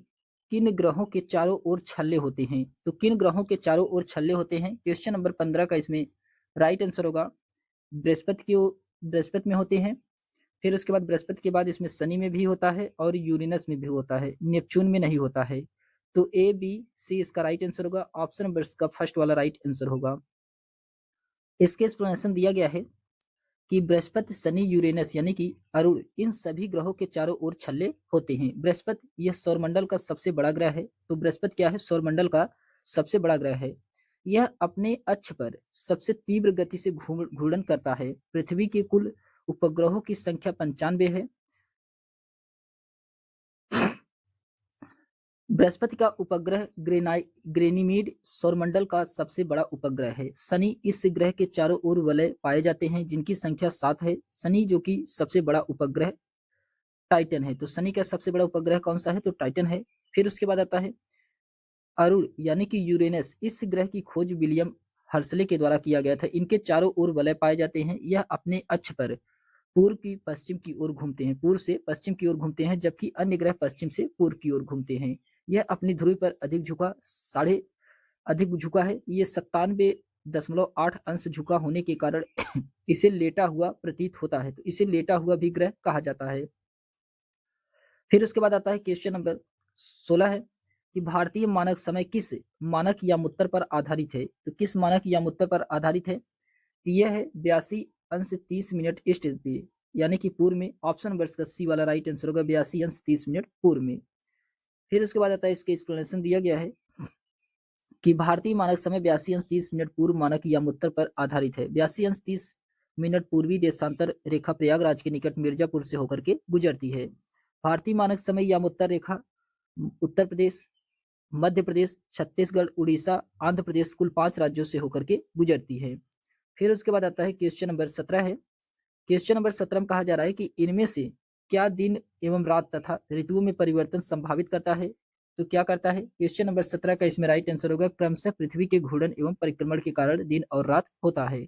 किन ग्रहों के चारों ओर छल्ले होते हैं। तो किन ग्रहों के चारों ओर छल्ले होते हैं? क्वेश्चन नंबर 15 का इसमें राइट आंसर होगा बृहस्पति में होते हैं। फिर उसके बाद बृहस्पति के बाद इसमें शनि में भी होता है और यूरेनस में भी होता है, नेपच्यून में नहीं होता है। तो ए, बी, सी इसका राइट आंसर होगा। ऑप्शन नंबर इसका फर्स्ट वाला राइट आंसर होगा। इसके एक्सप्लेनेशन दिया गया है कि बृहस्पति, शनि, यूरेनस यानी कि अरुण, इन सभी ग्रहों के चारों ओर छल्ले होते हैं। बृहस्पति यह सौरमंडल का सबसे बड़ा ग्रह है। तो बृहस्पति क्या है? सौरमंडल का सबसे बड़ा ग्रह है। यह अपने अक्ष पर सबसे तीव्र गति से घूर्णन करता है। पृथ्वी के कुल उपग्रहों की संख्या 95 है। बृहस्पति का उपग्रह ग्रेनिमीड सौरमंडल का सबसे बड़ा उपग्रह है। शनि, इस ग्रह के चारों ओर वलय पाए जाते हैं जिनकी संख्या 7 है। शनि जो कि सबसे बड़ा उपग्रह टाइटन है। तो शनि का सबसे बड़ा उपग्रह कौन सा है? तो टाइटन है। फिर उसके बाद आता है अरुण यानी कि यूरेनस। इस ग्रह की खोज विलियम हर्सले के द्वारा किया गया था। इनके चारों ओर वलय पाए जाते हैं। यह अपने अक्ष पर पूर्व की पश्चिम की ओर घूमते हैं, पूर्व से पश्चिम की ओर घूमते हैं, जबकि अन्य ग्रह पश्चिम से पूर्व की ओर घूमते हैं। यह अपनी ध्रुव पर अधिक झुका है। ये 97.8 अंश झुका होने के कारण इसे लेटा हुआ प्रतीत होता है। तो इसे लेटा हुआ भी ग्रह कहा जाता है। फिर उसके बाद आता है क्वेश्चन नंबर 16 है कि भारतीय मानक समय किस मानक यामुत्तर पर आधारित है। तो किस मानक यामुत्तर पर आधारित है? तो यह है 82 अंश 30 मिनट ईस्ट पे, यानी कि पूर्व में। ऑप्शन नंबर का सी वाला राइट आंसर होगा 82 अंश 30 मिनट पूर्व में। फिर उसके बाद आता है, इसके एक्सप्लेनेशन दिया गया है कि भारतीय मानक समय 82 अंश 30 मिनट पूर्व मानक यामुत्तर पर आधारित है। 82 अंश 30 मिनट पूर्वी देशांतर रेखा प्रयागराज के निकट मिर्जापुर से होकर के गुजरती है। भारतीय मानक समय यामुत्तर रेखा उत्तर प्रदेश, मध्य प्रदेश, छत्तीसगढ़, उड़ीसा, आंध्र प्रदेश कुल 5 राज्यों से होकर के गुजरती है। फिर उसके बाद आता है क्वेश्चन नंबर 17 है। क्वेश्चन नंबर 17 में कहा जा रहा है कि इनमें से क्या दिन एवं रात तथा ऋतुओं में परिवर्तन संभावित करता है। तो क्या करता है? क्वेश्चन नंबर 17 का इसमें राइट आंसर होगा क्रमशः पृथ्वी के घूर्णन एवं परिक्रमण के कारण दिन और रात होता है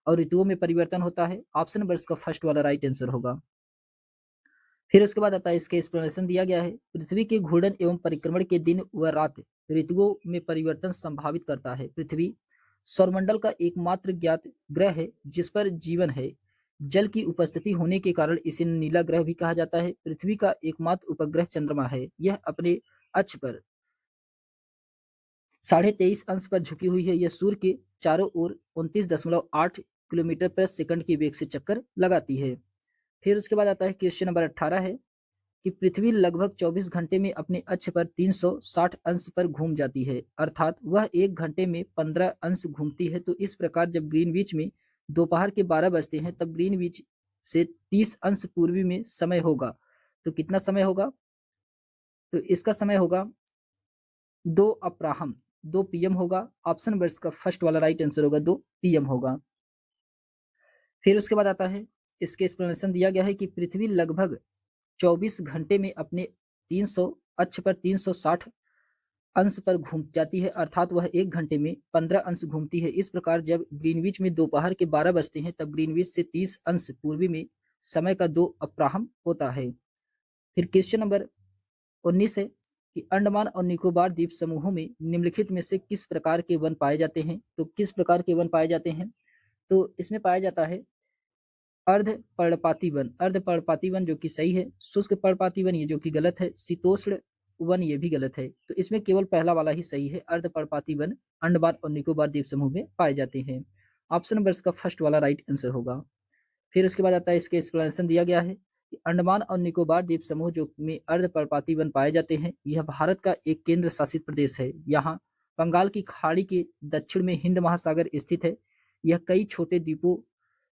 और ऋतुओं में परिवर्तन होता है। ऑप्शन नंबर इसका फर्स्ट वाला राइट आंसर होगा। फिर उसके बाद आता है, इसके एक्सप्लेनेशन दिया गया है, पृथ्वी के घूर्णन एवं परिक्रमण के दिन व रात ऋतुओं में परिवर्तन संभावित करता है। पृथ्वी सौरमंडल का एकमात्र ज्ञात ग्रह है जिस पर जीवन है। जल की उपस्थिति होने के कारण इसे नीला ग्रह भी कहा जाता है। पृथ्वी का एकमात्र उपग्रह चंद्रमा है। यह अपने अक्ष पर 23.5 अंश पर झुकी हुई है। यह सूर्य के चारों ओर 29.8 किलोमीटर प्रति सेकंड की वेग से चक्कर लगाती है। फिर उसके बाद आता है क्वेश्चन नंबर 18 है कि पृथ्वी लगभग 24 घंटे में अपने अक्ष पर 360 अंश पर घूम जाती है, अर्थात वह 1 घंटे में 15 अंश घूमती है। तो इस प्रकार जब ग्रीनविच में दोपहर के 12 बजते हैं तब ग्रीनविच से 30 अंश पूर्वी में समय होगा। तो कितना समय होगा? तो इसका समय होगा 2 अपराह्न, 2 PM होगा। ऑप्शन नंबर इसका फर्स्ट वाला राइट आंसर होगा 2 PM होगा। फिर उसके बाद आता है, इसके एक्सप्लेनेशन दिया गया है कि पृथ्वी लगभग 24 घंटे में अपने 300 अक्ष पर 360 अंश पर घूम जाती है, अर्थात वह 1 घंटे में 15 अंश घूमती है। इस प्रकार जब ग्रीनविच में दोपहर के 12 बजते हैं तब ग्रीनविच से 30 अंश पूर्वी में समय का 2 अपराह्न होता है। फिर क्वेश्चन नंबर 19 है कि अंडमान और निकोबार द्वीप समूहों में निम्नलिखित में से किस प्रकार के वन पाए जाते हैं? तो किस प्रकार के वन पाए जाते हैं? तो इसमें पाया जाता है अर्ध पर्णपाती वन, अर्ध पर्णपाती वन जो कि सही है, शुष्क पर्णपाती वन ये जो कि गलत है, शीतोष्ण वन ये भी गलत है। तो इसमें केवल पहला वाला ही सही है, अर्ध पर्णपाती वन अंडमान और निकोबार द्वीप समूह में पाए जाते हैं। ऑप्शन नंबर इसका फर्स्ट वाला राइट आंसर होगा। फिर उसके बाद आता है इसके एक्सप्लेनेशन दिया गया है कि अंडमान और निकोबार द्वीप समूह जो में अर्ध पर्णपाती वन पाए जाते हैं, यह भारत का एक केंद्र शासित प्रदेश है। यहाँ बंगाल की खाड़ी के दक्षिण में हिंद महासागर स्थित है। यह कई छोटे द्वीपों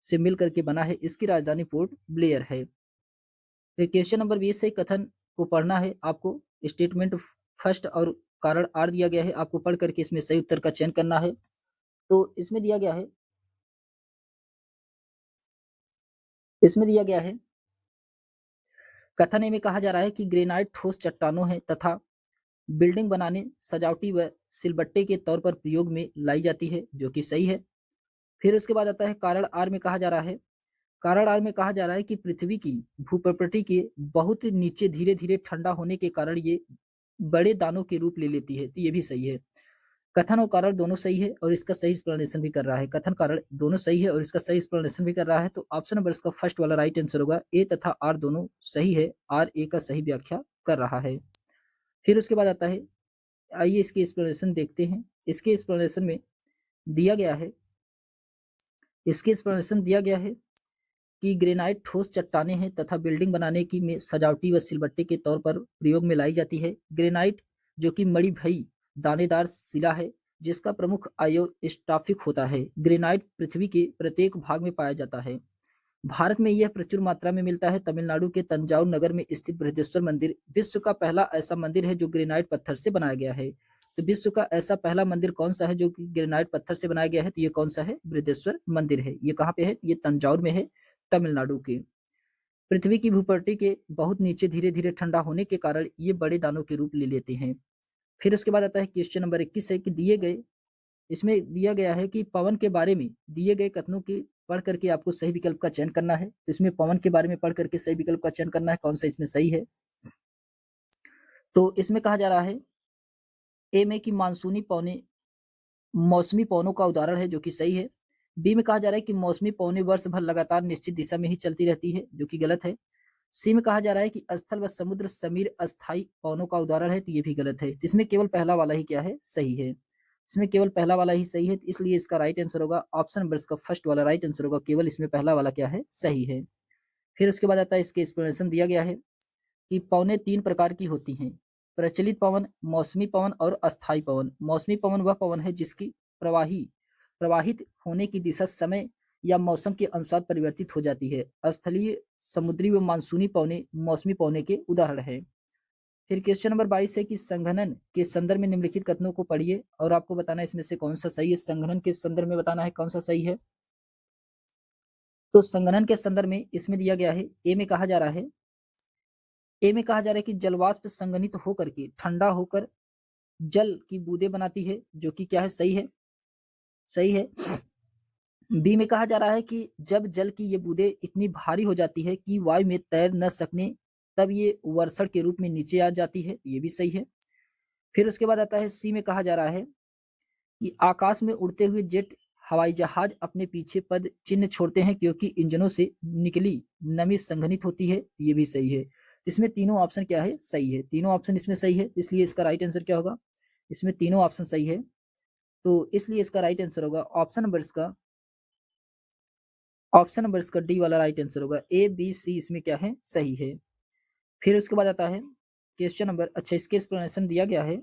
से मिलकर के बना है। इसकी राजधानी पोर्ट ब्लेयर है। फिर क्वेश्चन नंबर 20 से कथन को पढ़ना है आपको। स्टेटमेंट फर्स्ट और कारण आर दिया गया है, आपको पढ़ करके इसमें सही उत्तर का चयन करना है। तो इसमें दिया गया है कथन ए में कहा जा रहा है कि ग्रेनाइट ठोस चट्टानों है तथा बिल्डिंग बनाने, सजावटी व सिलबट्टे के तौर पर प्रयोग में लाई जाती है, जो कि सही है। फिर उसके बाद आता है कारण आर में कहा जा रहा है, कारण आर में कहा जा रहा है कि पृथ्वी की भूप्रकृति के बहुत नीचे धीरे धीरे ठंडा होने के कारण ये बड़े दानों के रूप ले लेती है। तो ये भी सही है। कथन और कारण दोनों सही है और इसका सही एक्सप्लेनेशन भी कर रहा है। कथन कारण दोनों सही है और इसका सही एक्सप्लेनेशन भी कर रहा है। तो ऑप्शन नंबर इसका फर्स्ट वाला राइट आंसर होगा। ए तथा आर दोनों सही है, आर ए का सही व्याख्या कर रहा है। फिर उसके बाद आता है, आइए इसकी एक्सप्लेनेशन देखते हैं। इसके एक्सप्लेनेशन में दिया गया है कि ग्रेनाइट ठोस चट्टाने हैं तथा बिल्डिंग बनाने की में सजावटी व सिलबट्टे के तौर पर प्रयोग में लाई जाती है। ग्रेनाइट जो कि मणि भई दानेदार शिला है जिसका प्रमुख आयोस्टाफिक होता है। ग्रेनाइट पृथ्वी के प्रत्येक भाग में पाया जाता है। भारत में यह प्रचुर मात्रा में मिलता है। तमिलनाडु के तंजाउर नगर में स्थित बृहदेश्वर मंदिर विश्व का पहला ऐसा मंदिर है जो ग्रेनाइट पत्थर से बनाया गया है। तो विश्व का ऐसा पहला मंदिर कौन सा है जो कि ग्रेनाइट पत्थर से बनाया गया है? तो ये कौन सा है? बृहदेश्वर मंदिर है। ये कहाँ पे है? ये तंजाउर में है, तमिलनाडु के। पृथ्वी की भूप्रकृति के बहुत नीचे धीरे धीरे ठंडा होने के कारण ये बड़े दानों के रूप ले लेते हैं। फिर उसके बाद आता है क्वेश्चन नंबर 21 है कि इसमें दिया गया है कि पवन के बारे में दिए गए कथनों के पढ़ करके आपको सही विकल्प का चयन करना है। तो इसमें पवन के बारे में पढ़ करके सही विकल्प का चयन करना है, कौन सा इसमें सही है। तो इसमें कहा जा रहा है ए में कि मानसूनी पवनें मौसमी पवनों का उदाहरण है, जो कि सही है। बी में कहा जा रहा है कि मौसमी पवनें वर्ष भर लगातार निश्चित दिशा में ही चलती रहती है, जो कि गलत है। सी में कहा जा रहा है कि स्थल व समुद्र समीर अस्थायी पवनों का उदाहरण है, तो ये भी गलत है। इसमें केवल पहला वाला ही क्या है? सही है। इसमें केवल पहला वाला ही सही है, इसलिए इसका राइट आंसर होगा ऑप्शन नंबर इसका फर्स्ट वाला राइट आंसर होगा। केवल इसमें पहला वाला क्या है? सही है। फिर उसके बाद आता है इसके एक्सप्लेनेशन दिया गया है कि पवनें 3 प्रकार की होती हैं, प्रचलित पवन, मौसमी पवन और अस्थायी पवन। मौसमी पवन वह पवन है जिसकी प्रवाहित होने की दिशा समय या मौसम के अनुसार परिवर्तित हो जाती है। स्थलीय, समुद्री व मानसूनी पवनें मौसमी पवने के उदाहरण है। फिर क्वेश्चन नंबर 22 है कि संघनन के संदर्भ में निम्नलिखित कथनों को पढ़िए और आपको बताना है इसमें से कौन सा सही है। संघनन के संदर्भ में बताना है कौन सा सही है। तो संघनन के संदर्भ में इसमें दिया गया है, ए में कहा जा रहा है कि जलवाष्प संघनित होकर के ठंडा होकर जल की बूंदें बनाती है, जो कि क्या है? सही है। बी में कहा जा रहा है कि जब जल की ये बूंदें इतनी भारी हो जाती है कि वायु में तैर न सकने तब ये वर्षण के रूप में नीचे आ जाती है, ये भी सही है। फिर उसके बाद आता है सी में कहा जा रहा है कि आकाश में उड़ते हुए जेट हवाई जहाज अपने पीछे पद चिन्ह छोड़ते हैं क्योंकि इंजनों से निकली नमी संघनित होती है, ये भी सही है। इसमें तीनों ऑप्शन क्या है? सही है। तीनों ऑप्शन इसमें सही है, इसलिए इसका राइट आंसर क्या होगा? इसमें तीनों ऑप्शन सही है, तो इसलिए इसका राइट आंसर होगा ऑप्शन नंबर इसका डी वाला राइट आंसर होगा। ए बी सी इसमें क्या है? सही है। फिर उसके बाद आता है क्वेश्चन नंबर, अच्छा इसके एक्सप्लेनेशन दिया गया है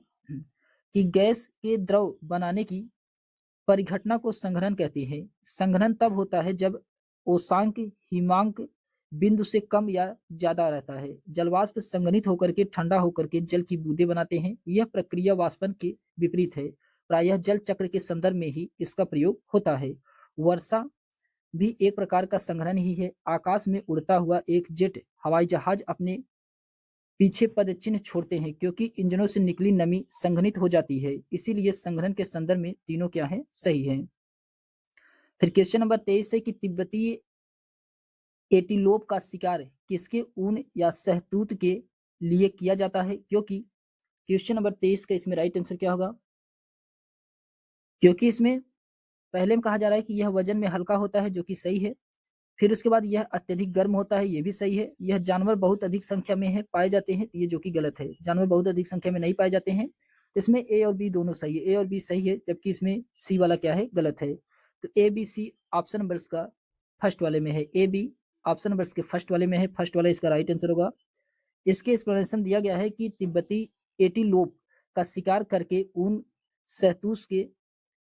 कि गैस के द्रव बनाने की परिघटना को संघनन कहते हैं। संघनन तब होता है जब उष्मांक हिमांक बिंदु से कम या ज्यादा रहता है। जलवाष्प संघनित होकर के ठंडा होकर के जल की बूंदें बनाते हैं। यह प्रक्रिया वाष्पन के विपरीत है। प्रायः जल चक्र के संदर्भ में ही इसका प्रयोग होता है। वर्षा भी एक प्रकार का संघनन ही है। आकाश में उड़ता हुआ एक जेट हवाई जहाज अपने पीछे पद चिन्ह छोड़ते हैं क्योंकि इंजनों से निकली नमी संघनित हो जाती है, इसीलिए संघनन के संदर्भ में तीनों क्या है, सही है। फिर क्वेश्चन नंबर 23 है कि तिब्बती एटीलोप का शिकार किसके ऊन या शहतूत के लिए किया जाता है, क्योंकि क्वेश्चन नंबर 23 का इसमें राइट आंसर क्या होगा, क्योंकि इसमें पहले में कहा जा रहा है कि यह वजन में हल्का होता है, जो कि सही है। फिर उसके बाद यह अत्यधिक गर्म होता है, ये भी सही है। यह जानवर बहुत अधिक संख्या में है पाए जाते हैं, ये जो कि गलत है, जानवर बहुत अधिक संख्या में नहीं पाए जाते हैं। इसमें ए और बी दोनों सही है, ए और बी सही है, जबकि इसमें सी वाला क्या है, गलत है। तो A B C option number का फर्स्ट वाले में है, ए बी ऑप्शन नंबर के फर्स्ट वाले में है, फर्स्ट वाला इसका राइट आंसर होगा। इसके एक्सप्लेनेशन दिया गया है कि तिब्बती एटीलोप का शिकार करके ऊन शहतूत के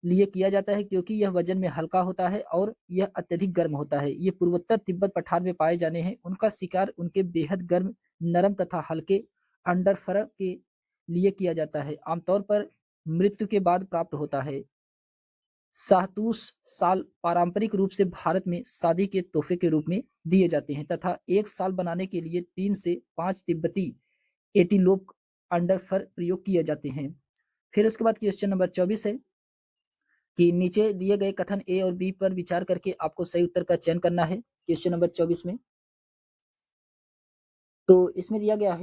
लिए किया जाता है, क्योंकि यह वजन में हल्का होता है और यह अत्यधिक गर्म होता है। ये पूर्वोत्तर तिब्बत पठार में पाए जाने हैं। उनका शिकार उनके बेहद गर्म, नरम तथा हल्के अंडरफर के लिए किया जाता है, आमतौर पर मृत्यु के बाद प्राप्त होता है। शाहतूश साल पारंपरिक रूप से भारत में शादी के तोहफे के रूप में दिए जाते हैं तथा एक साल बनाने के लिए 3 से 5 तिब्बती एटीलोप अंडरफर प्रयोग किए जाते हैं। फिर उसके बाद क्वेश्चन नंबर 24 है कि नीचे दिए गए कथन ए और बी पर विचार करके आपको सही उत्तर का चयन करना है क्वेश्चन नंबर 24 में। तो इसमें दिया गया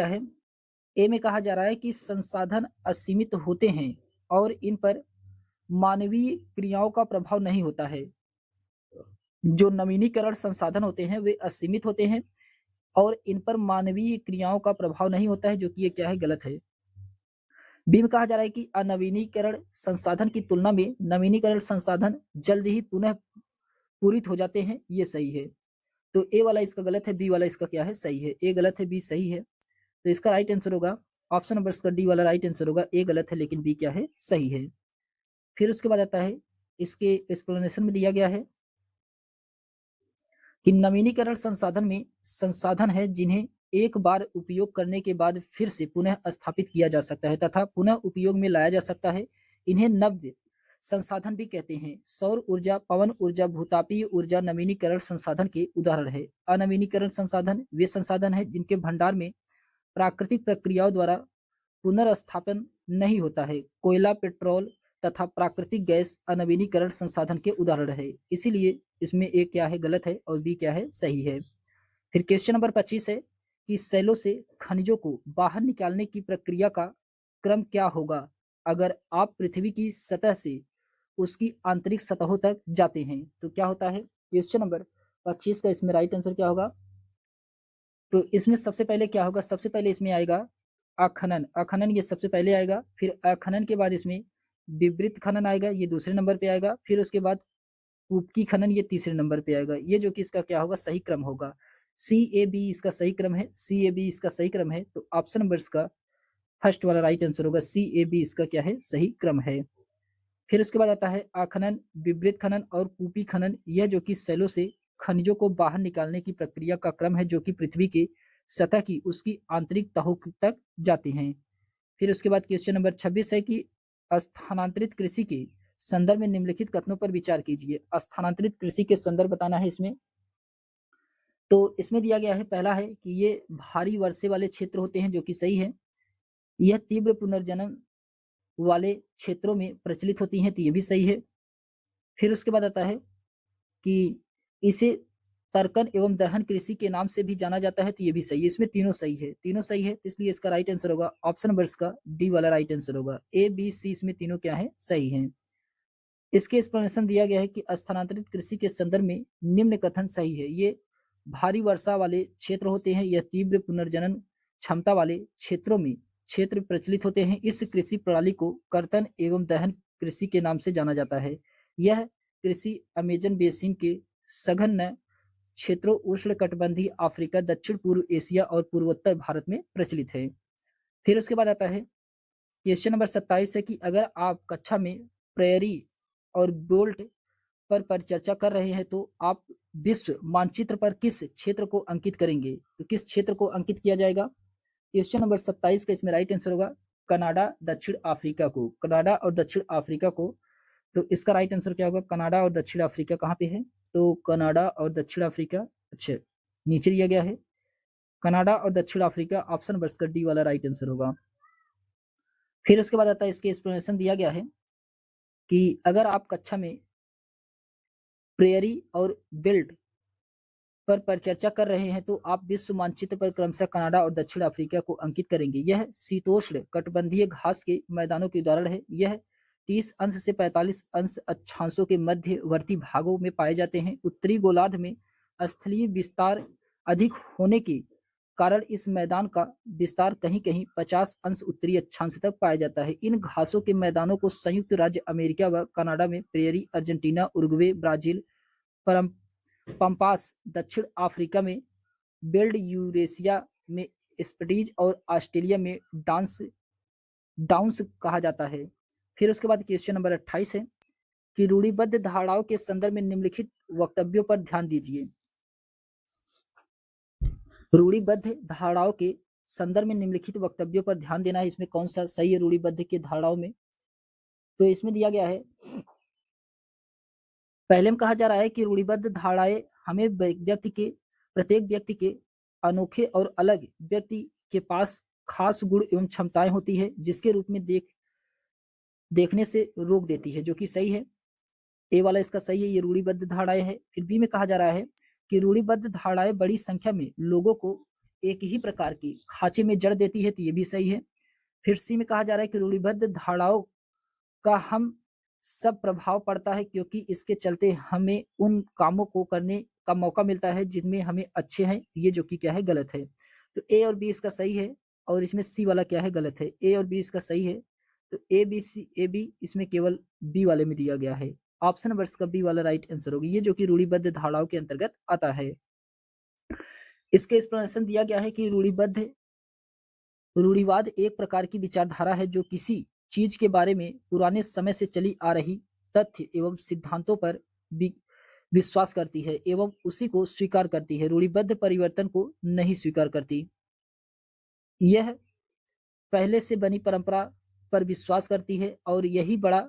है ए में कहा जा रहा है कि संसाधन असीमित होते हैं और इन पर मानवीय क्रियाओं का प्रभाव नहीं होता है। जो नवीनीकरण संसाधन होते हैं वे असीमित होते हैं और इन पर मानवीय क्रियाओं का प्रभाव नहीं होता है, जो कि ये क्या है, गलत है। बी में कहा जा रहा है कि अनवीनीकरण संसाधन की तुलना में नवीनीकरण संसाधन जल्द ही पुनः पूरित हो जाते हैं, ये सही है। तो ए वाला इसका गलत है, बी वाला इसका क्या है, सही है। ए गलत है, बी सही है, तो इसका राइट आंसर होगा ऑप्शन नंबर का डी वाला राइट आंसर होगा। ए गलत है लेकिन बी क्या है, सही है। फिर उसके बाद आता है इसके एक्सप्लेनेशन में दिया गया है कि नवीनीकरण संसाधन में संसाधन है जिन्हें एक बार उपयोग करने के बाद फिर से पुनः स्थापित किया जा सकता है तथा पुनः उपयोग में लाया जा सकता है। इन्हें नव्य संसाधन भी कहते हैं। सौर ऊर्जा, पवन ऊर्जा, भूतापीय ऊर्जा नवीनीकरण संसाधन के उदाहरण है। अनवीनीकरण संसाधन वे संसाधन है जिनके भंडार में प्राकृतिक प्रक्रियाओं द्वारा पुनर्स्थापन नहीं होता है। कोयला, पेट्रोल तथा प्राकृतिक गैस अनवीनीकरण संसाधन के उदाहरण है, इसीलिए इसमें ए क्या है, गलत है, और बी क्या है, सही है। फिर क्वेश्चन नंबर 25 है कि सेलों से खनिजों को बाहर निकालने की प्रक्रिया का क्रम क्या होगा अगर आप पृथ्वी की सतह से उसकी आंतरिक सतहों तक जाते हैं, तो क्या होता है। क्वेश्चन नंबर 25 का इसमें राइट आंसर क्या होगा, तो इसमें सबसे पहले क्या होगा, सबसे पहले इसमें आएगा अखनन। अखनन ये सबसे पहले आएगा, फिर अखनन के बाद इसमें विवृत खनन आएगा, ये दूसरे नंबर पे आएगा। फिर उसके बाद कूपकी खनन, ये तीसरे नंबर पे आएगा। ये जो कि इसका क्या होगा, सही क्रम होगा। सी ए बी इसका सही क्रम है, सी ए बी इसका सही क्रम है, तो ऑप्शन नंबर इसका फर्स्ट वाला राइट आंसर होगा। सी ए बी इसका क्या है, सही क्रम है। फिर उसके बाद आता है आखनन, विवृत खनन और कूपी खनन, यह जो कि सेलों से खनिजों को बाहर निकालने की प्रक्रिया का क्रम है, जो कि पृथ्वी के सतह की उसकी आंतरिक तहों तक जाती हैं। फिर उसके बाद क्वेश्चन नंबर 26 है कि स्थानांतरित कृषि के संदर्भ में निम्नलिखित कथनों पर विचार कीजिए। स्थानांतरित कृषि के संदर्भ बताना है इसमें। तो इसमें दिया गया है, पहला है कि ये भारी वर्षे वाले क्षेत्र होते हैं, जो कि सही है। यह तीव्र पुनर्जनन वाले क्षेत्रों में प्रचलित होती हैं, तो ये भी सही है। फिर उसके बाद आता है कि इसे तर्कन एवं दहन कृषि के नाम से भी जाना जाता है, तो ये भी सही है। इसमें तीनों सही है, तीनों सही है, तो इसलिए इसका राइट आंसर होगा ऑप्शन नंबर का डी वाला राइट आंसर होगा। ए बी सी इसमें तीनों क्या है, सही है। इसके एक्सप्लेनेशन दिया गया है कि स्थानांतरित कृषि के संदर्भ में निम्न कथन सही है। ये भारी वर्षा वाले क्षेत्र होते हैं, यह तीव्र पुनर्जनन क्षमता वाले क्षेत्रों में क्षेत्र प्रचलित होते हैं। इस कृषि प्रणाली को कर्तन एवं दहन कृषि के नाम से जाना जाता है। यह कृषि अमेजन बेसिन के सघन क्षेत्रों उष्णकटिबंधीय अफ्रीका, दक्षिण पूर्व एशिया और पूर्वोत्तर भारत में प्रचलित है। फिर उसके बाद आता है क्वेश्चन नंबर 27 है कि अगर आप कक्षा में प्रेयरी और बोल्ट पर परिचर्चा कर रहे हैं तो आप विश्व मानचित्र पर किस क्षेत्र को अंकित करेंगे, तो किस क्षेत्र को अंकित किया जाएगा। क्वेश्चन नंबर 27 का इसमें राइट आंसर होगा कनाडा, दक्षिण अफ्रीका को, कनाडा और दक्षिण अफ्रीका को। तो इसका राइट आंसर क्या होगा, कनाडा और दक्षिण अफ्रीका कहाँ पे है, तो कनाडा और दक्षिण अफ्रीका अच्छा, नीचे दिया गया है कनाडा और दक्षिण अफ्रीका, ऑप्शन बर्स का डी वाला राइट आंसर होगा। फिर उसके बाद आता है इसके एक्सप्लेनेशन दिया गया है कि अगर आप कक्षा में प्रेयरी और बेल्ट पर परिचर्चा कर रहे हैं तो आप विश्व मानचित्र पर क्रमशः कनाडा और दक्षिण अफ्रीका को अंकित करेंगे। यह शीतोष्ण कटिबंधीय घास के मैदानों के उदाहरण है। यह 30 अंश से 45 अंश अक्षांशों के मध्यवर्ती भागों में पाए जाते हैं। उत्तरी गोलार्ध में स्थलीय विस्तार अधिक होने के कारण इस मैदान का विस्तार कहीं कहीं 50 अंश उत्तरी अक्षांश तक पाया जाता है। इन घासों के मैदानों को संयुक्त राज्य अमेरिका व कनाडा में prairie, Argentina, Uruguay, Brazil, pampas दक्षिण अफ्रीका में बेल्ट, यूरेशिया में स्पीटीज और ऑस्ट्रेलिया में डाउन्स कहा जाता है। फिर उसके बाद क्वेश्चन नंबर 28 है कि रूढ़िबद्ध धारणाओं के संदर्भ में निम्नलिखित वक्तव्यों पर ध्यान दीजिए। रूढ़िबद्ध धारणाओं के संदर्भ में निम्नलिखित वक्तव्यों पर ध्यान देना है। इसमें कौन सा सही है रूढ़िबद्ध के धारणाओं में? तो इसमें दिया गया है, पहले में कहा जा रहा है कि रूढ़िबद्ध धारणाएं हमें प्रत्येक व्यक्ति के अनोखे और अलग व्यक्ति के पास खास गुण एवं क्षमताएं होती है जिसके रूप में देखने से रोक देती है, जो कि सही है। ए वाला इसका सही है, ये रूढ़िबद्ध धारणाएं है। फिर बी में कहा जा रहा है कि रूढ़िबद्ध धारणाएं बड़ी संख्या में लोगों को एक ही प्रकार की खांचे में जड़ देती है, तो ये भी सही है। फिर सी में कहा जा रहा है कि रूढ़िबद्ध धारणाओं का हम सब प्रभाव पड़ता है क्योंकि इसके चलते हमें उन कामों को करने का मौका मिलता है जिनमें हमें अच्छे हैं, ये जो कि क्या है, गलत है। तो ए और बी इसका सही है और इसमें सी वाला क्या है, गलत है। ए और बी इसका सही है, तो ए बी इसमें केवल बी वाले में दिया गया है। ऑप्शन नंबर का बी वाला राइट आंसर होगा, ये जो कि रूढ़िबद्ध धारणाओं के अंतर्गत आता है। इसके एक्सप्लेनेशन दिया गया है कि रूढ़िवाद एक प्रकार की विचारधारा है जो किसी चीज के बारे में पुराने समय से चली आ रही तथ्य एवं सिद्धांतों पर विश्वास करती है एवं उसी को स्वीकार करती है। रूढ़िबद्ध परिवर्तन को नहीं स्वीकार करती। यह पहले से बनी परंपरा पर विश्वास करती है और यही बड़ा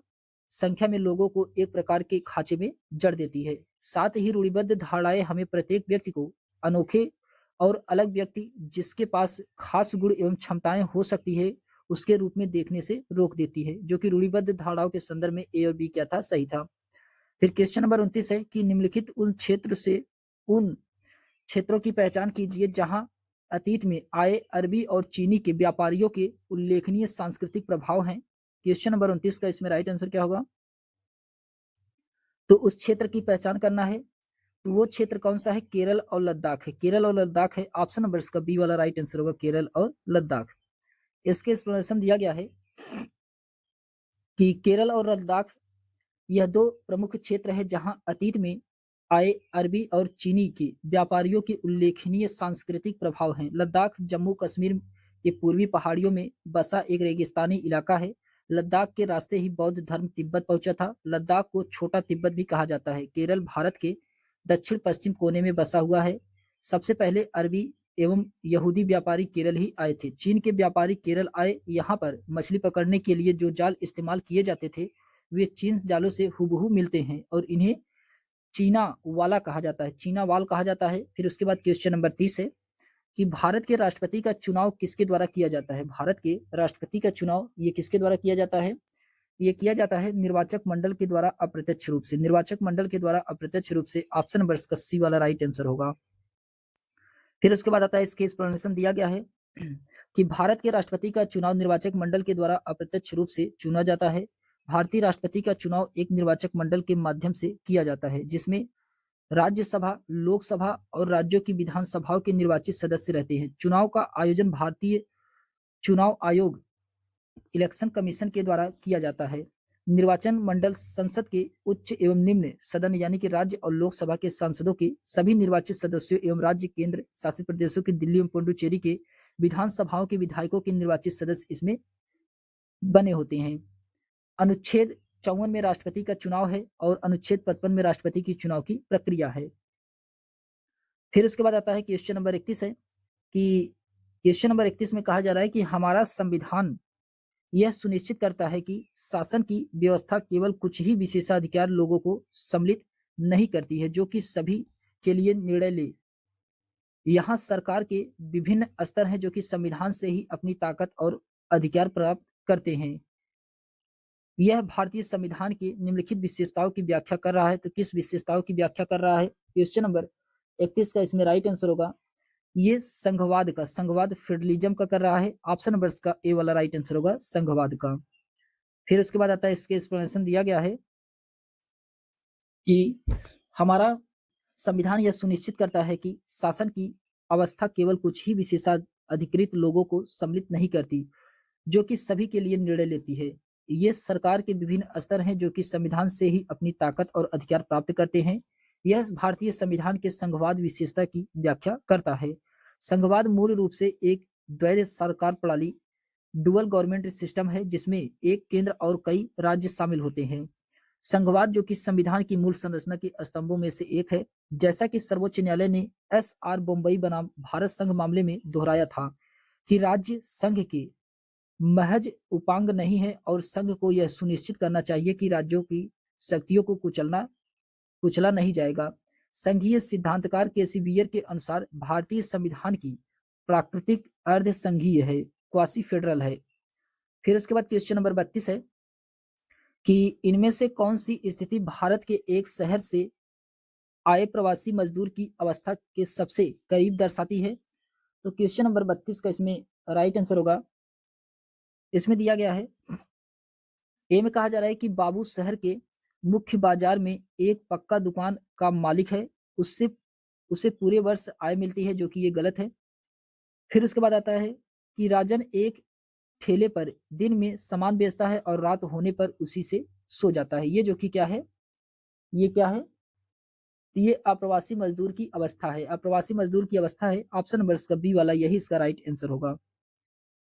संख्या में लोगों को एक प्रकार के खांचे में जड़ देती है। साथ ही रूढ़िबद्ध धारणाएं हमें प्रत्येक व्यक्ति को अनोखे और अलग व्यक्ति जिसके पास खास गुण एवं क्षमताएं हो सकती है उसके रूप में देखने से रोक देती है, जो कि रूढ़िबद्ध धारणाओं के संदर्भ में ए और बी क्या था, सही था। फिर क्वेश्चन नंबर 29 है कि निम्नलिखित उन क्षेत्रों की पहचान कीजिए जहां अतीत में आए अरबी और चीनी के व्यापारियों के उल्लेखनीय सांस्कृतिक प्रभाव हैं। क्वेश्चन नंबर 29 का इसमें राइट आंसर क्या होगा? तो उस क्षेत्र की पहचान करना है, तो वो क्षेत्र कौन सा है? केरल और लद्दाख है। केरल और लद्दाख है, ऑप्शन नंबर का बी वाला राइट आंसर होगा, केरल और लद्दाख। इसके एक्सप्लेनेशन दिया गया है कि केरल और लद्दाख यह दो प्रमुख क्षेत्र है जहां अतीत में आए अरबी और चीनी के व्यापारियों के उल्लेखनीय सांस्कृतिक प्रभाव हैं। लद्दाख जम्मू कश्मीर के पूर्वी पहाड़ियों में बसा एक रेगिस्तानी इलाका है। लद्दाख के रास्ते ही बौद्ध धर्म तिब्बत पहुंचा था। लद्दाख को छोटा तिब्बत भी कहा जाता है। केरल भारत के दक्षिण पश्चिम कोने में बसा हुआ है। सबसे पहले अरबी एवं यहूदी व्यापारी केरल ही आए थे। चीन के व्यापारी केरल आए। यहाँ पर मछली पकड़ने के लिए जो जाल इस्तेमाल किए जाते थे वे चीन जालों से हुबहू मिलते हैं और इन्हें चीना वाला कहा जाता है, चीना वाल कहा जाता है। फिर उसके बाद क्वेश्चन नंबर 30 है कि भारत के राष्ट्रपति का चुनाव किसके द्वारा किया जाता है? भारत के राष्ट्रपति का चुनाव ये किसके द्वारा किया जाता है? ये किया जाता है निर्वाचक मंडल के द्वारा अप्रत्यक्ष रूप से। निर्वाचक मंडल के द्वारा अप्रत्यक्ष रूप से, ऑप्शन नंबर सी वाला राइट आंसर होगा। फिर उसके बाद आता है इसके एक्सप्लेनेशन दिया गया है कि भारत के राष्ट्रपति का चुनाव निर्वाचक मंडल के द्वारा अप्रत्यक्ष रूप से चुना जाता है। भारतीय राष्ट्रपति का चुनाव एक निर्वाचक मंडल के माध्यम से किया जाता है जिसमें राज्यसभा, लोकसभा और राज्यों की विधानसभाओं के निर्वाचित सदस्य रहते हैं। चुनाव का आयोजन भारतीय चुनाव आयोग, इलेक्शन कमीशन के द्वारा किया जाता है। निर्वाचन मंडल संसद के उच्च एवं निम्न सदन यानी कि राज्य और लोकसभा के सांसदों के सभी निर्वाचित सदस्यों एवं राज्य केंद्र शासित प्रदेशों के दिल्ली एवं पुडुचेरी के विधानसभाओं के विधायकों के निर्वाचित सदस्य इसमें बने होते हैं। अनुच्छेद 54 में राष्ट्रपति का चुनाव है और अनुच्छेद 55 में राष्ट्रपति की चुनाव की प्रक्रिया है। फिर उसके बाद आता है क्वेश्चन नंबर 31 है कि क्वेश्चन नंबर 31 में कहा जा रहा है कि हमारा संविधान यह सुनिश्चित करता है कि शासन की व्यवस्था केवल कुछ ही विशेषाधिकार लोगों को सम्मिलित नहीं करती है जो कि सभी के लिए निर्णय ले। यहाँ सरकार के विभिन्न स्तर हैं जो कि संविधान से ही अपनी ताकत और अधिकार प्राप्त करते हैं। यह भारतीय संविधान की निम्नलिखित विशेषताओं की व्याख्या कर रहा है। तो किस विशेषताओं की व्याख्या कर रहा है? क्वेश्चन नंबर 31 का इसमें राइट आंसर होगा ये संघवाद फेडरलिज्म का कर रहा है। ऑप्शन नंबर का ए वाला राइट आंसर होगा संघवाद का। फिर उसके बाद आता है इसके एक्सप्लेनेशन दिया गया है कि हमारा संविधान यह सुनिश्चित करता है कि शासन की अवस्था केवल कुछ ही विशेषाधिकृत लोगों को सम्मिलित नहीं करती, जो कि सभी के लिए निर्णय लेती है। ये सरकार के विभिन्न स्तर हैं जो कि संविधान से ही अपनी ताकत और अधिकार प्राप्त करते हैं। यह भारतीय संविधान के संघवाद विशेषता की व्याख्या करता है। संघवाद मूल रूप से एक द्वैध सरकार प्रणाली डुअल गवर्नमेंट सिस्टम है जिसमें एक केंद्र और कई राज्य शामिल होते हैं। संघवाद जो कि संविधान की मूल संरचना के स्तंभों में से एक है। जैसा कि सर्वोच्च न्यायालय ने SR बम्बई बनाम भारत संघ मामले में दोहराया था कि राज्य संघ के महज उपांग नहीं है और संघ को यह सुनिश्चित करना चाहिए कि राज्यों की शक्तियों को कुचला नहीं जाएगा। संघीय सिद्धांतकार केसी बियर के अनुसार भारतीय संविधान की प्राकृतिक अर्ध संघीय है, क्वासी फेडरल है। फिर उसके बाद क्वेश्चन नंबर 32 है कि इनमें से कौन सी स्थिति भारत के एक शहर से आए प्रवासी मजदूर की अवस्था के सबसे करीब दर्शाती है? तो क्वेश्चन नंबर 32 का इसमें राइट आंसर होगा, इसमें दिया गया है ए में कहा जा रहा है कि बाबू शहर के मुख्य बाजार में एक पक्का दुकान का मालिक है, उससे उसे पूरे वर्ष आय मिलती है, जो कि ये गलत है। फिर उसके बाद आता है कि राजन एक ठेले पर दिन में सामान बेचता है और रात होने पर उसी से सो जाता है। ये जो कि क्या है, ये क्या है? तो ये अप्रवासी मजदूर की अवस्था है, अप्रवासी मजदूर की अवस्था है। ऑप्शन नंबर इसका बी वाला यही इसका राइट आंसर होगा।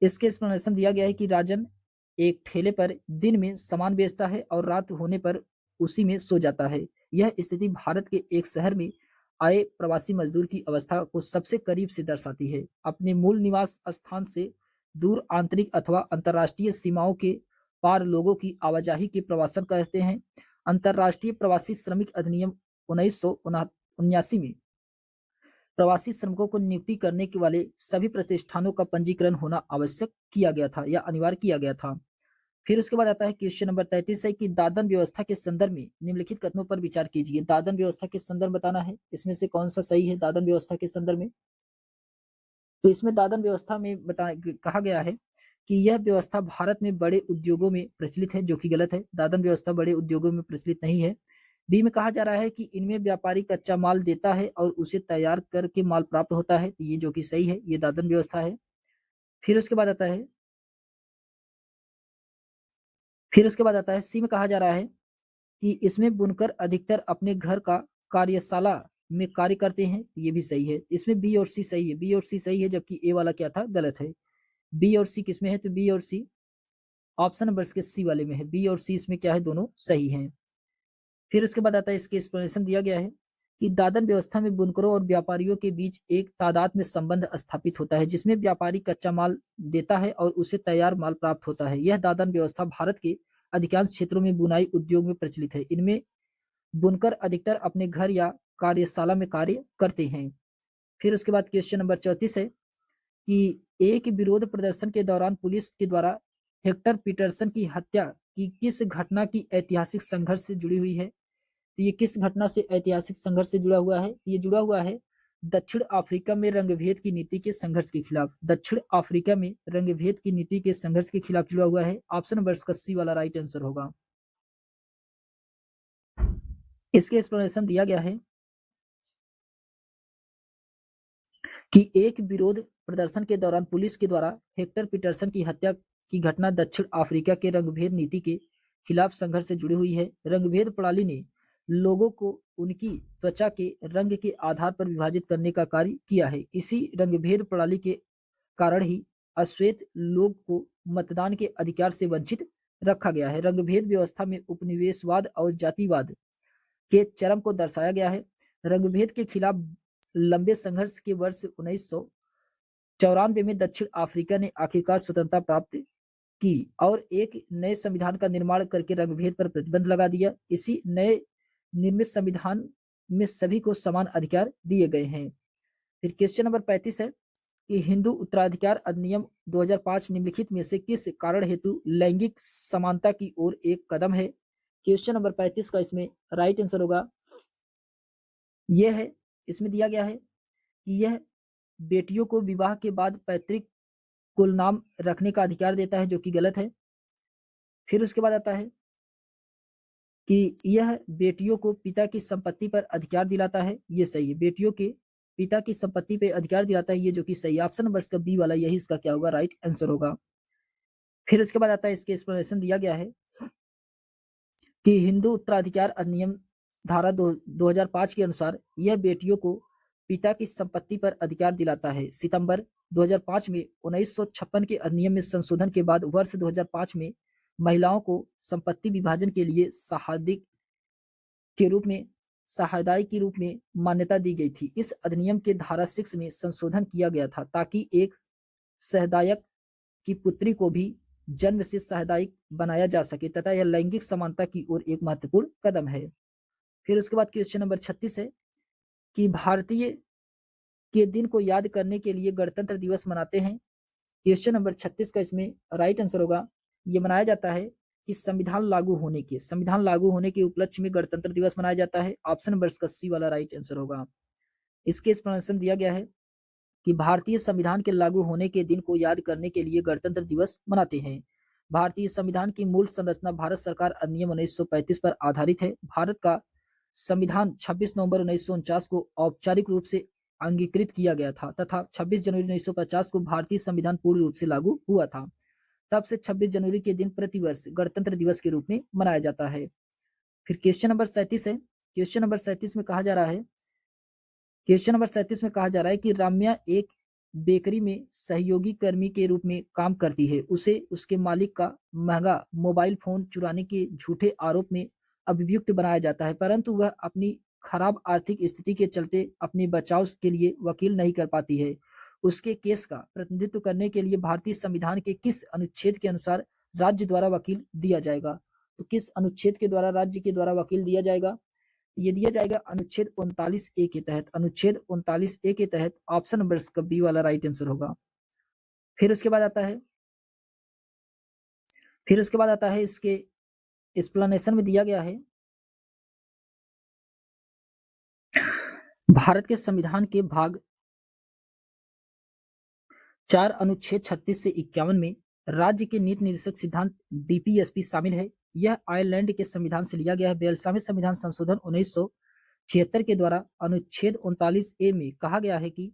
इसके एक्सप्लेनेशन दिया गया है कि राजन एक ठेले पर दिन में सामान बेचता है और रात होने पर उसी में सो जाता है। यह स्थिति भारत के एक शहर में आए प्रवासी मजदूर की अवस्था को सबसे करीब से दर्शाती है। अपने मूल निवास स्थान से दूर आंतरिक अथवा अंतर्राष्ट्रीय सीमाओं के पार लोगों की आवाजाही के प्रवासन कहते हैं। अंतर्राष्ट्रीय प्रवासी श्रमिक अधिनियम 1979 में प्रवासी श्रमिकों को नियुक्ति करने के वाले सभी प्रतिष्ठानों का पंजीकरण होना आवश्यक किया गया था या अनिवार्य किया गया था। फिर उसके बाद आता है क्वेश्चन नंबर 33 है कि दादन व्यवस्था के संदर्भ में निम्नलिखित कथनों पर विचार कीजिए। दादन व्यवस्था के संदर्भ बताना है, इसमें से कौन सा सही है दादन व्यवस्था के संदर्भ में? तो इसमें दादन व्यवस्था में कहा गया है कि यह व्यवस्था भारत में बड़े उद्योगों में प्रचलित है, जो कि गलत है। दादन व्यवस्था बड़े उद्योगों में प्रचलित नहीं है। बी में कहा जा रहा है कि इनमें व्यापारी कच्चा माल देता है और उसे तैयार करके माल प्राप्त होता है, तो ये जो कि सही है, ये दादन व्यवस्था है। फिर उसके बाद आता है सी में कहा जा रहा है कि इसमें बुनकर अधिकतर अपने घर का कार्यशाला में कार्य करते हैं, ये भी सही है। इसमें बी और सी सही है, बी और सी सही है, जबकि ए वाला क्या था, गलत है। बी और सी किसमें है? तो बी और सी ऑप्शन नंबर के सी वाले में है। बी और सी इसमें क्या है, दोनों सही हैं। फिर उसके बाद आता है इसके एक्सप्लेनेशन दिया गया है कि दादन व्यवस्था में बुनकरों और व्यापारियों के बीच एक तादाद में संबंध स्थापित होता है, जिसमें व्यापारी कच्चा माल देता है और उसे तैयार माल प्राप्त होता है। यह दादन व्यवस्था भारत के अधिकांश क्षेत्रों में बुनाई उद्योग में प्रचलित है। इनमें बुनकर अधिकतर अपने घर या कार्यशाला में कार्य करते हैं। फिर उसके बाद क्वेश्चन नंबर 34 है कि एक विरोध प्रदर्शन के दौरान पुलिस के द्वारा हेक्टर पीटरसन की हत्या की किस घटना की ऐतिहासिक संघर्ष से जुड़ी हुई है? तो ये किस घटना से ऐतिहासिक संघर्ष से जुड़ा हुआ है? ये जुड़ा हुआ है दक्षिण अफ्रीका में रंगभेद की नीति के संघर्ष के खिलाफ। दक्षिण अफ्रीका में रंगभेद की नीति के संघर्ष के खिलाफ जुड़ा हुआ है। ऑप्शन नंबर का सी वाला राइट आंसर होगा। इसके एक्सप्लेनेशन दिया गया है कि एक विरोध प्रदर्शन के दौरान पुलिस के द्वारा हेक्टर पीटरसन की हत्या की घटना दक्षिण अफ्रीका के रंगभेद नीति के खिलाफ संघर्ष से जुड़ी हुई है। रंगभेद प्रणाली ने लोगों को उनकी त्वचा के रंग के आधार पर विभाजित करने का कार्य किया है। इसी रंगभेद प्रणाली के कारण ही अश्वेत लोग को मतदान के अधिकार से वंचित रखा गया है। रंगभेद व्यवस्था में उपनिवेशवाद और जातिवाद के चरम को दर्शाया गया है। रंगभेद के खिलाफ लंबे संघर्ष के वर्ष 1994 में दक्षिण अफ्रीका ने आखिरकार स्वतंत्रता प्राप्त की और एक नए संविधान का निर्माण करके रंगभेद पर प्रतिबंध लगा दिया। इसी नए निर्मित संविधान में सभी को समान अधिकार दिए गए हैं। फिर क्वेश्चन नंबर 35 है कि हिंदू उत्तराधिकार अधिनियम 2005 निम्नलिखित में से किस कारण हेतु लैंगिक समानता की ओर एक कदम है। क्वेश्चन नंबर 35 का इसमें राइट आंसर होगा यह है, इसमें दिया गया है कि यह बेटियों को विवाह के बाद पैतृक कुल नाम रखने का अधिकार देता है, जो कि गलत है। फिर उसके बाद आता है कि यह बेटियों को पिता की संपत्ति पर अधिकार दिलाता है, ये सही है। बेटियों के पिता की संपत्ति पे अधिकार दिलाता है, ये जो कि सही है। ऑप्शन नंबर इसका बी वाला यही इसका क्या होगा, राइट आंसर होगा। फिर उसके बाद आता है, इसके एक्सप्लेनेशन दिया गया है कि हिंदू उत्तराधिकार अधिनियम धारा 2005 के अनुसार यह बेटियों को पिता की संपत्ति पर अधिकार दिलाता है। सितंबर 2005 में 1956 के अधिनियम में संशोधन के बाद वर्ष 2005 में महिलाओं को संपत्ति विभाजन के लिए सहायदाई के रूप में मान्यता दी गई थी। इस अधिनियम के धारा 6 में संशोधन किया गया था ताकि एक सहदायक की पुत्री को भी जन्म से सहायदायक बनाया जा सके तथा यह लैंगिक समानता की ओर एक महत्वपूर्ण कदम है। फिर उसके बाद क्वेश्चन नंबर 36 है कि भारतीय के दिन को याद करने के लिए गणतंत्र दिवस मनाते हैं। क्वेश्चन नंबर 36 का इसमें राइट आंसर होगा, ये मनाया जाता है कि संविधान लागू होने के उपलक्ष्य में गणतंत्र दिवस मनाया जाता है। ऑप्शन नंबर इसका सी वाला राइट आंसर होगा। इसके एक्सप्लेनेशन दिया गया है कि भारतीय संविधान के लागू होने के दिन को याद करने के लिए गणतंत्र दिवस मनाते हैं। भारतीय संविधान की मूल संरचना भारत सरकार अधिनियम 1935 पर आधारित है। भारत का संविधान 26 नवंबर 1949 को औपचारिक रूप से अंगीकृत किया गया था तथा 26 जनवरी 1950 को भारतीय संविधान पूर्ण रूप से लागू हुआ था। तब से 26 जनवरी के दिन प्रतिवर्ष गणतंत्र दिवस के रूप में मनाया जाता है। फिर क्वेश्चन नंबर 37 है। क्वेश्चन नंबर 37 में कहा जा रहा है कि राम्या एक बेकरी में सहयोगी कर्मी के रूप में काम करती है। उसे उसके मालिक का महंगा मोबाइल फोन चुराने के झूठे आरोप में अभियुक्त बनाया जाता है, परंतु वह अपनी खराब आर्थिक स्थिति के चलते अपने बचाव के लिए वकील नहीं कर पाती है। उसके केस का प्रतिनिधित्व करने के लिए भारतीय संविधान के किस अनुच्छेद के अनुसार राज्य द्वारा वकील दिया जाएगा? तो किस अनुच्छेद के द्वारा राज्य के द्वारा वकील दिया जाएगा? ये दिया जाएगा अनुच्छेद 39A के तहत। अनुच्छेद 39A के तहत ऑप्शन नंबर इसका बी वाला राइट आंसर होगा। फिर उसके बाद आता है इसके एक्सप्लेनेशन में दिया गया है भारत के संविधान के भाग 4 अनुच्छेद 36 से 51 में राज्य के नीति निर्देशक सिद्धांत DPSP शामिल है। यह आयरलैंड के संविधान से लिया गया है। 42वें संविधान संशोधन 1976 के द्वारा अनुच्छेद 39A में कहा गया है कि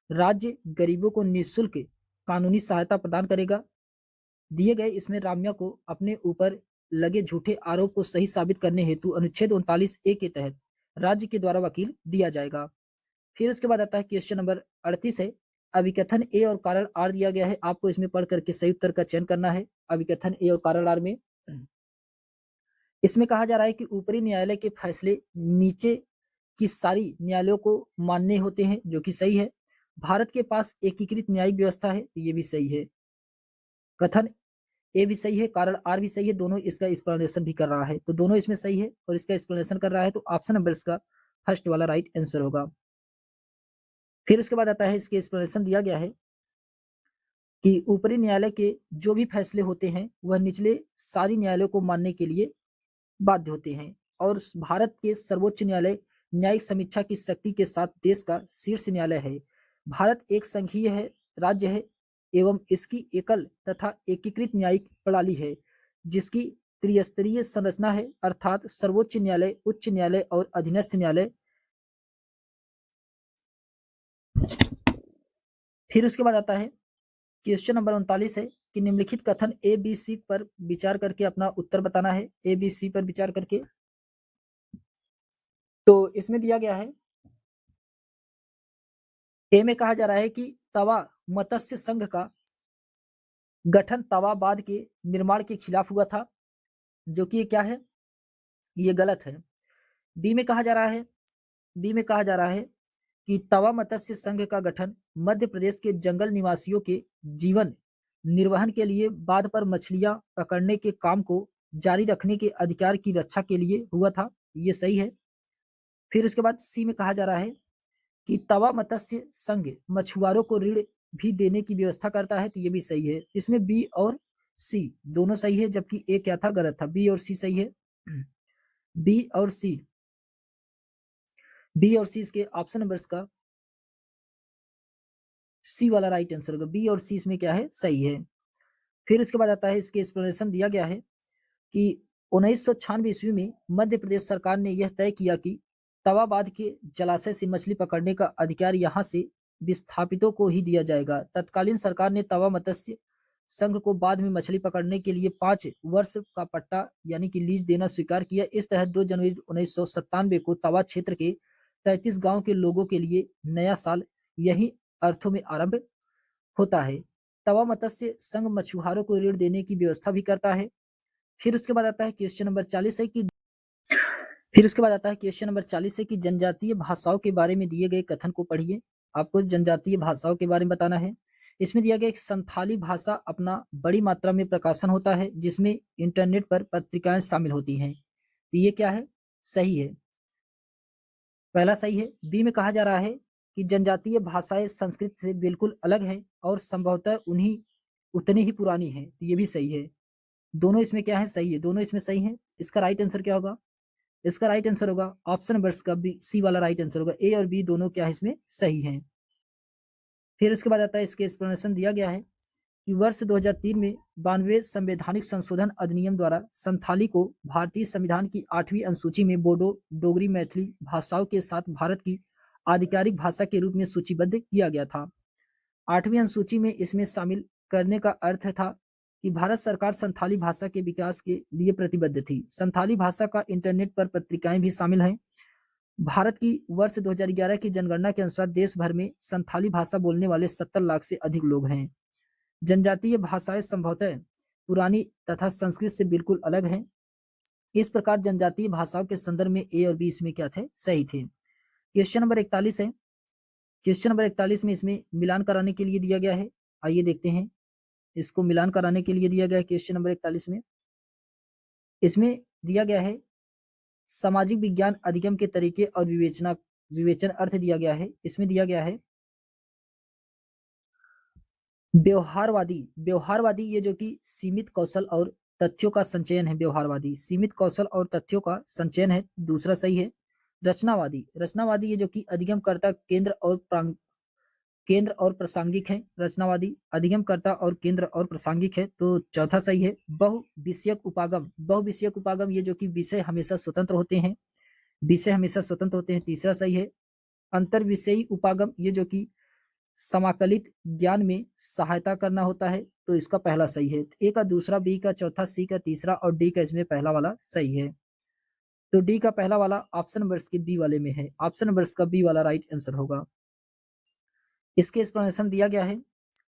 राज्य गरीबों को निःशुल्क कानूनी सहायता प्रदान करेगा। दिए गए इसमें राम्या को अपने ऊपर लगे झूठे आरोप को सही साबित करने हेतु अनुच्छेद 39A के तहत राज्य के द्वारा वकील दिया जाएगा। फिर उसके बाद आता है क्वेश्चन नंबर 38 है। अभिकथन ए और कारण आर दिया गया है, आपको इसमें पढ़ करके सही उत्तर का चयन करना है। अभिकथन ए और कारण आर में इसमें कहा जा रहा है कि ऊपरी न्यायालय के फैसले नीचे की सारी न्यायालयों को मान्य होते हैं, जो कि सही है। भारत के पास एकीकृत न्यायिक व्यवस्था है, ये भी सही है। कथन ए भी सही है, कारण आर भी सही है, दोनों इसका एक्सप्लेनेशन भी कर रहा है, तो दोनों इसमें सही है और इसका एक्सप्लेनेशन कर रहा है, तो ऑप्शन नंबर इसका फर्स्ट वाला राइट आंसर होगा। फिर उसके बाद आता है इसके एक्सप्लेनेशन दिया गया है कि ऊपरी न्यायालय के जो भी फैसले होते हैं वह निचले सारी न्यायालयों को मानने के लिए बाध्य होते हैं और भारत के सर्वोच्च न्यायालय न्यायिक समीक्षा की शक्ति के साथ देश का शीर्ष न्यायालय है। भारत एक संघीय है राज्य है एवं इसकी एकल तथा एकीकृत न्यायिक प्रणाली है जिसकी त्रिस्तरीय संरचना है, अर्थात सर्वोच्च न्यायालय, उच्च न्यायालय और अधीनस्थ न्यायालय। फिर उसके बाद आता है क्वेश्चन नंबर 39 है कि निम्नलिखित कथन ABC पर विचार करके अपना उत्तर बताना है। ABC पर विचार करके, तो इसमें दिया गया है ए में कहा जा रहा है कि तवा मत्स्य संघ का गठन तवाबाद के निर्माण के खिलाफ हुआ था, जो कि ये क्या है, ये गलत है। बी में कहा जा रहा है कि तवा मत्स्य संघ का गठन मध्य प्रदेश के जंगल निवासियों के जीवन निर्वहन के लिए बांध पर मछलियां पकड़ने के काम को जारी रखने के अधिकार की रक्षा के लिए हुआ था, ये सही है। फिर उसके बाद सी में कहा जा रहा है कि तवा मत्स्य संघ मछुआरों को ऋण भी देने की व्यवस्था करता है, तो ये भी सही है। इसमें बी और सी दोनों सही है, जबकि ए क्या था, गलत था। बी और सी सही है। बी और सी, बी और सी इसके ऑप्शन नंबर का सी वाला राइट आंसर होगा। बी और सी इसमें क्या है, सही है। फिर उसके बाद आता है, इसके एक्सप्लेनेशन दिया गया है कि 1996 ईस्वी में मध्य प्रदेश सरकार ने यह तय किया कि तवा बांध के जलाशय से मछली पकड़ने का अधिकार यहाँ से विस्थापितों को ही दिया जाएगा। तत्कालीन सरकार ने तवा मत्स्य संघ को बाद में मछली पकड़ने के लिए 5 वर्ष का पट्टा यानी कि लीज देना स्वीकार किया। इस तहत 2 जनवरी 1997 को तवा क्षेत्र के 33 गांव के लोगों के लिए नया साल यही अर्थों में आरंभ होता है। तवा मत्स्य संघ मछुआरों को ऋण देने की व्यवस्था भी करता है। फिर उसके बाद आता है क्वेश्चन नंबर 40 है कि जनजातीय भाषाओं के बारे में दिए गए कथन को पढ़िए। आपको जनजातीय भाषाओं के बारे में बताना है। इसमें दिया गया एक संथाली भाषा अपना बड़ी मात्रा में प्रकाशन होता है, जिसमें इंटरनेट पर पत्रिकाएं शामिल होती हैं। तो ये क्या है, सही है, पहला सही है। बी में कहा जा रहा है कि जनजातीय भाषाएं संस्कृत से बिल्कुल अलग है और संभवतः उतनी ही पुरानी है, तो ये भी सही है। दोनों इसमें क्या है, सही है, दोनों इसमें सही है। इसका राइट आंसर क्या होगा, इसका राइट आंसर होगा ऑप्शन नंबर का बी, सी वाला राइट आंसर होगा। ए और बी दोनों क्या है, इसमें सही है। फिर उसके बाद आता है, इसके एक्सप्लेनेशन दिया गया है कि वर्ष 2003 में 92वें संवैधानिक संशोधन अधिनियम द्वारा संथाली को भारतीय संविधान की 8वीं अनुसूची में बोडो, डोगरी, मैथिली भाषाओं के साथ भारत की आधिकारिक भाषा के रूप में सूचीबद्ध किया गया था। 8वीं अनुसूची में इसमें शामिल करने का अर्थ था कि भारत सरकार संथाली भाषा के विकास के लिए प्रतिबद्ध थी। संथाली भाषा का इंटरनेट पर पत्रिकाएं भी शामिल हैं। भारत की वर्ष 2011 की जनगणना के अनुसार देश भर में संथाली भाषा बोलने वाले 70 लाख से अधिक लोग हैं। जनजातीय भाषाएं संभवतः पुरानी तथा संस्कृत से बिल्कुल अलग हैं। इस प्रकार जनजातीय भाषाओं के संदर्भ में ए और बी इसमें क्या थे, सही थे। क्वेश्चन नंबर 41 है। क्वेश्चन नंबर 41 में इसमें मिलान कराने के लिए दिया गया है। आइए देखते हैं, इसको मिलान कराने के लिए दिया गया है। क्वेश्चन नंबर 41 में इसमें दिया गया है सामाजिक विज्ञान अधिगम के तरीके और विवेचन अर्थ दिया गया है। इसमें दिया गया है व्यवहारवादी ये जो कि सीमित कौशल और तथ्यों का संचयन है। व्यवहारवादी सीमित कौशल और तथ्यों का संचयन है, दूसरा सही है। रचनावादी ये जो कि अधिगमकर्ता केंद्र और प्रासंगिक है। रचनावादी अधिगमकर्ता और केंद्र और प्रासंगिक है, तो चौथा सही है। बहुविषयक उपागम ये जो कि विषय हमेशा स्वतंत्र होते हैं, तीसरा सही है। अंतर्विषयी उपागम ये जो कि समाकलित ज्ञान में सहायता करना होता है, तो इसका पहला सही है। ए का दूसरा, बी का चौथा, सी का तीसरा और डी का इसमें पहला वाला सही है। तो डी का पहला वाला ऑप्शन नंबर के बी वाले में है। ऑप्शन नंबर का बी वाला राइट आंसर होगा। इसके एक्सप्लेनेशन दिया गया है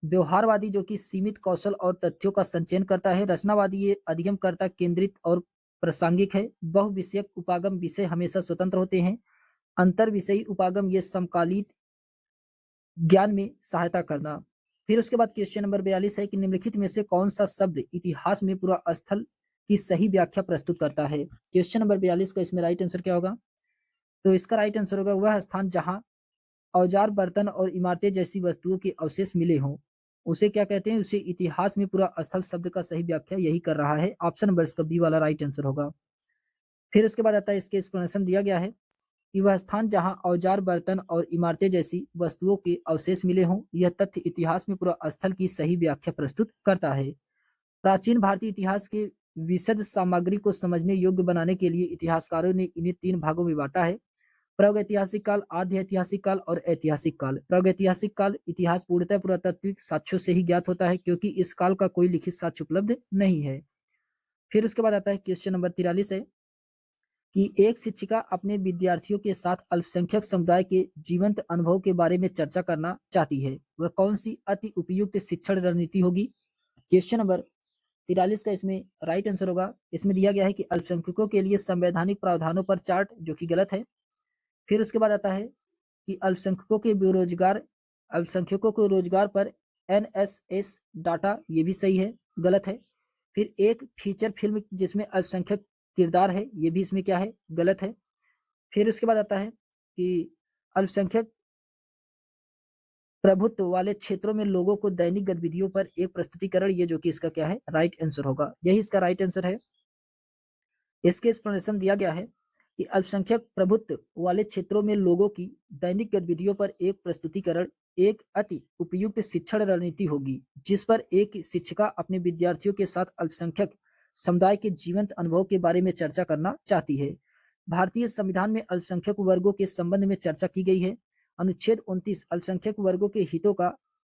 व्यवहारवादी जो कि सीमित कौशल और तथ्यों का संचयन करता है। रचनावादी ये अधिगमकर्ता केंद्रित और प्रासंगिक है। बहुविषयक उपागम विषय हमेशा स्वतंत्र होते हैं। अंतर विषयी उपागम ये समकालित ज्ञान में सहायता करना। फिर उसके बाद क्वेश्चन नंबर 42 है कि निम्नलिखित में से कौन सा शब्द इतिहास में पूरा स्थल की सही व्याख्या प्रस्तुत करता है। क्वेश्चन नंबर 42 का इसमें राइट आंसर क्या होगा, तो इसका राइट आंसर होगा वह स्थान जहां औजार, बर्तन और इमारतें जैसी वस्तुओं के अवशेष मिले हों, उसे क्या कहते हैं, उसे इतिहास में पूरा स्थल शब्द का सही व्याख्या यही कर रहा है। ऑप्शन नंबर इसका बी वाला राइट आंसर होगा। फिर उसके बाद आता है, इसके एक्सप्लेनेशन दिया गया है कि वह स्थान जहां औजार, बर्तन और इमारतें जैसी वस्तुओं के अवशेष मिले हों, यह तथ्य इतिहास में पूरा स्थल की सही व्याख्या प्रस्तुत करता है। प्राचीन भारतीय इतिहास के विशद सामग्री को समझने योग्य बनाने के लिए इतिहासकारों ने इन्हें 3 भागों में बांटा है। प्रागैतिहासिक काल, आद्य ऐतिहासिक काल और ऐतिहासिक काल। प्रागैतिहासिक काल इतिहास पूर्णतः पुरातात्विक साक्ष्यों से ही ज्ञात होता है, क्योंकि इस काल का कोई लिखित साक्ष्य उपलब्ध नहीं है। फिर उसके बाद आता है क्वेश्चन नंबर 43 है कि एक शिक्षिका अपने विद्यार्थियों के साथ अल्पसंख्यक समुदाय के जीवंत अनुभव के बारे में चर्चा करना चाहती है, वह कौन सी अति उपयुक्त शिक्षण रणनीति होगी। क्वेश्चन नंबर 43 का इसमें राइट आंसर होगा। इसमें दिया गया है कि अल्पसंख्यकों के लिए संवैधानिक प्रावधानों पर चार्ट, जो कि गलत है। फिर उसके बाद आता है कि अल्पसंख्यकों को रोजगार पर NSS डाटा, ये भी सही है, गलत है। फिर एक फीचर फिल्म जिसमें अल्पसंख्यक किरदार है, ये भी इसमें क्या है, गलत है। फिर उसके बाद आता है कि अल्पसंख्यक प्रभुत्व वाले क्षेत्रों में लोगों को दैनिक गतिविधियों पर एक प्रस्तुतिकरण, ये जो कि इसका क्या है, राइट आंसर होगा। यही इसका राइट आंसर है। इसके एक्सप्लेनेशन दिया गया है कि अल्पसंख्यक प्रभुत्व वाले क्षेत्रों में लोगों की दैनिक गतिविधियों पर एक प्रस्तुतिकरण एक अति उपयुक्त शिक्षण रणनीति होगी, जिस पर एक शिक्षिका अपने विद्यार्थियों के साथ अल्पसंख्यक समुदाय के जीवंत अनुभव के बारे में चर्चा करना चाहती है। भारतीय संविधान में अल्पसंख्यक वर्गों के संबंध में चर्चा की गई है। अनुच्छेद 29 अल्पसंख्यक वर्गों के हितों का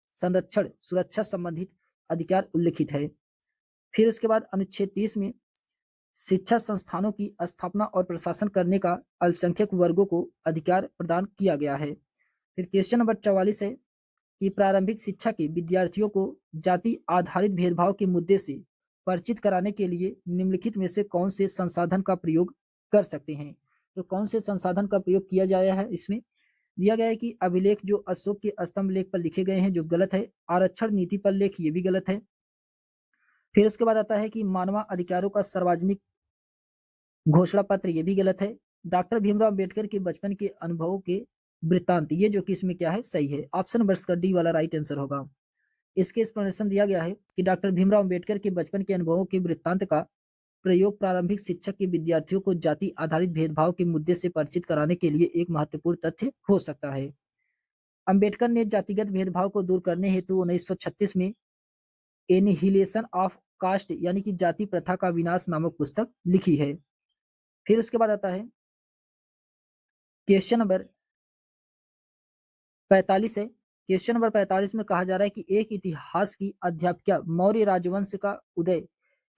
संरक्षण सुरक्षा संबंधित अधिकार उल्लिखित है। फिर उसके बाद अनुच्छेद 30 में शिक्षा संस्थानों की स्थापना और प्रशासन करने का अल्पसंख्यक वर्गों को अधिकार प्रदान किया गया है। फिर क्वेश्चन नंबर 44 है कि प्रारंभिक शिक्षा के विद्यार्थियों को जाति आधारित भेदभाव के मुद्दे से परिचित कराने के लिए निम्नलिखित में से कौन से संसाधन का प्रयोग कर सकते हैं। तो कौन से संसाधन का प्रयोग किया जाया है, इसमें दिया गया है कि अभिलेख जो अशोक के स्तंभ लेख पर लिखे गए हैं, जो गलत है। आरक्षण नीति पर लेख, ये भी गलत है। फिर उसके बाद आता है कि मानवाधिकारों का सार्वजनिक घोषणा पत्र, ये भी गलत है। डॉक्टर भीमराव अंबेडकर के बचपन के अनुभवों के वृत्तांत, ये जो कि इसमें क्या है, सही है। ऑप्शन नंबर का डी वाला राइट आंसर होगा। इसके एक्सप्लेनेशन दिया गया है कि डॉक्टर भीमराव अंबेडकर के बचपन के अनुभवों के वृत्तांत का प्रयोग प्रारंभिक शिक्षक के विद्यार्थियों को जाति आधारित भेदभाव के मुद्दे से परिचित कराने के लिए एक महत्वपूर्ण तथ्य हो सकता है। अंबेडकर ने जातिगत भेदभाव को दूर करने हेतु 1936 में एनिहिलेशन ऑफ कास्ट यानी कि जाति प्रथा का विनाश नामक पुस्तक लिखी है। फिर उसके बाद आता है क्वेश्चन नंबर 45 है। क्वेश्चन नंबर 45 में कहा जा रहा है कि एक इतिहास की अध्यापिका मौर्य राजवंश का उदय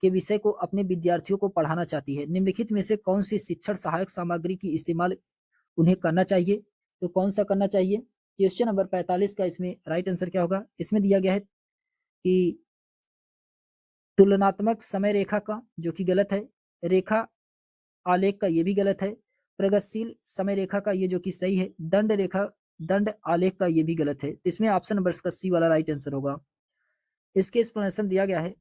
के विषय को अपने विद्यार्थियों को पढ़ाना चाहती है। निम्नलिखित में से कौन सी शिक्षण सहायक सामग्री की इस्तेमाल उन्हें करना चाहिए। तो कौन सा करना चाहिए। क्वेश्चन नंबर 45 का इसमें राइट आंसर क्या होगा। इसमें दिया गया है कि तुलनात्मक समय रेखा का, जो कि गलत है। रेखा आलेख का, ये भी गलत है। प्रगतिशील समय रेखा का, ये जो कि सही है। दंड रेखा दंड आलेख का, ये भी गलत है। तो इसमें ऑप्शन नंबर का सी वाला राइट आंसर होगा। इसके एक्सप्लेनेशन दिया गया है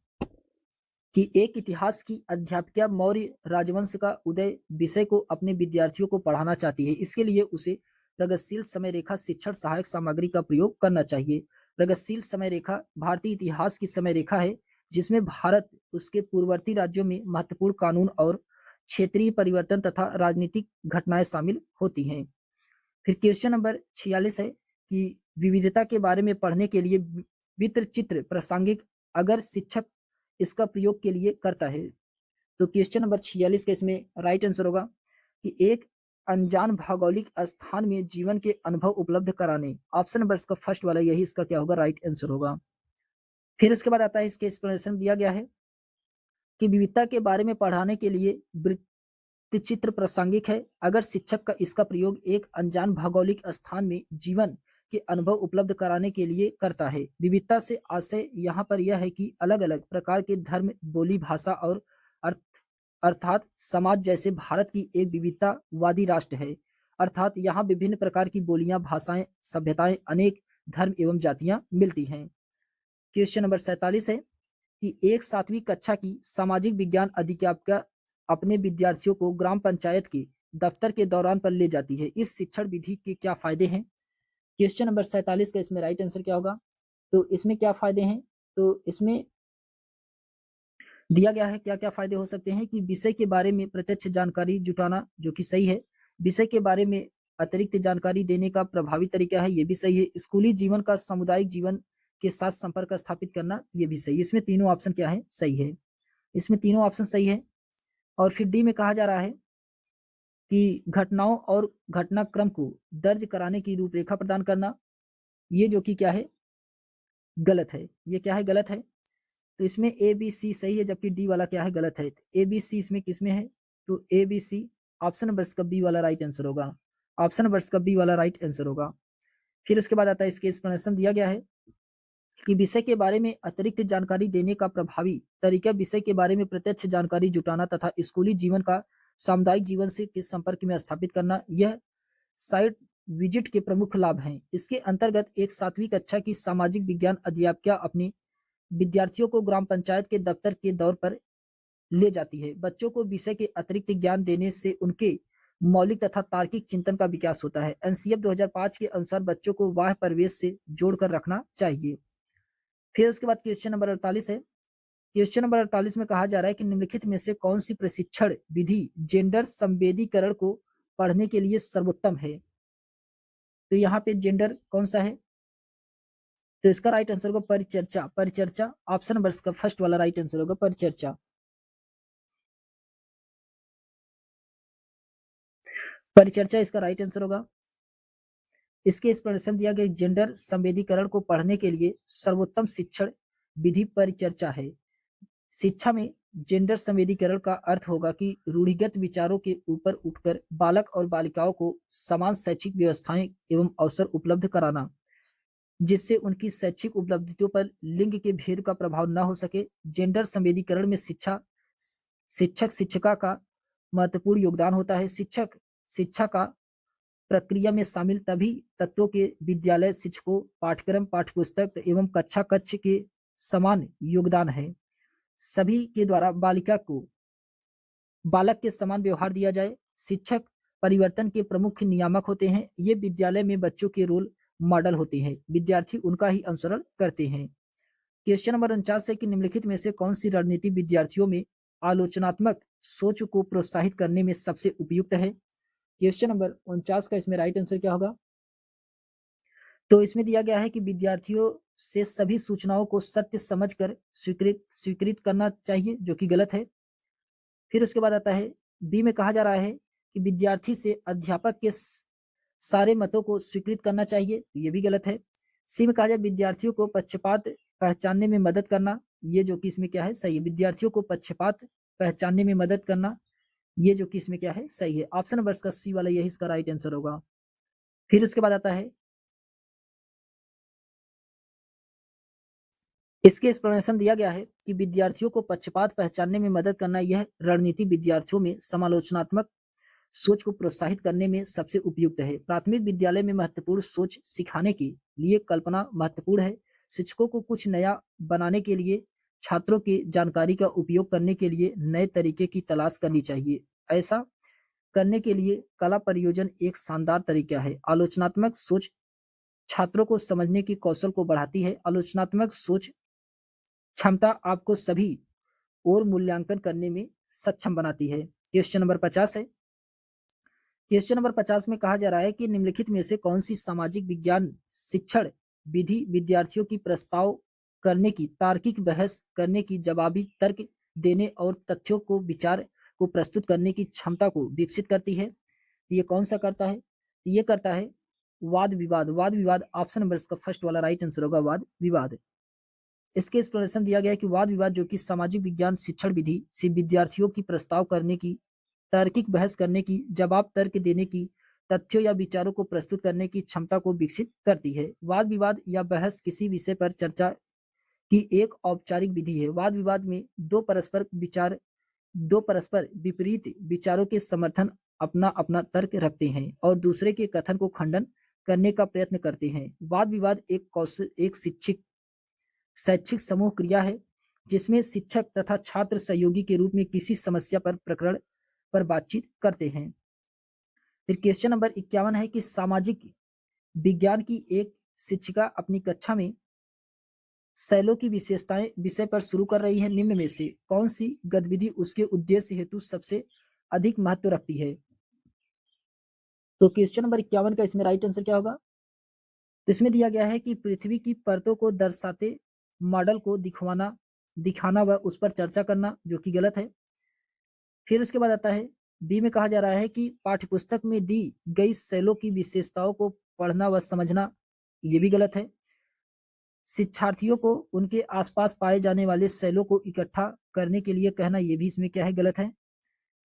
कि एक इतिहास की अध्यापिका मौर्य राजवंश का उदय विषय को अपने विद्यार्थियों को पढ़ाना चाहती है। इसके लिए उसे प्रगतिशील समय रेखा शिक्षण सहायक सामग्री का प्रयोग करना चाहिए। प्रगतिशील समय रेखा भारतीय इतिहास की समय रेखा है, जिसमें भारत उसके पूर्ववर्ती राज्यों में महत्वपूर्ण कानून और क्षेत्रीय परिवर्तन तथा राजनीतिक घटनाएं शामिल होती हैं। फिर क्वेश्चन नंबर 46 है कि विविधता के बारे में पढ़ने के लिए वृत्तचित्र प्रासंगिक अगर शिक्षक इसका प्रयोग के लिए करता है। तो क्वेश्चन नंबर 46 का इसमें राइट आंसर होगा कि एक अनजान भौगोलिक स्थान में जीवन के अनुभव उपलब्ध कराने। ऑप्शन नंबर का फर्स्ट वाला, यही इसका क्या होगा, राइट आंसर होगा। फिर उसके बाद आता है इसके एक्सप्लेनेशन दिया गया है कि विविधता के बारे में पढ़ाने के लिए वृत्तचित्र प्रासंगिक है अगर शिक्षक का इसका प्रयोग एक अनजान भौगोलिक स्थान में जीवन के अनुभव उपलब्ध कराने के लिए करता है। विविधता से आशय यहाँ पर यह है कि अलग अलग प्रकार के धर्म, बोली, भाषा और अर्थात समाज जैसे भारत की एक विविधतावादी राष्ट्र है। अर्थात यहाँ विभिन्न प्रकार की बोलियां, भाषाएं, सभ्यताएं, अनेक धर्म एवं जातियां मिलती हैं। क्वेश्चन नंबर 47 है कि एक 7वीं कक्षा की सामाजिक विज्ञान अध्यापिका अपने विद्यार्थियों को ग्राम पंचायत के दफ्तर के दौरान पर ले जाती है। इस शिक्षण विधि के क्या फायदे हैं। क्वेश्चन नंबर 47 का इसमें राइट आंसर क्या होगा। तो इसमें क्या फायदे हैं, तो इसमें दिया गया है क्या क्या फायदे हो सकते हैं कि विषय के बारे में प्रत्यक्ष जानकारी जुटाना, जो कि सही है। विषय के बारे में अतिरिक्त जानकारी देने का प्रभावी तरीका है, ये भी सही है। स्कूली जीवन का सामुदायिक जीवन के साथ संपर्क स्थापित करना, ये भी सही है। इसमें तीनों ऑप्शन क्या है, सही है। इसमें तीनों ऑप्शन सही है। और फिर डी में कहा जा रहा है कि घटनाओं और घटनाक्रम को दर्ज कराने की रूपरेखा प्रदान करना, ये जो कि क्या है, गलत है। ये क्या है, गलत है। तो इसमें ए बी सी सही है, जबकि डी वाला क्या है, गलत है। ए बी सी इसमें किसमें है, तो A B C option number का बी वाला राइट आंसर होगा। ऑप्शन नंबर का बी वाला राइट आंसर होगा। फिर उसके बाद आता है इसके एक्सप्लेनेशन दिया गया है कि विषय के बारे में अतिरिक्त जानकारी देने का प्रभावी तरीका विषय के बारे में प्रत्यक्ष जानकारी जुटाना तथा स्कूली जीवन का सामुदायिक जीवन से के संपर्क में स्थापित करना, यह साइट विजिट के प्रमुख लाभ हैं। इसके अंतर्गत एक 7वीं कक्षा की सामाजिक विज्ञान अध्यापिका अपने विद्यार्थियों को ग्राम पंचायत के दफ्तर के दौर पर ले जाती है। बच्चों को विषय के अतिरिक्त ज्ञान देने से उनके मौलिक तथा तार्किक चिंतन का विकास होता है। एनसीएफ 2005 के अनुसार बच्चों को बाह्य परिवेश से जोड़कर रखना चाहिए। फिर उसके बाद क्वेश्चन नंबर 48 है। क्वेश्चन नंबर 48 में कहा जा रहा है कि निम्नलिखित में से कौन सी प्रशिक्षण विधि जेंडर संवेदीकरण को पढ़ने के लिए सर्वोत्तम है। तो यहाँ पे जेंडर कौन सा है, तो इसका राइट आंसर होगा परिचर्चा। परिचर्चा ऑप्शन नंबर का फर्स्ट वाला राइट आंसर होगा परिचर्चा। परिचर्चा इसका राइट आंसर होगा। इसके एक्सप्लेनेशन दिया गया जेंडर संवेदीकरण को पढ़ने के लिए सर्वोत्तम शिक्षण विधि परिचर्चा है। शिक्षा में जेंडर संवेदीकरण का अर्थ होगा कि रूढ़िगत विचारों के ऊपर उठकर बालक और बालिकाओं को समान शैक्षिक व्यवस्थाएं एवं अवसर उपलब्ध कराना, जिससे उनकी शैक्षिक उपलब्धियों पर लिंग के भेद का प्रभाव न हो सके। जेंडर संवेदीकरण में शिक्षक शिक्षिका का महत्वपूर्ण योगदान होता है। शिक्षक शिक्षा का प्रक्रिया में शामिल तभी तत्वों के विद्यालय शिक्षकों, पाठ्यक्रम, पाठ्यपुस्तक एवं कक्षा कक्ष के समान योगदान है। सभी के द्वारा बालक के समान व्यवहार दिया जाए। शिक्षक परिवर्तन के प्रमुख नियामक होते हैं। ये विद्यालय में बच्चों के रोल मॉडल होते हैं, विद्यार्थी उनका ही अनुसरण करते हैं। क्वेश्चन नंबर 49 है कि निम्नलिखित में से कौन सी रणनीति विद्यार्थियों में आलोचनात्मक सोच को प्रोत्साहित करने में सबसे उपयुक्त है। क्वेश्चन नंबर 49 का इसमें राइट आंसर क्या होगा, तो इसमें दिया गया है कि विद्यार्थियों से सभी सूचनाओं को सत्य समझकर स्वीकृत करना चाहिए, जो कि गलत है। फिर उसके बाद आता है बी में कहा जा रहा है कि विद्यार्थी से अध्यापक के सारे मतों को स्वीकृत करना चाहिए, ये भी गलत है। सी में कहा जाए विद्यार्थियों को पक्षपात पहचानने में मदद करना, ये जो कि इसमें क्या है सही है। विद्यार्थियों को पक्षपात पहचानने में मदद करना, ये जो कि इसमें क्या है सही है। ऑप्शन नंबर का सी वाला यही इसका राइट आंसर होगा। फिर उसके बाद आता है इसके एक्सप्लेनेशन दिया गया है कि विद्यार्थियों को पक्षपात पहचानने में मदद करना यह रणनीति विद्यार्थियों में समालोचनात्मक सोच को प्रोत्साहित करने में सबसे उपयुक्त है। प्राथमिक विद्यालय में महत्वपूर्ण सोच सिखाने के लिए कल्पना महत्वपूर्ण है। शिक्षकों को कुछ नया बनाने के लिए छात्रों की जानकारी का उपयोग करने के लिए नए तरीके की तलाश करनी चाहिए। ऐसा करने के लिए कला परियोजन एक शानदार तरीका है। आलोचनात्मक सोच छात्रों को समझने की कौशल को बढ़ाती है। आलोचनात्मक सोच क्षमता आपको सभी और मूल्यांकन करने में सक्षम बनाती है। क्वेश्चन नंबर 50 है। क्वेश्चन नंबर 50 में कहा जा रहा है कि निम्नलिखित में से कौन सी सामाजिक विज्ञान शिक्षण विधि विद्यार्थियों की प्रस्ताव करने की, तार्किक बहस करने की, जवाबी तर्क देने और तथ्यों को विचार को प्रस्तुत करने की क्षमता को विकसित करती है। ये कौन सा करता है, ये करता है वाद विवाद। वाद विवाद ऑप्शन नंबर का फर्स्ट वाला राइट आंसर होगा वाद विवाद। इसके एक्सप्लेनेशन दिया गया है कि वाद विवाद जो कि सामाजिक विज्ञान शिक्षण विधि से विद्यार्थियों की प्रस्ताव करने की, तार्किक बहस करने की, जवाब तर्क देने की, तथ्यों या विचारों को प्रस्तुत करने की क्षमता को विकसित करती है। वाद विवाद या बहस किसी विषय पर चर्चा की एक औपचारिक विधि है। वाद विवाद में दो परस्पर विपरीत विचारों के समर्थन अपना अपना तर्क रखते हैं और दूसरे के कथन को खंडन करने का प्रयत्न करते हैं। वाद विवाद एक शैक्षिक समूह क्रिया है जिसमें शिक्षक तथा छात्र सहयोगी के रूप में किसी समस्या पर प्रकरण पर बातचीत करते हैं। फिर क्वेश्चन नंबर 51 है कि सामाजिक विज्ञान की एक शिक्षिका अपनी कक्षा में शैलों की विशेषताएं विषय पर शुरू कर रही है। निम्न में से कौन सी गतिविधि उसके उद्देश्य हेतु सबसे अधिक महत्व रखती है। तो क्वेश्चन नंबर 51 का इसमें राइट आंसर क्या होगा, तो इसमें दिया गया है कि पृथ्वी की परतों को दर्शाते मॉडल को दिखाना व उस पर चर्चा करना, जो कि गलत है। फिर उसके बाद आता है बी में कहा जा रहा है कि पाठ्यपुस्तक में दी गई शैलों की विशेषताओं को पढ़ना व समझना, ये भी गलत है। शिक्षार्थियों को उनके आसपास पाए जाने वाले शैलों को इकट्ठा करने के लिए कहना, ये भी इसमें क्या है गलत है।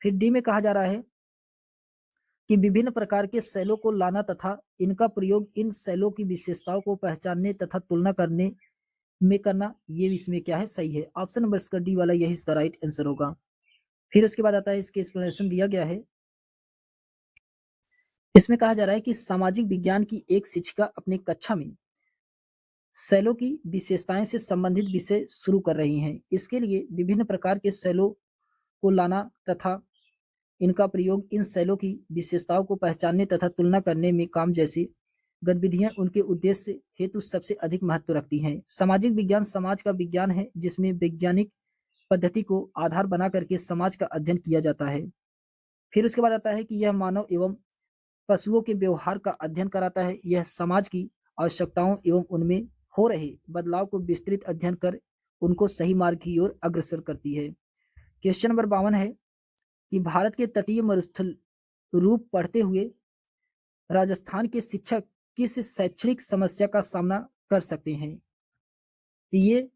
फिर डी में कहा जा रहा है कि विभिन्न प्रकार के शैलों को लाना तथा इनका प्रयोग इन शैलों की विशेषताओं को पहचानने तथा तुलना करने में करना, ये भी इसमें क्या है सही है। ऑप्शन नंबर इसका डी वाला यही इसका राइट आंसर होगा। फिर उसके बाद आता है इसके एक्सप्लेनेशन दिया गया है। इसमें कहा जा रहा है कि सामाजिक विज्ञान की एक शिक्षिका अपनी कक्षा में शैलों की विशेषताएं से संबंधित विषय शुरू कर रही हैं। इसके लिए विभिन्न प्रकार के शैलों को लाना तथा इनका प्रयोग इन सेलों की विशेषताओं को पहचानने तथा तुलना करने में काम जैसी गतिविधियां उनके उद्देश्य हेतु सबसे अधिक महत्व रखती हैं। सामाजिक विज्ञान समाज का विज्ञान है जिसमें वैज्ञानिक पद्धति को आधार बना करके समाज का अध्ययन किया जाता है। फिर उसके बाद आता है कि यह मानव एवं पशुओं के व्यवहार का अध्ययन कराता है। यह समाज की आवश्यकताओं एवं उनमें हो रहे बदलाव को विस्तृत अध्ययन कर उनको सही मार्ग की ओर अग्रसर करती है। क्वेश्चन नंबर 52 है कि भारत के तटीय मरुस्थल रूप पढ़ते हुए राजस्थान के शिक्षक किस शैक्षणिक समस्या का सामना कर सकते हैं? तो ये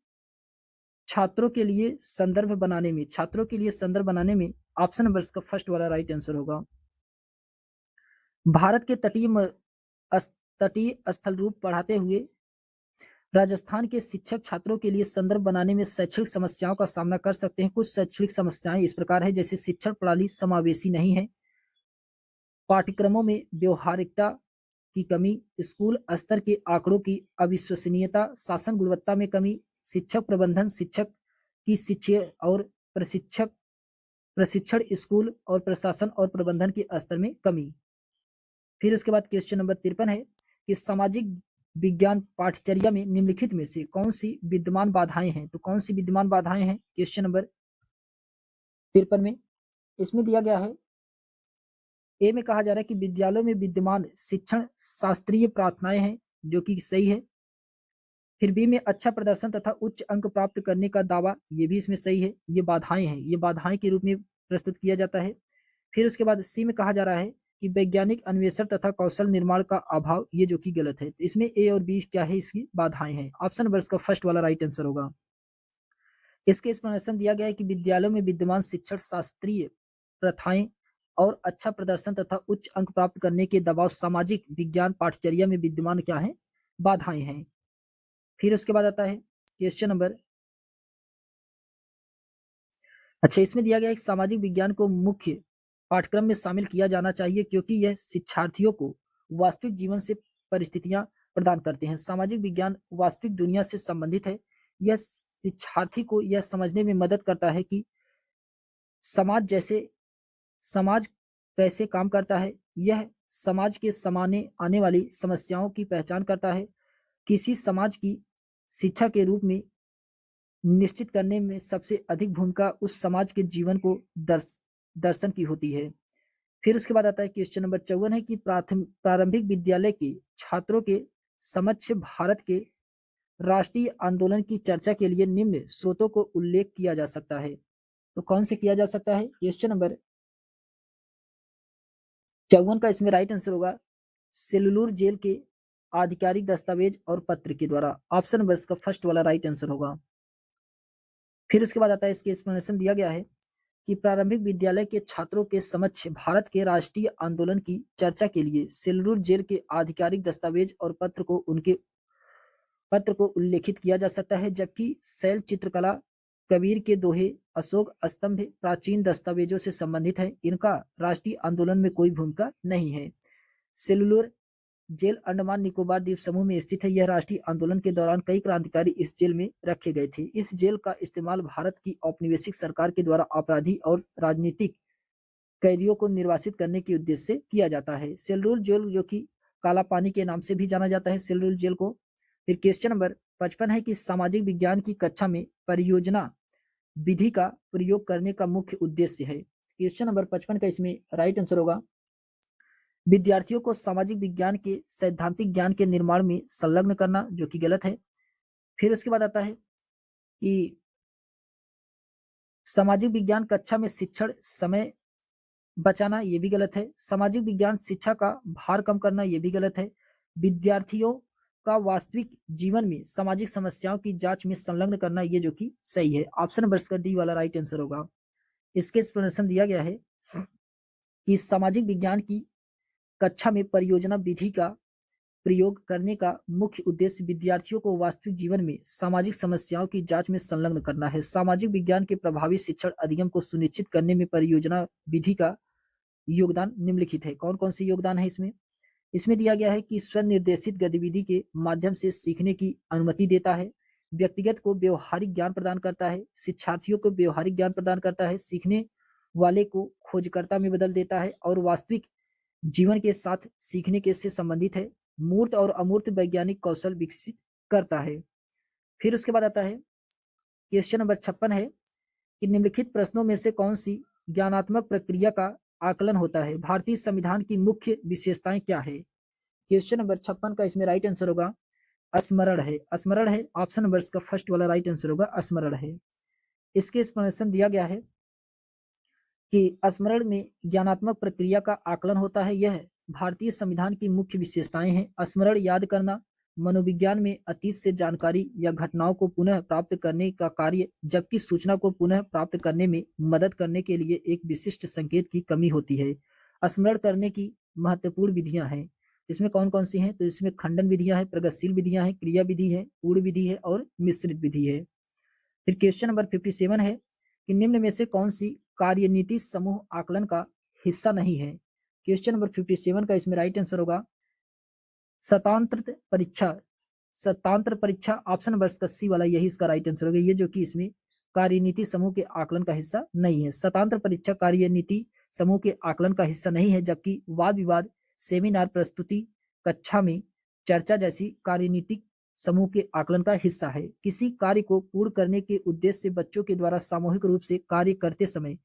छात्रों के लिए संदर्भ बनाने में ऑप्शन नंबर का फर्स्ट वाला राइट आंसर होगा। भारत के तटीय स्थल रूप पढ़ाते हुए राजस्थान के शिक्षक छात्रों के लिए संदर्भ बनाने में शैक्षणिक समस्याओं का सामना कर सकते हैं। कुछ शैक्षणिक समस्याएं इस प्रकार है, जैसे शिक्षण प्रणाली समावेशी नहीं है, पाठ्यक्रमों में व्यवहारिकता की कमी, स्कूल स्तर के आंकड़ों की अविश्वसनीयता, शासन गुणवत्ता में कमी, शिक्षक प्रबंधन, शिक्षक की शिक्षा और प्रशिक्षण स्कूल और प्रशासन और प्रबंधन के स्तर में कमी। फिर उसके बाद क्वेश्चन नंबर 53 है कि सामाजिक विज्ञान पाठ्यचर्या में निम्नलिखित में से कौन सी विद्यमान बाधाएं हैं? तो कौन सी विद्यमान बाधाएं हैं क्वेश्चन नंबर 53 में? इसमें दिया गया है, ए में कहा जा रहा है कि विद्यालयों में विद्यमान शिक्षण शास्त्रीय प्रार्थनाएं हैं, जो कि सही है। फिर बी में अच्छा प्रदर्शन तथा उच्च अंक प्राप्त करने का दावा, ये भी इसमें सही है। ये बाधाएं हैं, ये बाधाएं के रूप में प्रस्तुत किया जाता है। फिर उसके बाद सी में कहा जा रहा है कि वैज्ञानिक अन्वेषण तथा कौशल निर्माण का अभाव, ये जो कि गलत है। तो इसमें ए और बी क्या है, इसकी बाधाएं हैं। ऑप्शन नंबर का फर्स्ट वाला राइट आंसर होगा। इसके एक्सप्लेनेशन दिया गया है कि विद्यालयों में विद्यमान शिक्षण शास्त्रीय प्रथाएं और अच्छा प्रदर्शन तथा उच्च अंक प्राप्त करने के दबाव सामाजिक विज्ञान पाठ्यचर्या में विद्यमान क्या है, बाधाएं हैं। फिर उसके बाद आता है क्वेश्चन नंबर, अच्छा इसमें दिया गया है कि सामाजिक विज्ञान को मुख्य पाठ्यक्रम में शामिल किया जाना चाहिए क्योंकि यह शिक्षार्थियों को वास्तविक जीवन से परिस्थितियां प्रदान करते हैं। सामाजिक विज्ञान वास्तविक दुनिया से संबंधित है। यह शिक्षार्थी को यह समझने में मदद करता है कि समाज कैसे काम करता है। यह समाज के सामने आने वाली समस्याओं की पहचान करता है। किसी समाज की शिक्षा के रूप में निश्चित करने में सबसे अधिक भूमिका उस समाज के जीवन को दर्शन की होती है। फिर उसके बाद आता है क्वेश्चन नंबर 54 है कि प्रारंभिक विद्यालय के छात्रों के समक्ष भारत के राष्ट्रीय आंदोलन की चर्चा के लिए निम्न स्रोतों को उल्लेख किया जा सकता है। तो कौन से किया जा सकता है? क्वेश्चन नंबर 54 का इसमें राइट आंसर होगा सेलुलर जेल के आधिकारिक दस्तावेज और पत्र के द्वारा। ऑप्शन नंबर का फर्स्ट वाला राइट आंसर होगा। फिर उसके बाद आता है, इसके एक्सप्लेनेशन दिया गया है कि प्रारंभिक विद्यालय के छात्रों के समक्ष भारत के राष्ट्रीय आंदोलन की चर्चा के लिए सेलुलर जेल के आधिकारिक दस्तावेज और पत्र को उल्लेखित किया जा सकता है, जबकि शैल चित्रकला, कबीर के दोहे, अशोक स्तंभ प्राचीन दस्तावेजों से संबंधित है। इनका राष्ट्रीय आंदोलन में कोई भूमिका नहीं है। सेलुलर जेल अंडमान निकोबार द्वीप समूह में स्थित है। यह राष्ट्रीय आंदोलन के दौरान कई क्रांतिकारी इस जेल में रखे गए थे। इस जेल का इस्तेमाल भारत की औपनिवेशिक सरकार के द्वारा अपराधी और राजनीतिक कैदियों को निर्वासित करने के उद्देश्य से किया जाता है। सेलुलर जेल, जो कि काला पानी के नाम से भी जाना जाता है, सेलुलर जेल को। फिर क्वेश्चन नंबर 55 है कि सामाजिक विज्ञान की कक्षा में परियोजना विधि का प्रयोग करने का मुख्य उद्देश्य है। क्वेश्चन नंबर 55 का इसमें राइट आंसर होगा विद्यार्थियों को सामाजिक विज्ञान के सैद्धांतिक ज्ञान के निर्माण में संलग्न करना, जो कि गलत है। फिर उसके बाद आता है कि सामाजिक विज्ञान कक्षा में शिक्षण समय बचाना, ये भी गलत है। सामाजिक विज्ञान शिक्षा का भार कम करना, ये भी गलत है। विद्यार्थियों का वास्तविक जीवन में सामाजिक समस्याओं की जांच में संलग्न करना, ये जो कि सही है। ऑप्शन नंबर का डी वाला राइट आंसर होगा। इसके एक्सप्लेनेशन दिया गया है कि सामाजिक विज्ञान की कक्षा में परियोजना विधि का प्रयोग करने का मुख्य उद्देश्य विद्यार्थियों को वास्तविक जीवन में सामाजिक समस्याओं की जांच में संलग्न करना है। सामाजिक विज्ञान के प्रभावी शिक्षण अधिगम को सुनिश्चित करने में परियोजना विधि का योगदान निम्नलिखित है। कौन कौन से योगदान है इसमें? इसमें दिया गया है कि स्वनिर्देशित गतिविधि के माध्यम से सीखने की अनुमति देता है, व्यक्तिगत को व्यवहारिक ज्ञान प्रदान करता है, शिक्षार्थियों को व्यवहारिक ज्ञान प्रदान करता है, सीखने वाले को खोजकर्ता में बदल देता है और वास्तविक जीवन के साथ सीखने के से संबंधित है, मूर्त और अमूर्त वैज्ञानिक कौशल विकसित करता है। फिर उसके बाद आता है क्वेश्चन नंबर 56 है कि निम्नलिखित प्रश्नों में से कौन सी ज्ञानात्मक प्रक्रिया का आकलन होता है? भारतीय संविधान की मुख्य विशेषताएं क्या है? क्वेश्चन नंबर 56 का इसमें राइट आंसर होगा स्मरण है। स्मरण है, ऑप्शन नंबर का फर्स्ट वाला राइट आंसर होगा स्मरण है। इसके एक्सप्लेनेशन दिया गया है कि स्मरण में ज्ञानात्मक प्रक्रिया का आकलन होता है। यह भारतीय संविधान की मुख्य विशेषताएं हैं। स्मरण याद करना मनोविज्ञान में अतीत से जानकारी या घटनाओं को पुनः प्राप्त करने का कार्य, जबकि सूचना को पुनः प्राप्त करने में मदद करने के लिए एक विशिष्ट संकेत की कमी होती है। स्मरण करने की महत्वपूर्ण विधियां हैं। इसमें कौन कौन सी हैं? तो इसमें खंडन विधियां हैं, प्रगतिशील विधियां हैं, क्रिया विधि है, पूर्ण विधि है और मिश्रित विधि है। फिर क्वेश्चन नंबर 57 है कि निम्न में से कौन सी कार्यनीति समूह आकलन का हिस्सा नहीं है? क्वेश्चन नंबर 57 का इसमें राइट आंसर होगा स्वतंत्र परीक्षा। स्वतंत्र परीक्षा, ऑप्शन नंबर का सी वाला यही इसका राइट आंसर होगा, ये जो कि इसमें कार्यनीति समूह के आकलन का हिस्सा नहीं है। स्वतंत्र परीक्षा कार्यनीति समूह के आकलन का हिस्सा नहीं है, जबकि वाद विवाद, सेमिनार, प्रस्तुति, कक्षा में चर्चा जैसी कार्यनीतिक समूह के आकलन का हिस्सा है। किसी कार्य को पूर्ण करने के उद्देश्य से बच्चों के द्वारा सामूहिक रूप से कार्य करते समय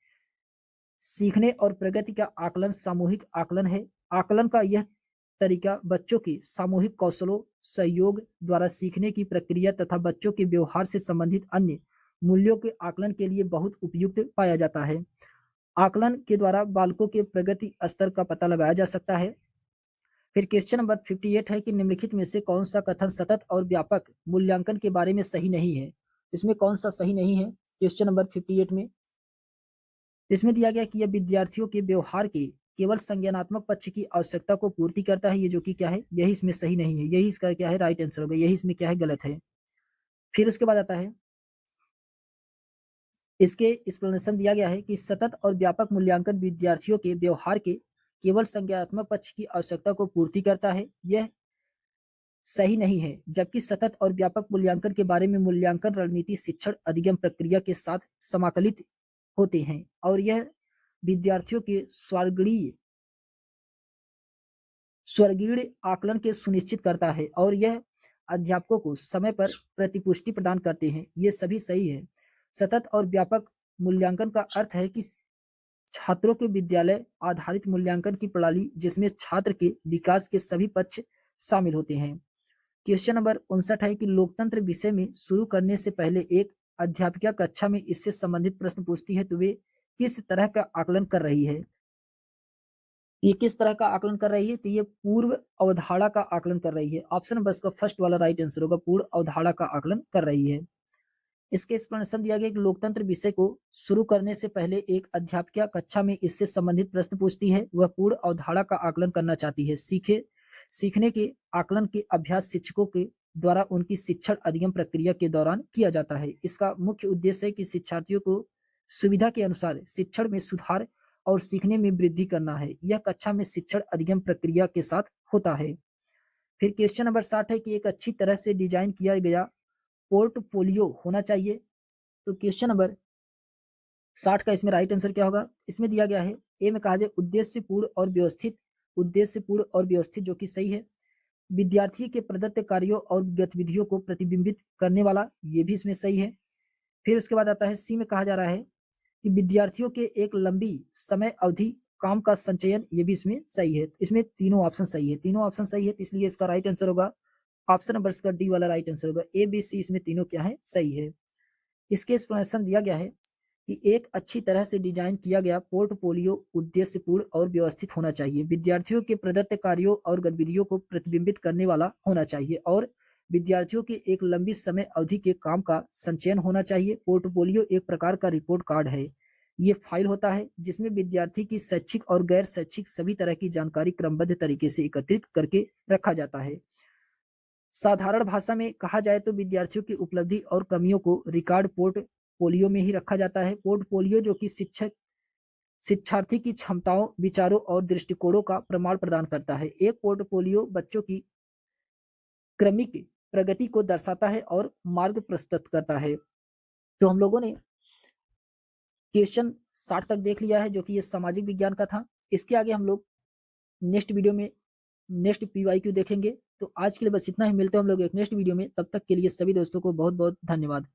सीखने और प्रगति का आकलन सामूहिक आकलन है। आकलन का यह तरीका बच्चों के सामूहिक कौशलों, सहयोग द्वारा सीखने की प्रक्रिया तथा बच्चों के व्यवहार से संबंधित अन्य मूल्यों के आकलन के लिए बहुत उपयुक्त पाया जाता है। आकलन के द्वारा बालकों के प्रगति स्तर का पता लगाया जा सकता है। फिर क्वेश्चन नंबर 58 है कि निम्नलिखित में से कौन सा कथन सतत और व्यापक मूल्यांकन के बारे में सही नहीं है? इसमें कौन सा सही नहीं है? क्वेश्चन नंबर 58 में इसमें दिया गया कि यह विद्यार्थियों के व्यवहार के केवल संज्ञानात्मक पक्ष की आवश्यकता को पूर्ति करता है, ये जो कि क्या है, यही इसमें सही नहीं है, यही इसका क्या है राइट आंसर होगा, यही इसमें क्या है गलत है। फिर उसके बाद आता है इसके एक्सप्लेनेशन दिया गया है कि सतत और व्यापक मूल्यांकन विद्यार्थियों के व्यवहार के केवल संज्ञानात्मक पक्ष की आवश्यकता को पूर्ति करता है, यह सही नहीं है, जबकि सतत और व्यापक मूल्यांकन के बारे में मूल्यांकन रणनीति शिक्षण अधिगम प्रक्रिया के साथ समाकलित होते हैं और यह विद्यार्थियों के स्वर्गीय आकलन के सुनिश्चित करता है और यह अध्यापकों को समय पर प्रतिपुष्टि प्रदान करते हैं। ये सभी सही है। सतत और व्यापक मूल्यांकन का अर्थ है कि छात्रों के विद्यालय आधारित मूल्यांकन की प्रणाली जिसमें छात्र के विकास के सभी पक्ष शामिल होते हैं। क्वेश्चन नंबर 59 है कि लोकतंत्र विषय में शुरू करने से पहले एक अध्यापिका कक्षा में इससे संबंधित प्रश्न पूछती है तो वे किस तरह का आकलन कर रही है? ये किस तरह का आकलन कर रही है? तो ये पूर्व अवधारणा का आकलन कर रही है। ऑप्शन नंबर का फर्स्ट वाला राइट आंसर होगा, पूर्व अवधारणा का आकलन कर रही है। इसके एक्सप्लेनेशन दिया गया कि लोकतंत्र विषय को शुरू करने से पहले एक अध्यापिका कक्षा में इससे संबंधित प्रश्न पूछती है, वह पूर्व अवधारणा का आकलन करना चाहती है। सीखने के आकलन के अभ्यास शिक्षकों के द्वारा उनकी शिक्षण अधिगम प्रक्रिया के दौरान किया जाता है। इसका मुख्य उद्देश्य है कि शिक्षार्थियों को सुविधा के अनुसार शिक्षण में सुधार और सीखने में वृद्धि करना है। यह कक्षा में शिक्षण अधिगम प्रक्रिया के साथ होता है। फिर क्वेश्चन नंबर 60 है कि एक अच्छी तरह से डिजाइन किया गया पोर्टफोलियो होना चाहिए। तो क्वेश्चन नंबर 60 का इसमें राइट आंसर क्या होगा? इसमें दिया गया है ए में कहा जाए उद्देश्यपूर्ण और व्यवस्थित, जो कि सही है। विद्यार्थी के प्रदत्त कार्यों और गतिविधियों को प्रतिबिंबित करने वाला, ये भी इसमें सही है। फिर उसके बाद आता है सी में कहा जा रहा है कि विद्यार्थियों के एक लंबी समय अवधि काम का संचयन, ये भी इसमें सही है। इसमें तीनों ऑप्शन सही है, इसलिए इसका राइट आंसर होगा ऑप्शन नंबर का डी वाला राइट आंसर होगा। ए बी सी इसमें तीनों क्या है, सही है। इसके एक्सप्लेनेशन दिया गया है कि एक अच्छी तरह से डिजाइन किया गया पोर्टफोलियो उद्देश्यपूर्ण और व्यवस्थित होना चाहिए, विद्यार्थियों के प्रदत्त कार्यों और गतिविधियों को प्रतिबिंबित करने वाला होना चाहिए और विद्यार्थियों के एक लंबी समय अवधि के काम का संचयन होना चाहिए। पोर्टफोलियो एक प्रकार का रिपोर्ट कार्ड है। ये फाइल होता है जिसमें विद्यार्थी की शैक्षिक और गैर शैक्षिक सभी तरह की जानकारी क्रमबद्ध तरीके से एकत्रित करके रखा जाता है। साधारण भाषा में कहा जाए तो विद्यार्थियों की उपलब्धि और कमियों को रिकॉर्ड पोर्टफोलियो में ही रखा जाता है। पोर्टफोलियो जो कि शिक्षार्थी की क्षमताओं, विचारों और दृष्टिकोणों का प्रमाण प्रदान करता है। एक पोर्टफोलियो बच्चों की क्रमिक प्रगति को दर्शाता है और मार्ग प्रस्तुत करता है। तो हम लोगों ने क्वेश्चन 60 तक देख लिया है, जो कि ये सामाजिक विज्ञान का था। इसके आगे हम लोग नेक्स्ट वीडियो में नेक्स्ट PYQ देखेंगे। तो आज के लिए बस इतना ही, मिलते हैं हम लोग एक नेक्स्ट वीडियो में। तब तक के लिए सभी दोस्तों को बहुत बहुत धन्यवाद।